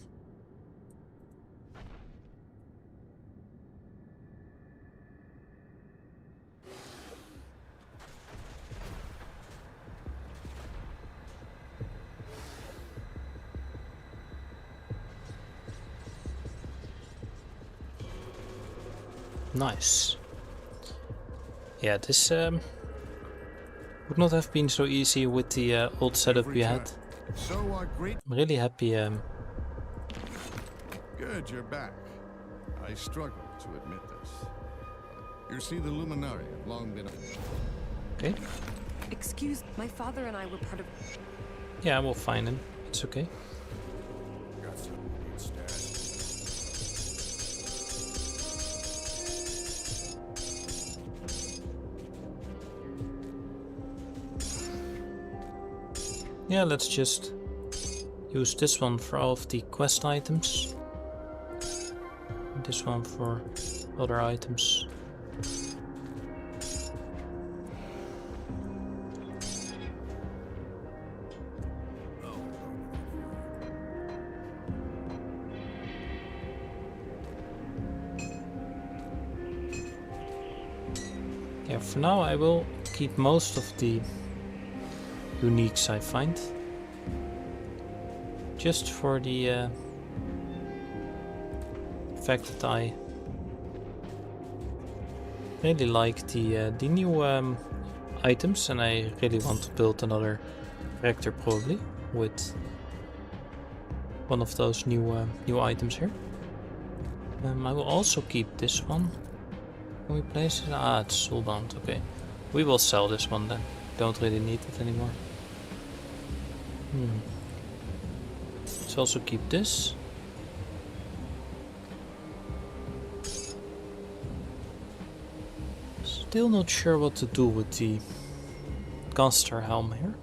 Nice. Yeah, this would not have been so easy with the old setup we had. So our great I'm really happy. Good, you're back. I struggle to admit this. You see, the Luminari have long been Okay. Excuse, my father and I were part of... Yeah, we'll find him. It's okay. got something instead. Yeah, let's just use this one for all of the quest items. This one for other items. Yeah, for now I will keep most of the uniques I find. Just for the fact that I really like the new items, and I really want to build another character probably with one of those new items here. I will also keep this one. Can we place it? Ah, it's soulbound. Okay, we will sell this one then. Don't really need it anymore. Let's also keep this. Still not sure what to do with the caster helm here.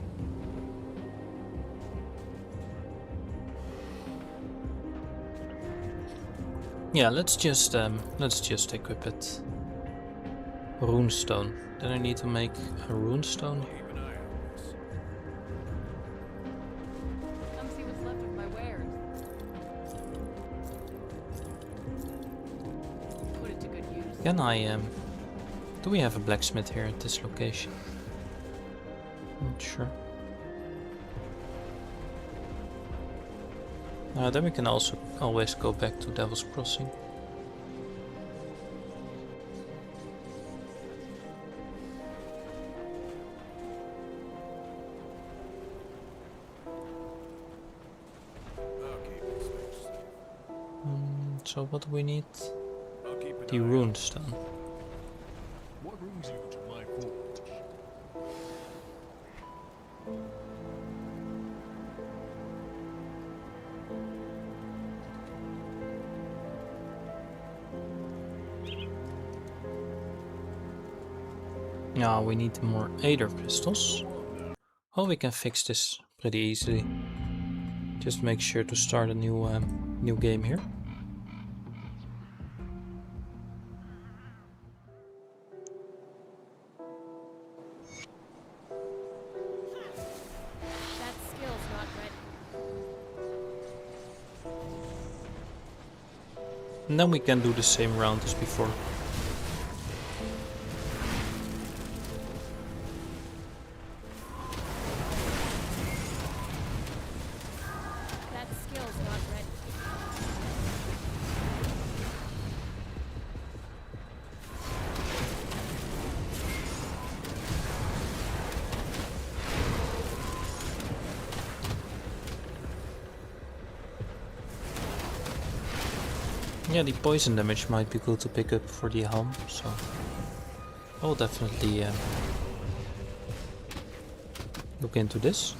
Yeah, let's just equip it. Runestone. Then I need to make a runestone. Keep an eye on this. Come see what's left of my wares. Put it to good use. Can I do we have a blacksmith here at this location? Not sure. Then we can also always go back to Devil's Crossing. I'll keep this place safe. So what do we need? I'll keep an The eye on runestone. what brings you to my forge. Yeah, we need more Aether crystals. Well, we can fix this pretty easily. Just make sure to start a new game here. That skill's not ready. And then we can do the same round as before. That skill's not ready. Yeah, the poison damage might be good to pick up for the helm, so I'll definitely look into this.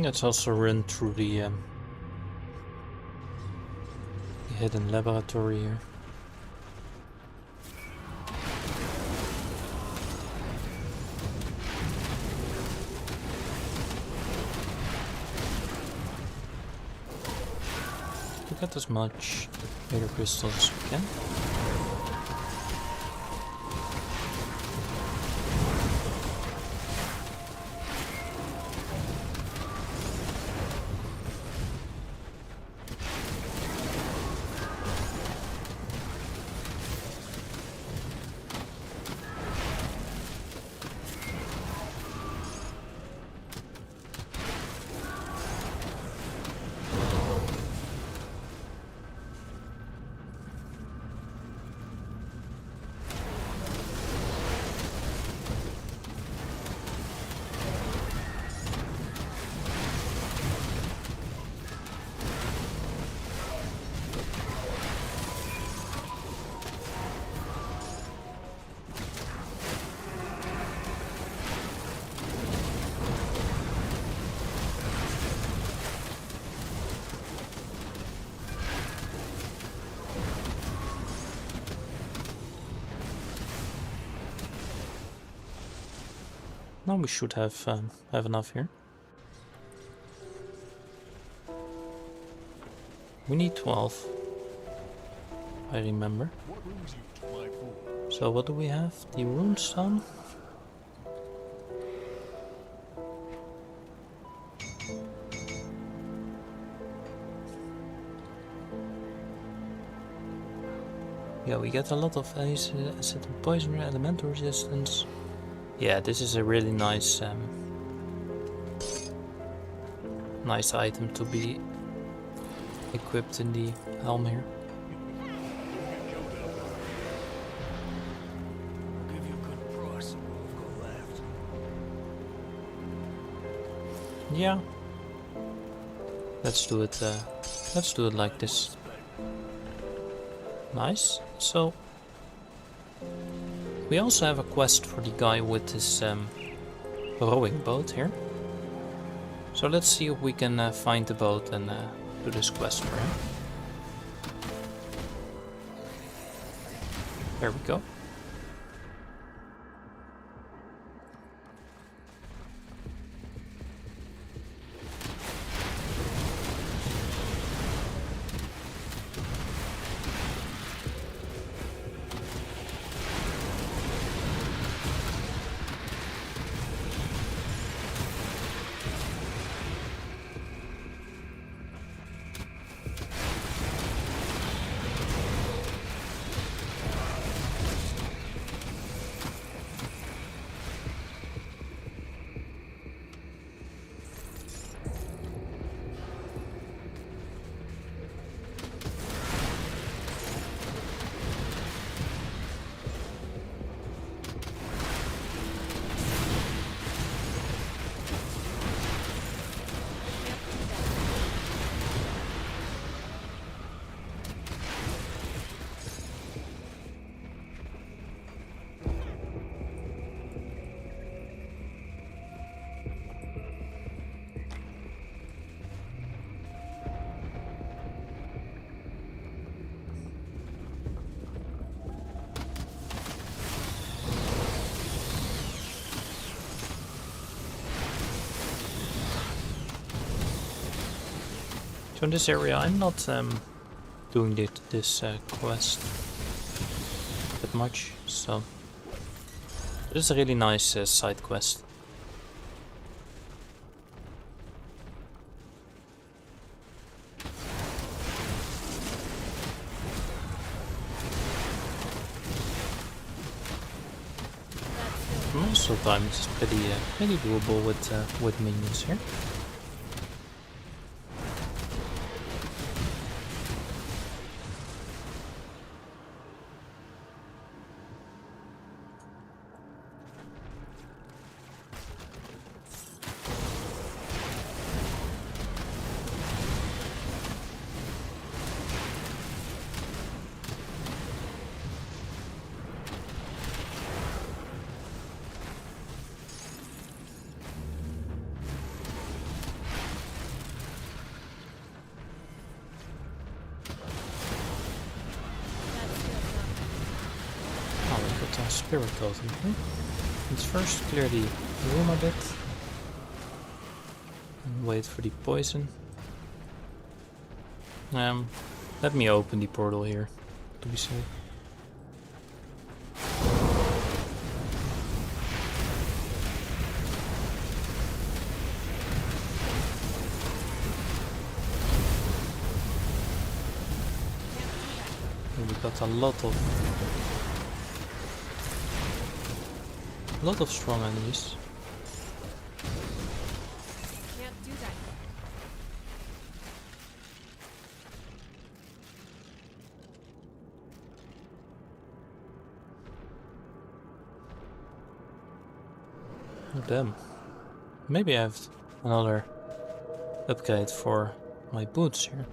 Let's also run through the hidden laboratory here. To get as much Aether crystals as we can. Now we should have enough here. We need 12. I remember. What brings you to my pool? So what do we have? The runestone. Yeah, we get a lot of acid and poison elemental resistance. Yeah, this is a really nice nice item to be equipped in the helm here. I'll give you a good price on what I've got left. Yeah. Let's do it. Let's do it like this. Nice. So we also have a quest for the guy with this rowing boat here. So let's see if we can find the boat and do this quest for him. There we go. So in this area I'm not doing this quest that much, so it's a really nice side quest. Most of the time it's pretty doable with minions here. Spirit totem here. Let's first clear the room a bit and wait for the poison. Let me open the portal here to be safe. We got a lot of strong enemies. Can't do that. Oh damn. Maybe I have another upgrade for my boots here.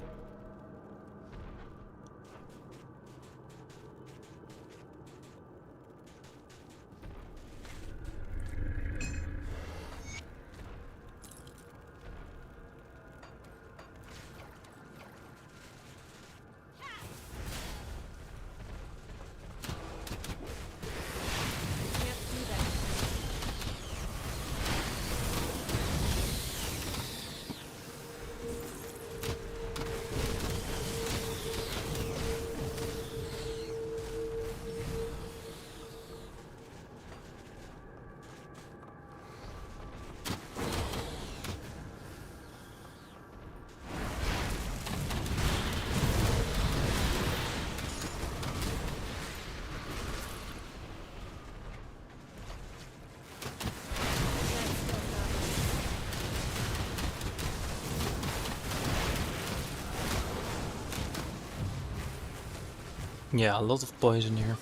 Yeah, a lot of poison here.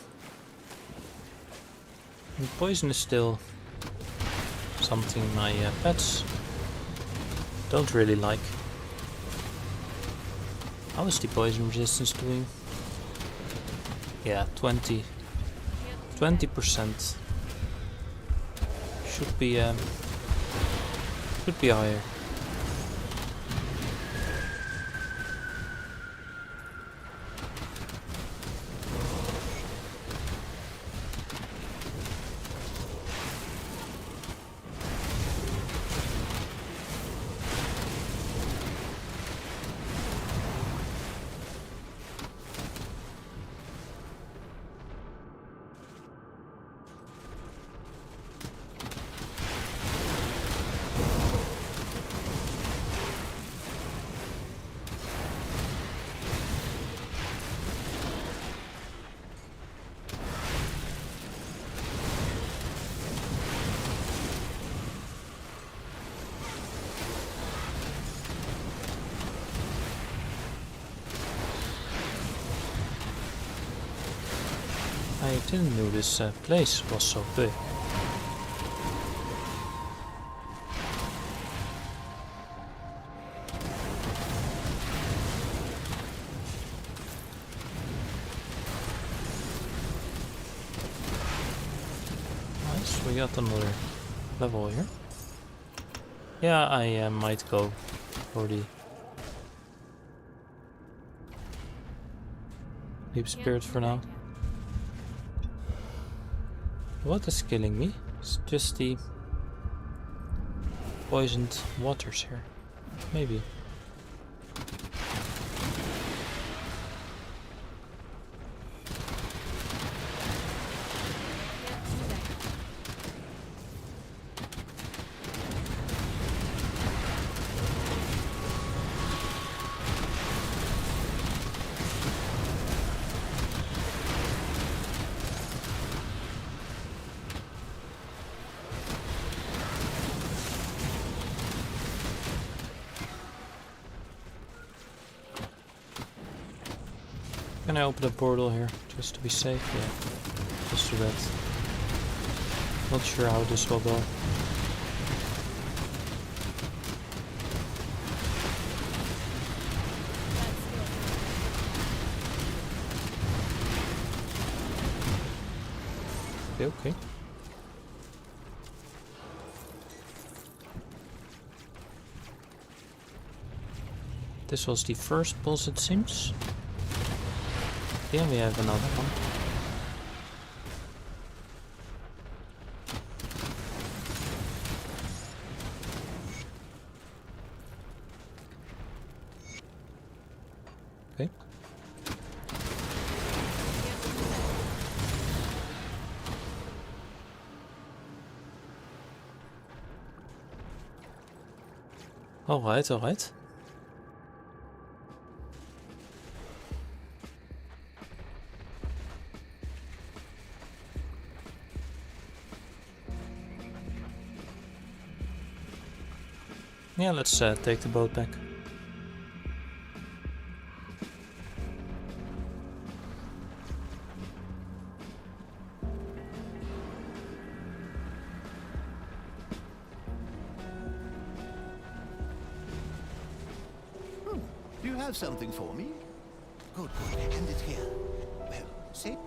And poison is still something my pets don't really like. How is the poison resistance doing? Yeah, 20%. Should be higher. I didn't know this place was so big. Nice, we got another level here. Yeah, I might go for the Deep Spirit for now. What is killing me? It's just the poisoned waters here. Maybe. Can I open a portal here, just to be safe? Yeah, just do that. Not sure how this will go. Okay. This was the first boss, it seems. Yeah, we have another one. Okay. Alright, alright. Yeah, let's take the boat back. Do you have something for me? Good, good. Hand it here. Well, see?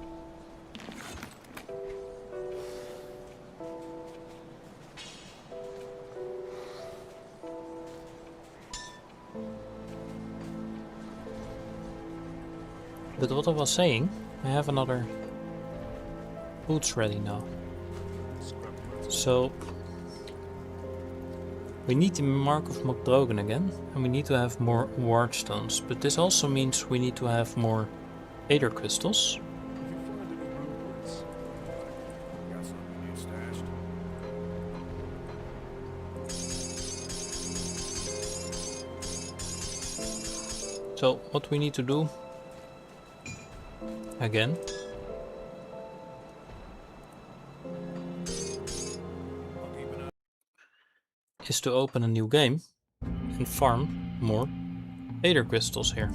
But what I was saying, I have another boots ready now. So we need the Mark of Mokdrogen again, and we need to have more ward stones. But this also means we need to have more Aether crystals. So what we need to do again is to open a new game and farm more Aether crystals here.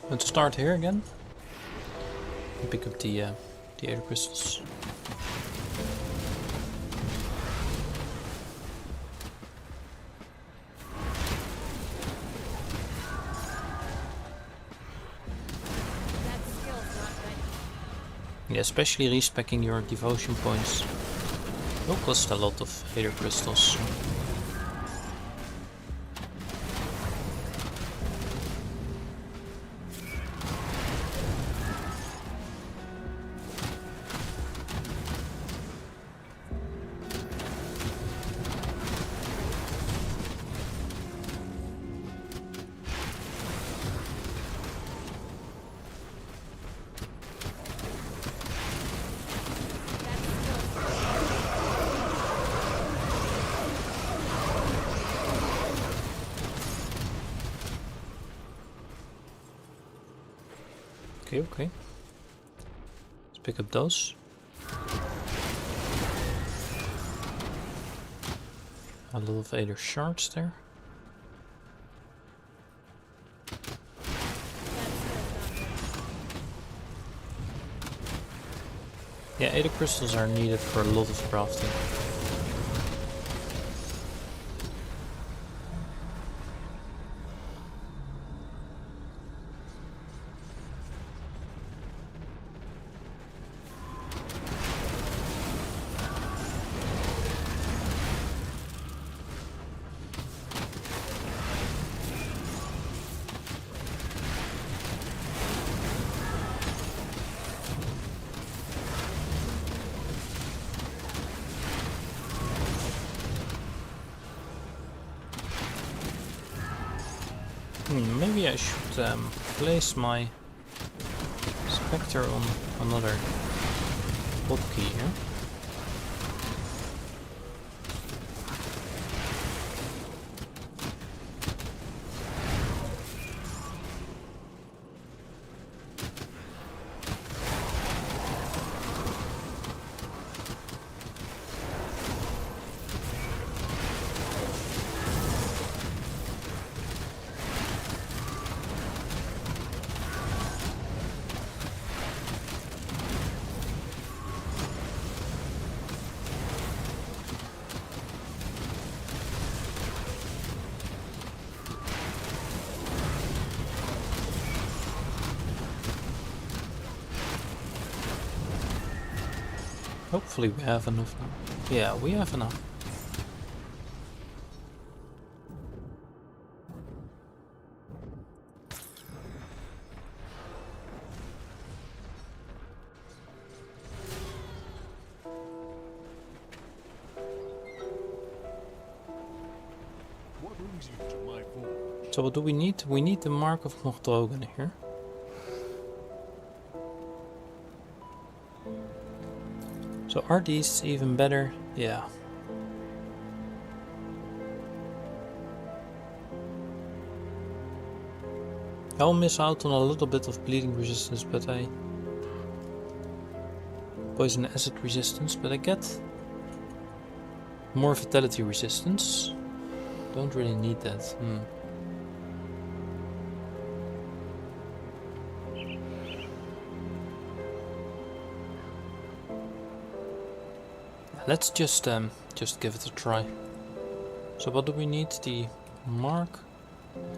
Let's start here again. And pick up the Aether Crystals. That skill's not ready. Yeah, especially respecking your devotion points will cost a lot of Aether Crystals. Okay. Let's pick up those. A lot of Aether Shards there. Yeah, Aether Crystals are needed for a lot of crafting. Maybe I should place my Spectre on another hotkey here. Hopefully we have enough now. Yeah, we have enough. What brings you to my forge? So what do we need? We need the Mark of Nordrogen here. So are these even better? Yeah. I'll miss out on a little bit of bleeding resistance, but poison acid resistance, but I get more vitality resistance. Don't really need that. Let's just give it a try. So what do we need? The Mark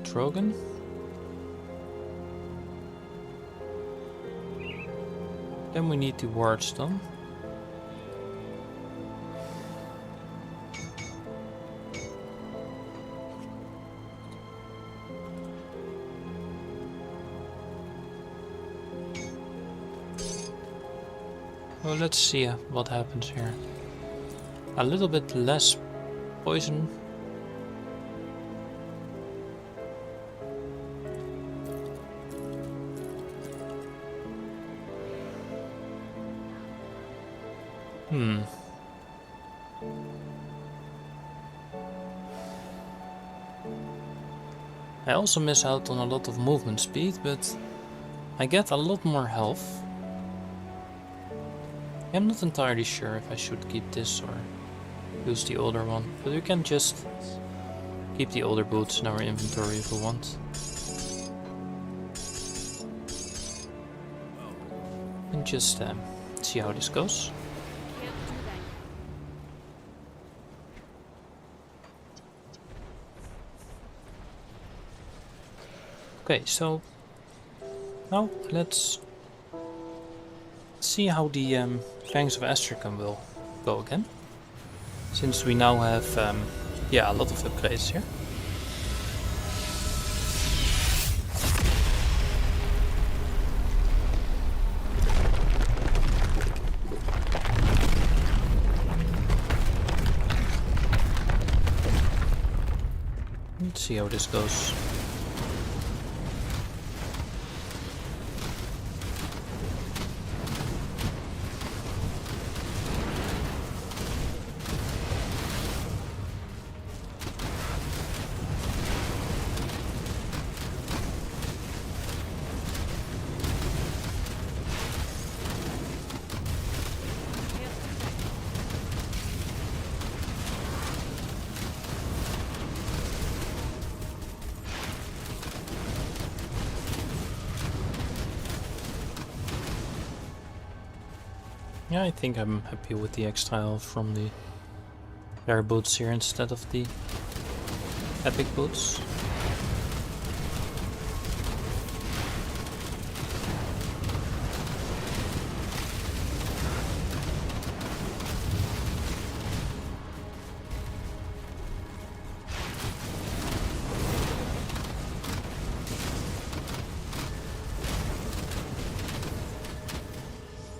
Trogan. Then we need the Ward Stone. Well, let's see what happens here. A little bit less poison. I also miss out on a lot of movement speed, but I get a lot more health. I'm not entirely sure if I should keep this or use the older one, but we can just keep the older boots in our inventory if we want. and just see how this goes. Can't do that. Okay, so now let's see how the Fangs of Asterkarn will go again. Since we now have yeah, a lot of upgrades here. Let's see how this goes. Yeah, I think I'm happy with the extra health from the rare boots here instead of the epic boots.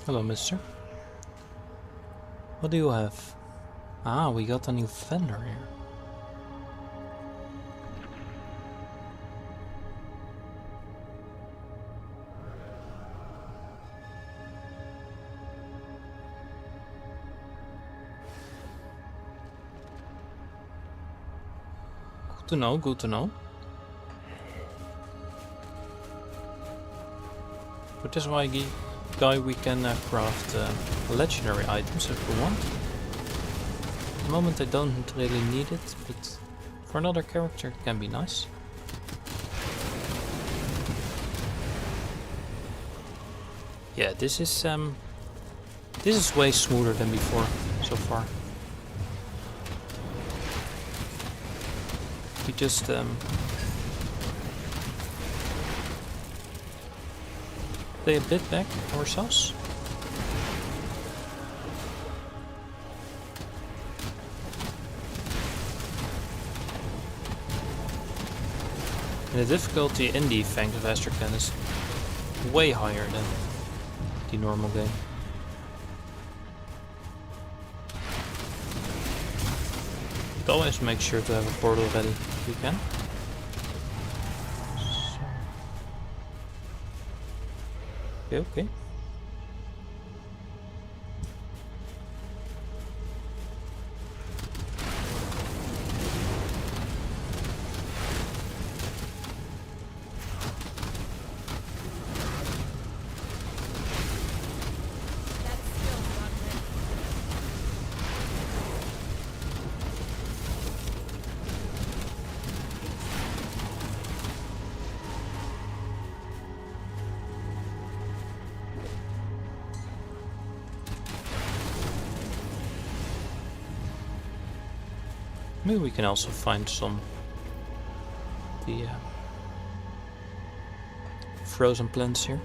Hello, mister. What do you have? Ah, we got a new vendor here. Good to know, good to know. But this guy we can craft legendary items if we want. At the moment I don't really need it, but for another character it can be nice. Yeah, this is way smoother than before so far. We just play a bit back ourselves. And the difficulty in the Fangs of Asterkarn is way higher than the normal game. But always make sure to have a portal ready if you can. Okay. Maybe we can also find some the frozen plants here.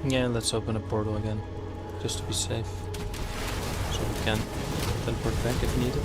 Yeah, let's open a portal again, just to be safe, so we can teleport back if needed.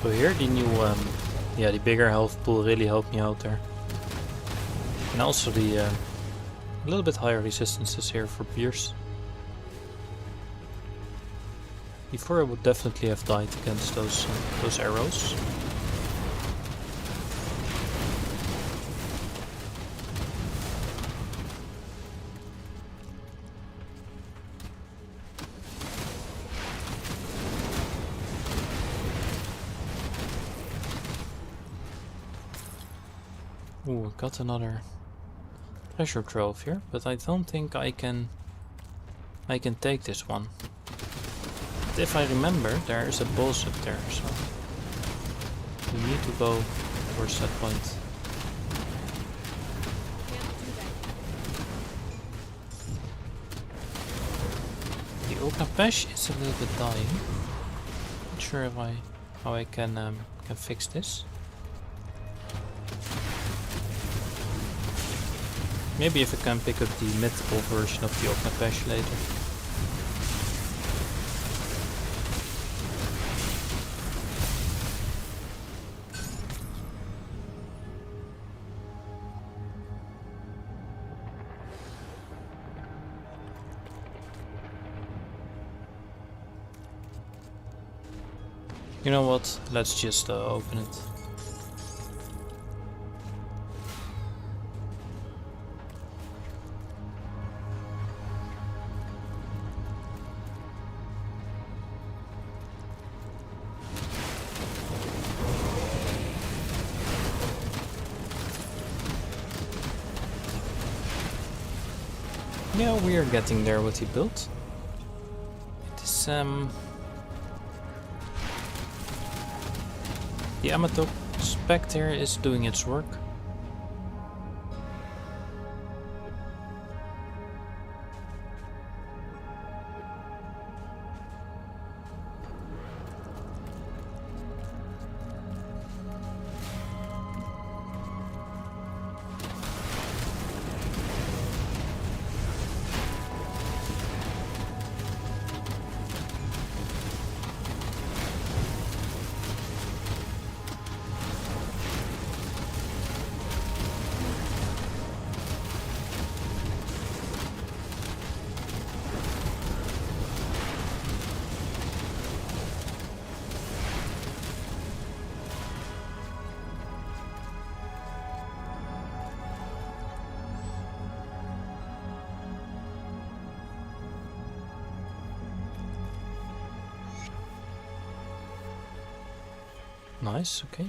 So here the new, the bigger health pool really helped me out there. And also the a little bit higher resistances here for pierce. Before I would definitely have died against those arrows. Ooh, I got another treasure trove here, but I don't think I can take this one. But if I remember, there is a boss up there, so we need to go towards that point. The Okapesh is a little bit dying. Not sure if how I can fix this. Maybe if I can pick up the mythical version of the Okapesh later. You know what? Let's just open it. Yeah, we are getting there with the build. It is the Amatok Spectre is doing its work. Nice, okay.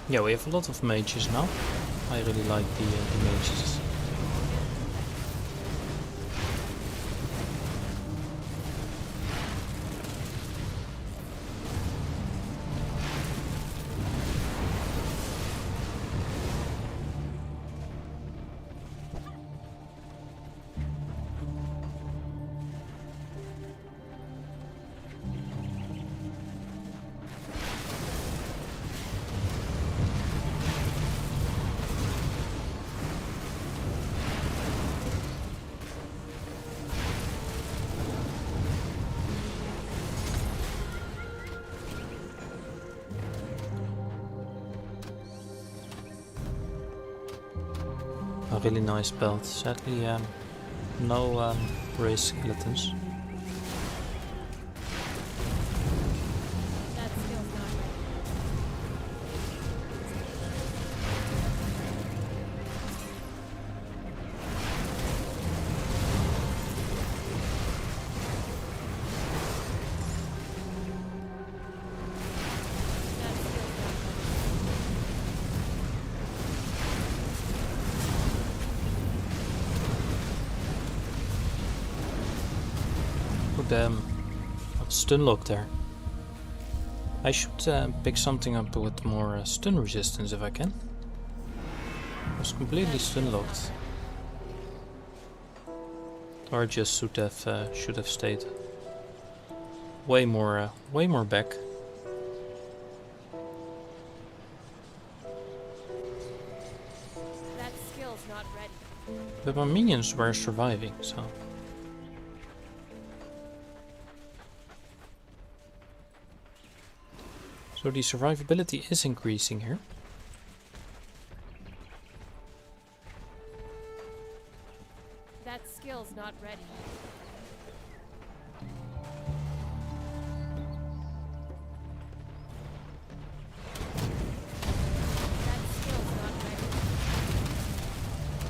Yeah, we have a lot of mages now. I really like the mages. A really nice belt. Sadly, no race skeletons. That skill's not ready. That skill's not ready. Oh damn, I was stun locked there. I should pick something up with more stun resistance if I can. I was completely stun locked. Or I just should have stayed way more back. That skill's not ready. But my minions were surviving, so. So the survivability is increasing here. That skill's not ready. That skill's not ready.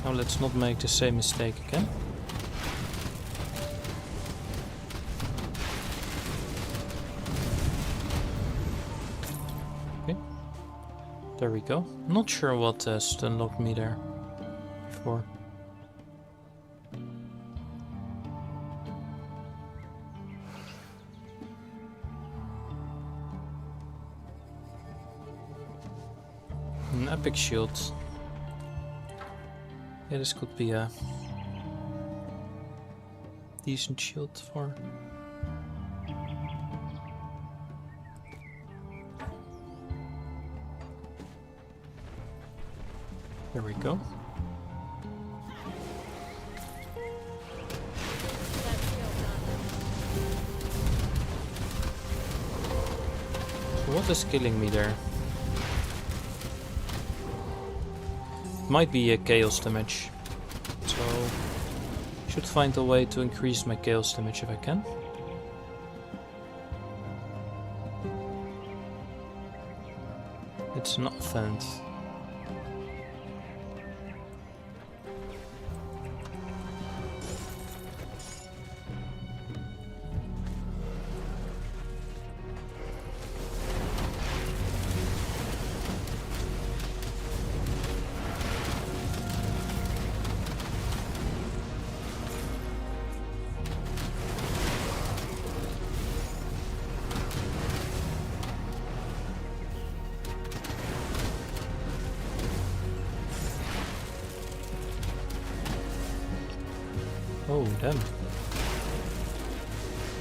Now let's not make the same mistake again. Okay. There we go. Not sure what stun locked me there before. An epic shield. Yeah, this could be a decent shield for. There we go. That skill's not ready. So what is killing me there? Might be a chaos damage, so should find a way to increase my chaos damage if I can. It's not offend. Oh, damn.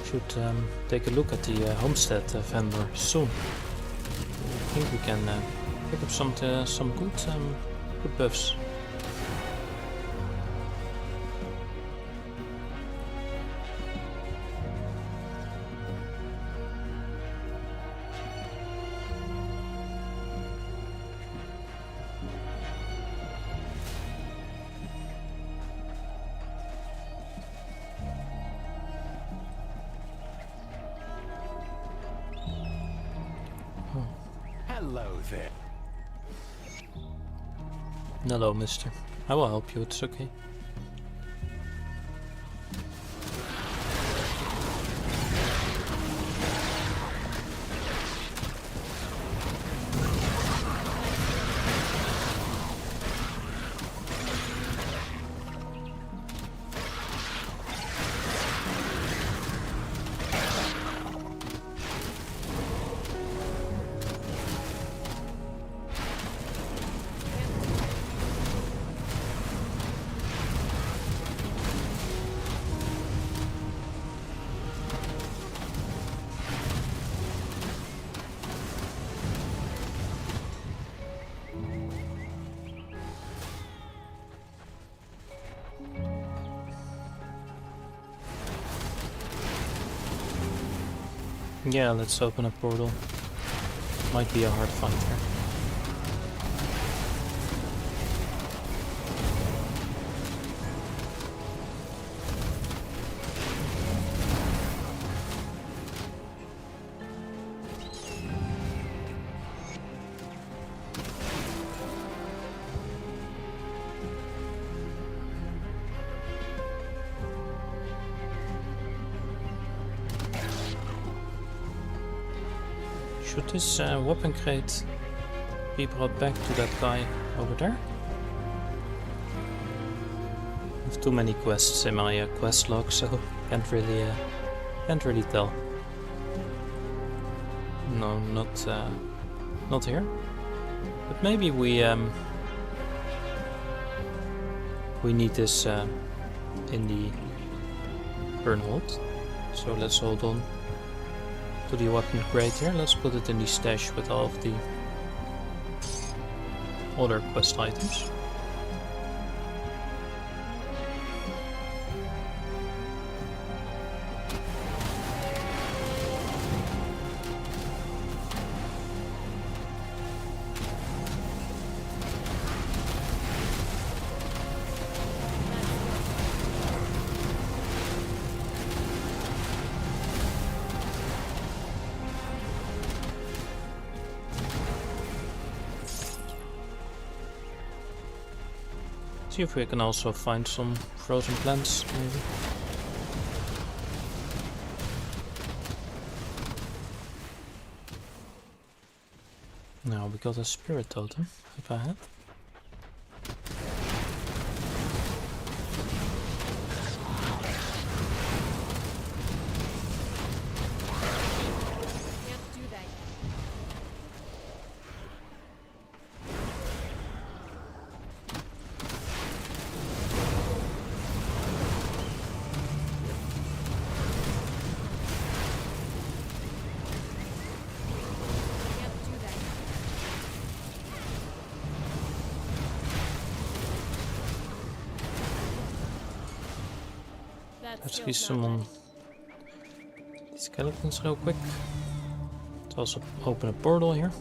Should take a look at the homestead vendor soon. I think we can pick up some good buffs. Hello there. Hello, mister. I will help you, it's okay. Yeah, let's open a portal. Might be a hard fight here. Should this weapon crate be brought back to that guy over there? I have too many quests in my quest log, so can't really tell. No, not here. But maybe we need this in the burn hold. So let's hold on to the weapon crate here. Let's put it in the stash with all of the other quest items. See if we can also find some frozen plants, maybe. Now we got a spirit totem, if I had. Can't do that yet. Can't do that yet. That Let's skill's not summon ready. these skeletons real quick. Let's also open a portal here.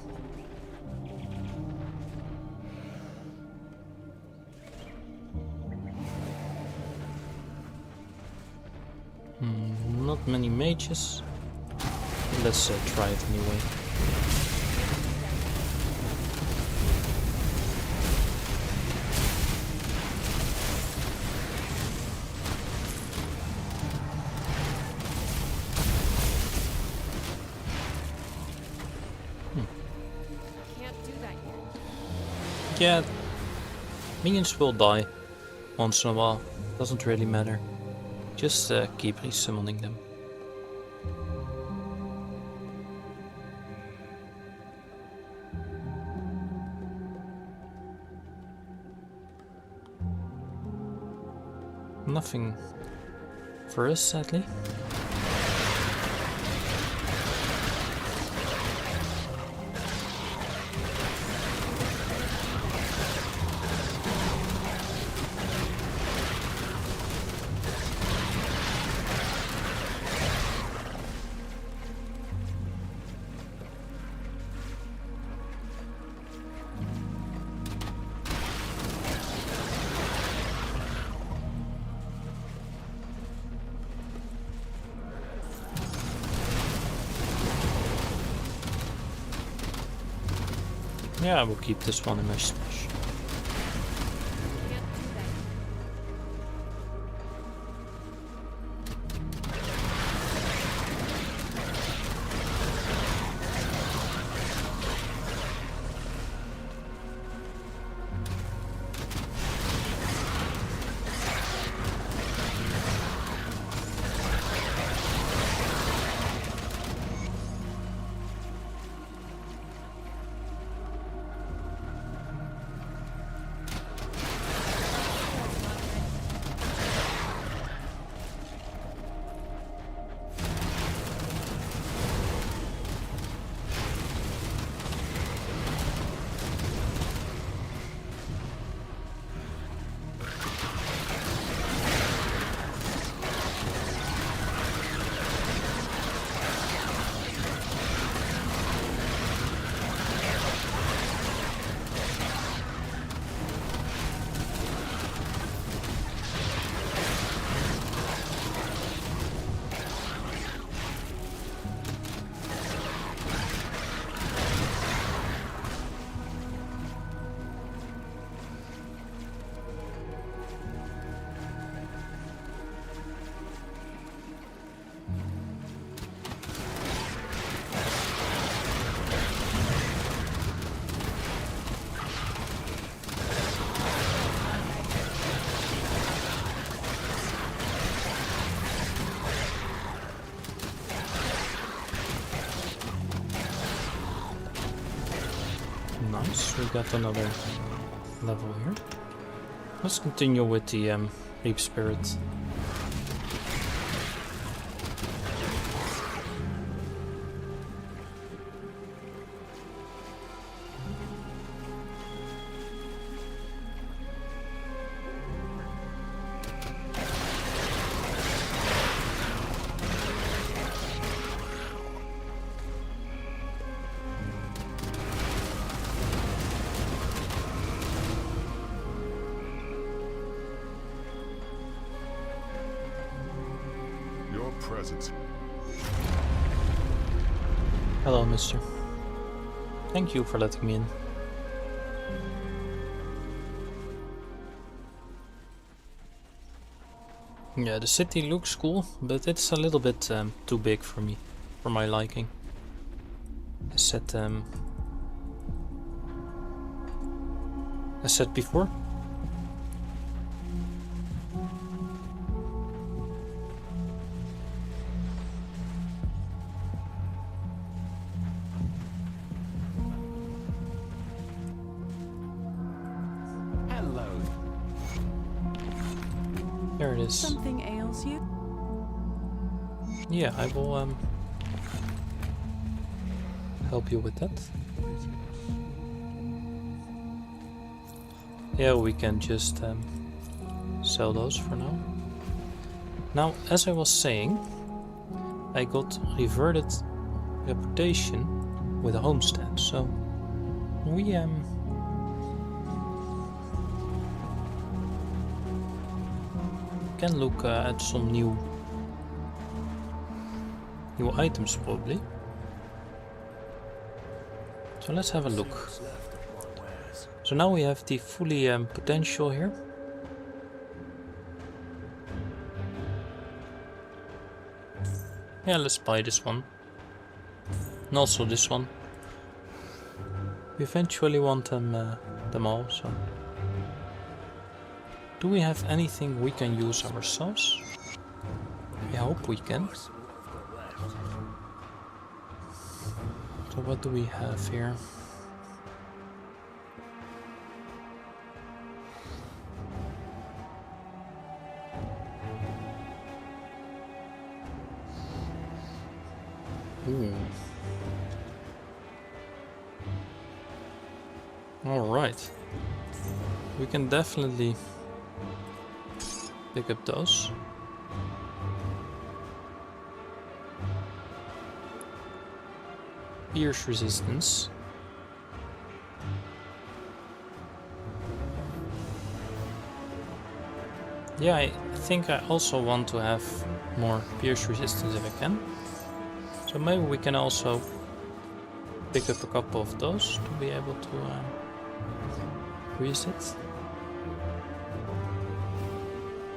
Not many mages. Let's try it anyway. Can't do that yet. Yeah, minions will die once in a while. Doesn't really matter. Just keep resummoning them. Nothing for us, sadly. Yeah, I will keep this one in my stash. Can't do that yet. So we got another level here. Let's continue with the Reap Spirit. Presence. Hello, mister. Thank you for letting me in. Yeah, the city looks cool, but it's a little bit too big for me, for my liking. As said before. There it is. Something ails you? Yeah, I will help you with that. Yeah, we can just sell those for now. Now, as I was saying, I got reverted reputation with a homestead, so we can look at some new items probably. So let's have a look. So now we have the fully potential here. Yeah, let's buy this one. And also this one. We eventually want them all, so. Do we have anything we can use ourselves? I hope we can. So what do we have here? Ooh. All right. We can definitely pick up those. Pierce resistance. Yeah, I think I also want to have more pierce resistance if I can. So maybe we can also pick up a couple of those to be able to increase it.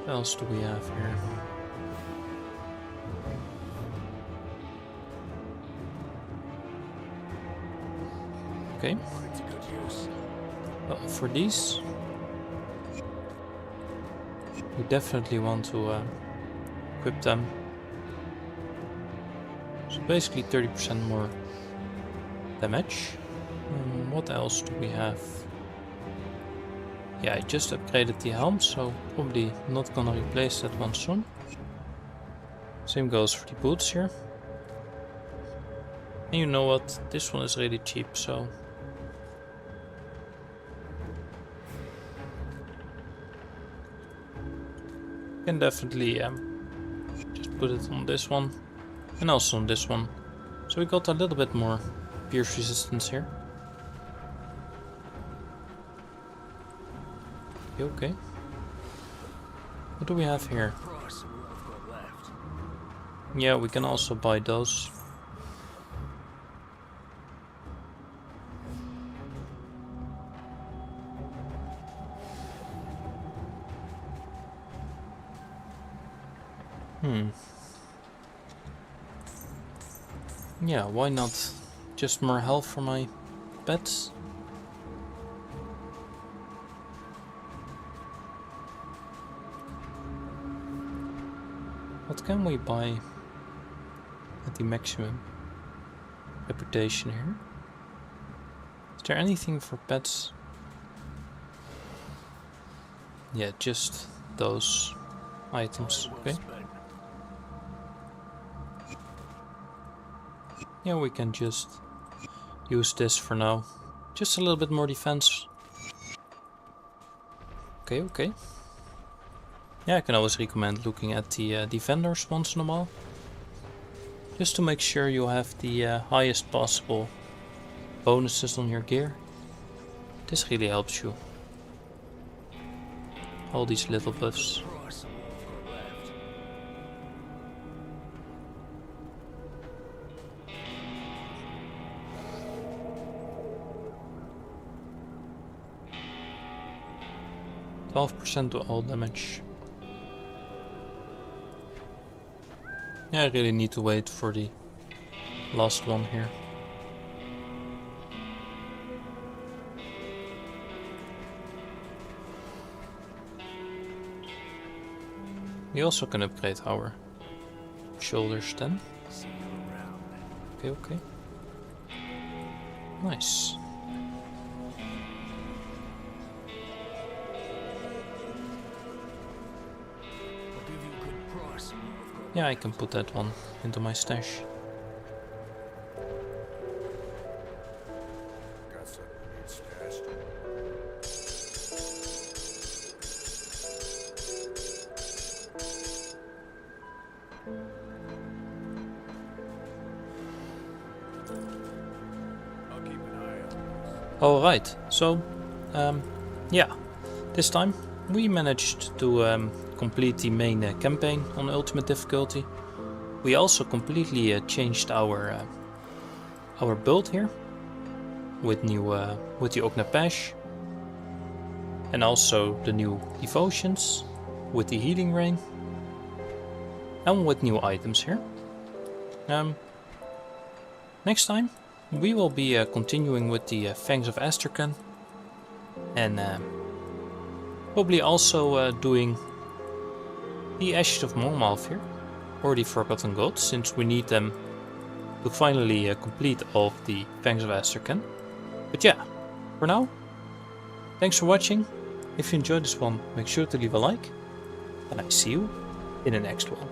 What else do we have here? Okay. Well, for these, we definitely want to equip them. So basically 30% more damage. What else do we have? Yeah, I just upgraded the helm, so probably not gonna replace that one soon. Same goes for the boots here. And you know what? This one is really cheap, so. Can definitely just put it on this one and also on this one. So we got a little bit more pierce resistance here. Okay. What do we have here? Yeah, we can also buy those. Yeah, why not? Just more health for my pets. What can we buy at the maximum reputation here? Is there anything for pets? Yeah, just those items. Okay. Yeah, we can just use this for now. Just a little bit more defense. Okay, okay. Yeah, I can always recommend looking at the defenders once in a while. Just to make sure you have the highest possible bonuses on your gear. This really helps you. All these little buffs. 12% to all damage. Yeah, I really need to wait for the last one here. We also can upgrade our shoulders then. Okay, okay. Nice. Yeah, I can put that one into my stash. Alright, so yeah, this time we managed to complete the main campaign on ultimate difficulty. We also completely changed our build here with new with the Ognapesh, and also the new devotions with the healing rain, and with new items here. Next time we will be continuing with the Fangs of Asterkarn, and probably also doing the Ashes of Monmouth here, or the Forgotten Gods, since we need them to finally complete all of the Fangs of Asterkarn. But yeah, for now, thanks for watching. If you enjoyed this one, make sure to leave a like, and I see you in the next one.